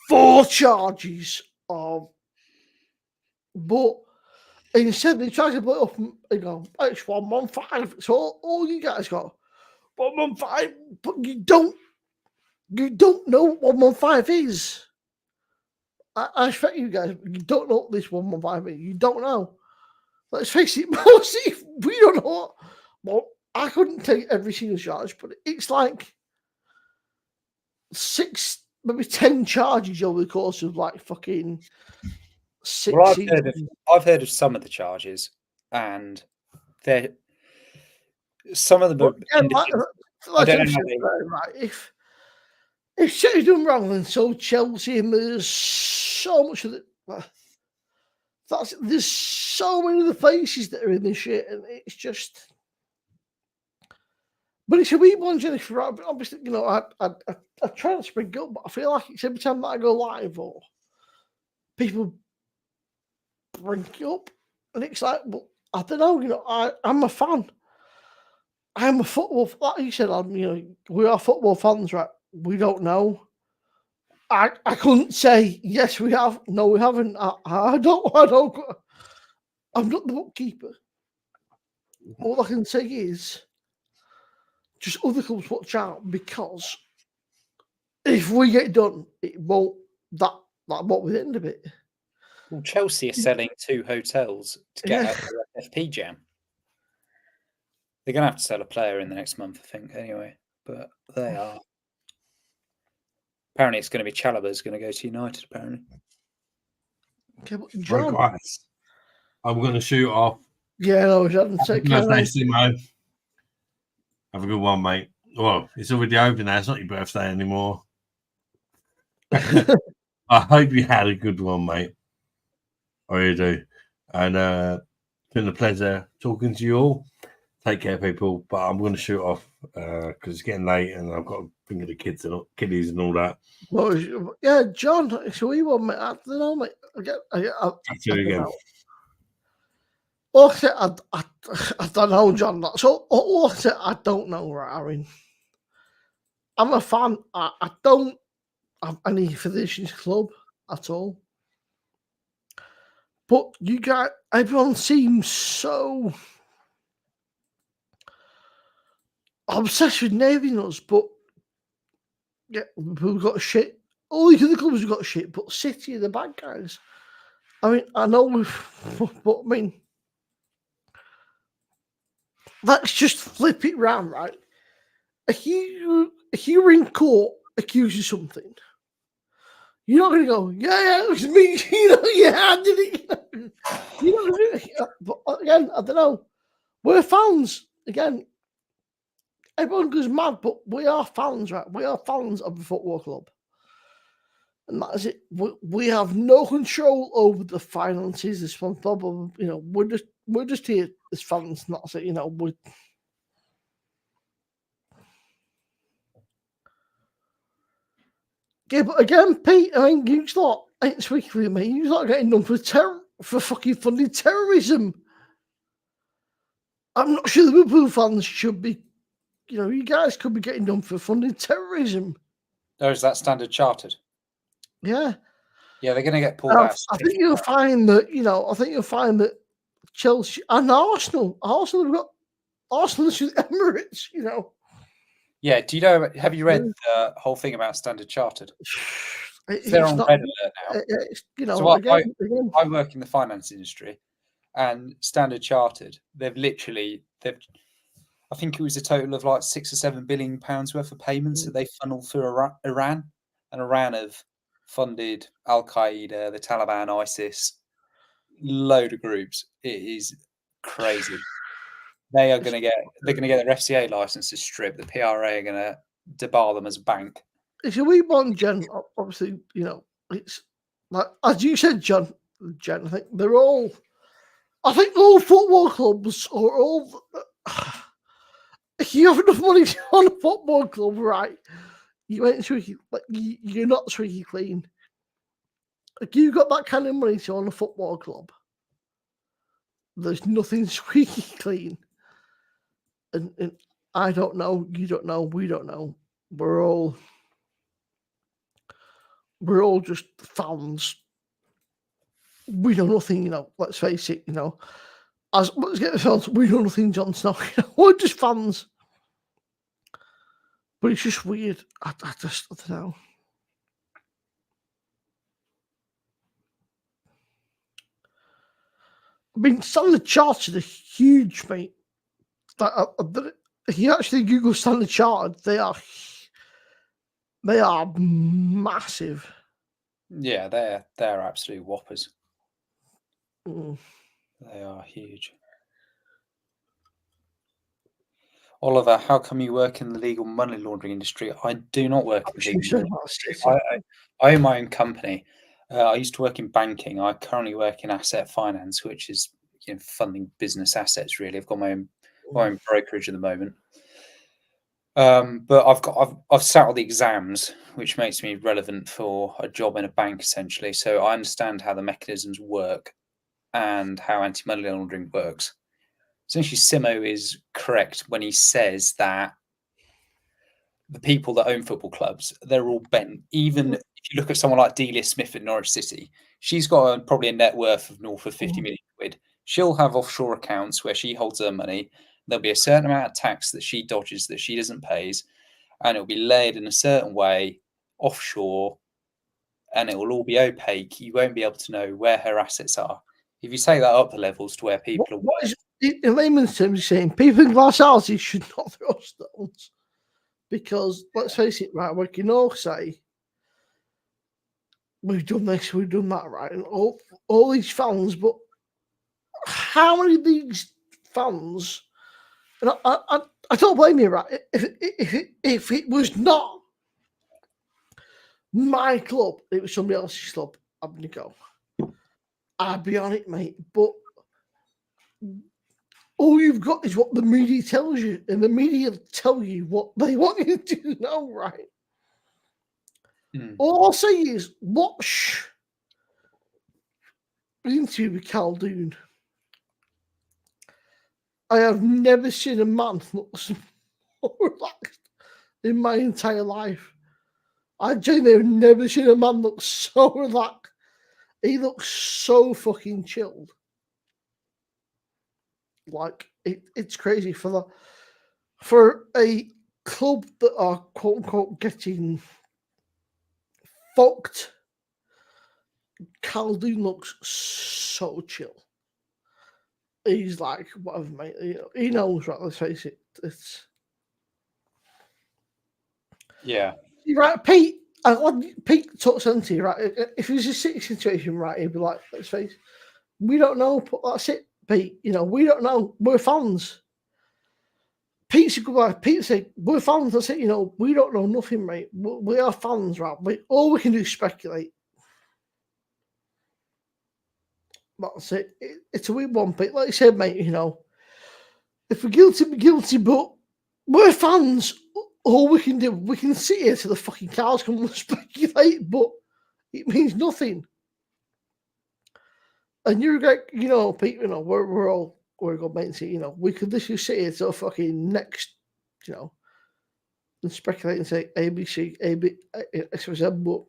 4 charges of. But instead, they try to put up and go, it's 115. So all you guys got 115, but you don't know what 115 is. I expect you guys, you don't know what this 115 is. You don't know. Let's face it, mostly we don't know. Well, I couldn't take every single charge, but it's like 6, maybe 10 charges over the course of like fucking 6 Well, seasons. I've heard of some of the charges, and they're some of them. Are I don't know. Right, if City's done wrong, then so Chelsea, and there's so much of it. There's so many of the faces that are in this shit, and it's just. But it's a wee one, Jennifer. Obviously, I try to spring up, but I feel like it's every time that I go live or people bring it up, and it's like, well, I don't know. I'm a fan. I'm a football. Like you said, we are football fans, right? We don't know. I couldn't say yes, we have. No, we haven't. I don't. I'm not the bookkeeper. All I can say is, just other clubs watch out, because if we get done, it won't. That won't be the end of it. Well, Chelsea are selling 2 hotels to get out of the FFP jam. They're going to have to sell a player in the next month, I think, anyway. But they are. Apparently, it's going to be Chalobah's going to go to United, apparently. Okay, but Right, guys. I'm going to shoot off. Yeah, no, take care. Simo. Have a good one, mate. Well, it's already over now. It's not your birthday anymore. I hope you had a good one, mate. I really do. And it's been a pleasure talking to you all. Take care, people. But I'm going to shoot off because it's getting late and I've got to think of the kiddies and all that. Well, yeah, John, it's a wee one, mate. I don't know, mate. I Catch you again. Well, I don't know, John. So, all I said, I don't know, right? I mean, I'm a fan. I don't have any for this club at all. But you guys, everyone seems so obsessed with naming us, but yeah, we've got shit. All the other clubs have got shit, but City are the bad guys. I mean, I know, but I mean, let's just flip it round, right? If you were in court accused of something, you're not going to go, yeah, it was me. I did it. You know, but again, I don't know. We're fans. Again, everyone goes mad, but we are fans, right? We are fans of the football club. And that is it. We have no control over the finances, this one, blah, blah, blah. You know, we're just here as fans, not say, we're. Yeah, but again, Pete, I mean, you lot ain't speaking with me. You lot getting done for fucking funding terrorism. I'm not sure the Liverpool fans should be. You guys could be getting done for funding terrorism. Or is that Standard Chartered? Yeah. Yeah, they're going to get pulled out. I think you'll find that. I think you'll find that Chelsea and Arsenal. Arsenal have got Arsenal's with Emirates, you know. Yeah, do you know? Have you read the whole thing about Standard Chartered? They're on not, red alert now. You know, So again, I work in the finance industry, and Standard Chartered, they've I think it was a total of like £6 or £7 billion worth of payments that they funneled through Iran, and Iran have funded Al Qaeda, the Taliban, ISIS, load of groups. It is crazy. They're going to get their FCA licenses stripped. The PRA are going to debar them as a bank. It's a wee one, Jen. Obviously, you know, it's like as you said, Jen. I think they're all. I think all football clubs are all. If you have enough money to own a football club, right? You ain't squeaky. Like you're not squeaky clean. Like you've got that kind of money to own a football club. There's nothing squeaky clean. And I don't know. You don't know. We don't know. We're all just fans. We know nothing, you know. Let's face it, you know. Let's get the fans. We know nothing, Jon Snow. You know? We're just fans. But it's just weird. I don't know. I mean, Standard Chartered are huge, mate. If you actually Google Standard Chartered, they are massive. Yeah, they're absolute whoppers. Mm. They are huge. Oliver, how come you work in the legal money laundering industry? I do not work in the legal money industry. I own my own company. I used to work in banking. I currently work in asset finance, which is funding business assets. Really, I've got my own brokerage at the moment. But I've sat all the exams, which makes me relevant for a job in a bank essentially. So I understand how the mechanisms work and how anti-money laundering works. Essentially, Simo is correct when he says that the people that own football clubs, they're all bent. Even if you look at someone like Delia Smith at Norwich City, she's got probably a net worth of north of 50 million quid. She'll have offshore accounts where she holds her money. There'll be a certain amount of tax that she dodges, that she doesn't pay, and it'll be laid in a certain way offshore, and it will all be opaque. You won't be able to know where her assets are. If you take that up the levels to where people are in layman's terms, saying people in glass houses should not throw stones because let's face it, right? We can all say we've done this, we've done that, right? And all these fans, but how many of these fans? And I don't blame you, right? If it was not my club, it was somebody else's club, I'm gonna go. I'd be on it, mate. But all you've got is what the media tells you, and the media tell you what they want you to know, right? All I'll say is watch the interview with Caldoon. I have never seen a man look so relaxed in my entire life. I genuinely have never seen a man look so relaxed. He looks so fucking chilled. Like it's crazy for a club that are quote unquote getting fucked. Caldoon looks so chill. He's like, whatever, mate. He knows, right? Let's face it. It's You're right, Pete. Pete talks to you, right? If it was a City situation, right, he'd be like, let's face it, we don't know, but that's it, Pete. You know, we don't know. We're fans. Pete's a good guy. Pete said, we're fans. That's it. You know, we don't know nothing, mate. We are fans, right? All we can do is speculate. That's it. It's a weird one, Pete. Like I said, mate, you know, if we're guilty, we're guilty, but we're fans. All we can do, we can sit here till the fucking cows come and speculate, but it means nothing. And you're like, you know, Pete, you know, we're good mates. You know, we could literally sit here till fucking next, you know, and speculate and say ABC, XYZ, but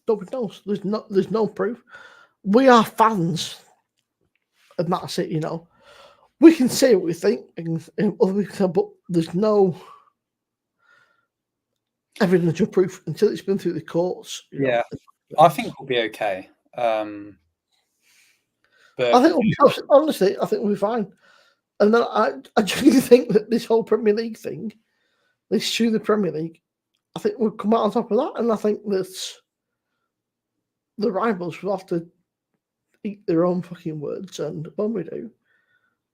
nobody knows. There's no proof. We are fans. and that's it. We can say what we think, and other people can, but there's no evidence or proof until it's been through the courts. Yeah, I think we'll be okay. But I think honestly, I think we'll be fine. And then I genuinely think that this whole Premier League thing, this through the Premier League, I think we'll come out on top of that. And I think that the rivals will have to eat their own fucking words. And when we do,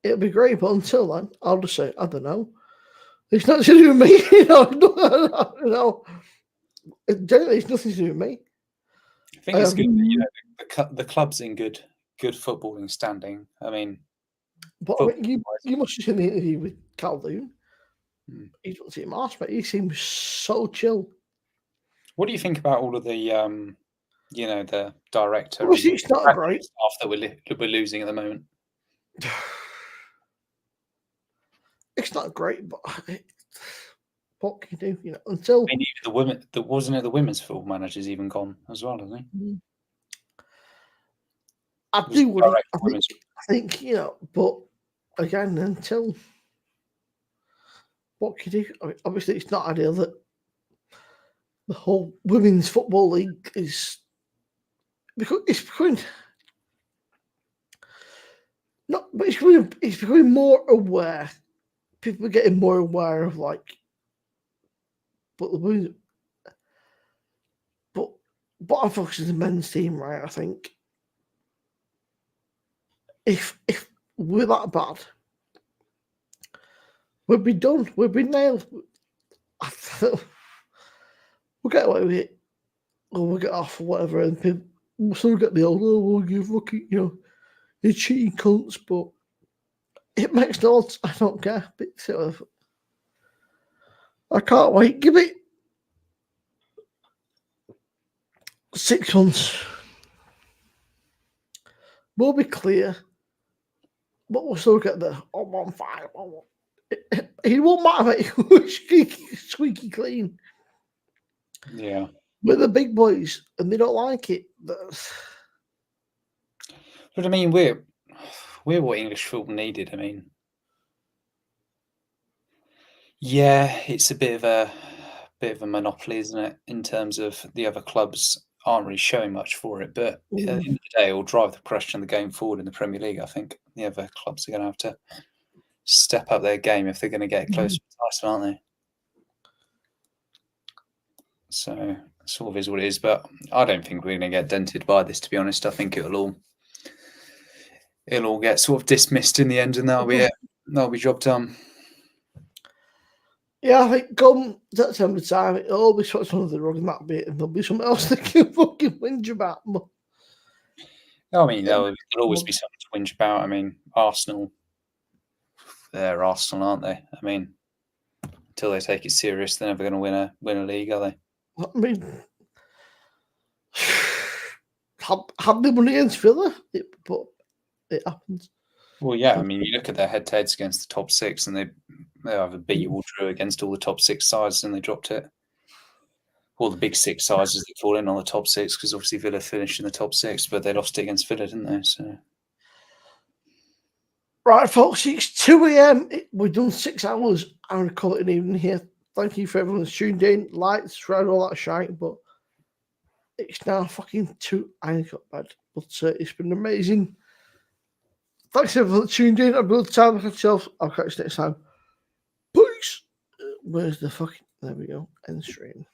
it'll be great. But until then, I'll just say, I don't know. It's not to do with me. Generally, it's nothing to do with me. I think it's good that, the club's in good footballing standing. I mean, but you must have seen the interview with Calhoun. He doesn't seem harsh, but he seems so chill. What do you think about all of the, the director Obviously, it's not great stuff that we're losing at the moment? It's not great, but what can you do? Until I mean, even the women, wasn't it the women's football manager's even gone as well, isn't he? I do worry. I think but again, until what can you do? I mean, obviously, it's not ideal that the whole women's football league is because it's becoming but it's becoming more aware. People are getting more aware of but the women. But I'm focusing on the men's team, right? I think if we're that bad, we'll be done. We'll be nailed. We'll get away with it, or we'll get off, or whatever, and people will still get the old, well, you fucking, you're cheating cunts, but it makes no odds. I don't care. But I can't wait. Give it 6 months. We'll be clear, but we'll still get the 1-5. It won't matter, mate. Squeaky clean. Yeah. We're the big boys, and they don't like it. But I mean, we're what English football needed. I mean, yeah, it's a bit of a monopoly, isn't it? In terms of the other clubs aren't really showing much for it, but at the end of the day, it will drive the progression of the game forward in the Premier League. I think the other clubs are going to have to step up their game if they're going to get close to the title, aren't they? So it sort of is what it is, but I don't think we're going to get dented by this, to be honest. I think it'll all get sort of dismissed in the end, and that'll be it. That'll be job done. Yeah, I think come that time of time, it'll all be swept under the rug and that'll be it, and there'll be something else they can fucking whinge about. I mean, there'll always be something to whinge about. I mean, Arsenal, they're Arsenal, aren't they? I mean, until they take it serious, they're never going to win a league, are they? I mean, have they won against Villa? But it happens. Well, yeah. I mean, you look at their head-to-heads against the top 6, and they either beat you or drew against all the top 6 sides, and they dropped it. All the big 6 sides as they fall in on the top 6, because obviously Villa finished in the top 6, but they lost it against Villa, didn't they? So, right, folks, it's 2 a.m. We've done 6 hours. I'm going to call it an evening here. Thank you for everyone that's tuned in, liked, subscribed, all that shite, but it's now fucking 2. I ain't got bed, but it's been amazing. Thanks everyone that tuned in. I've been time for myself. I'll catch you next time. Peace. Where's the fucking? There we go. End stream.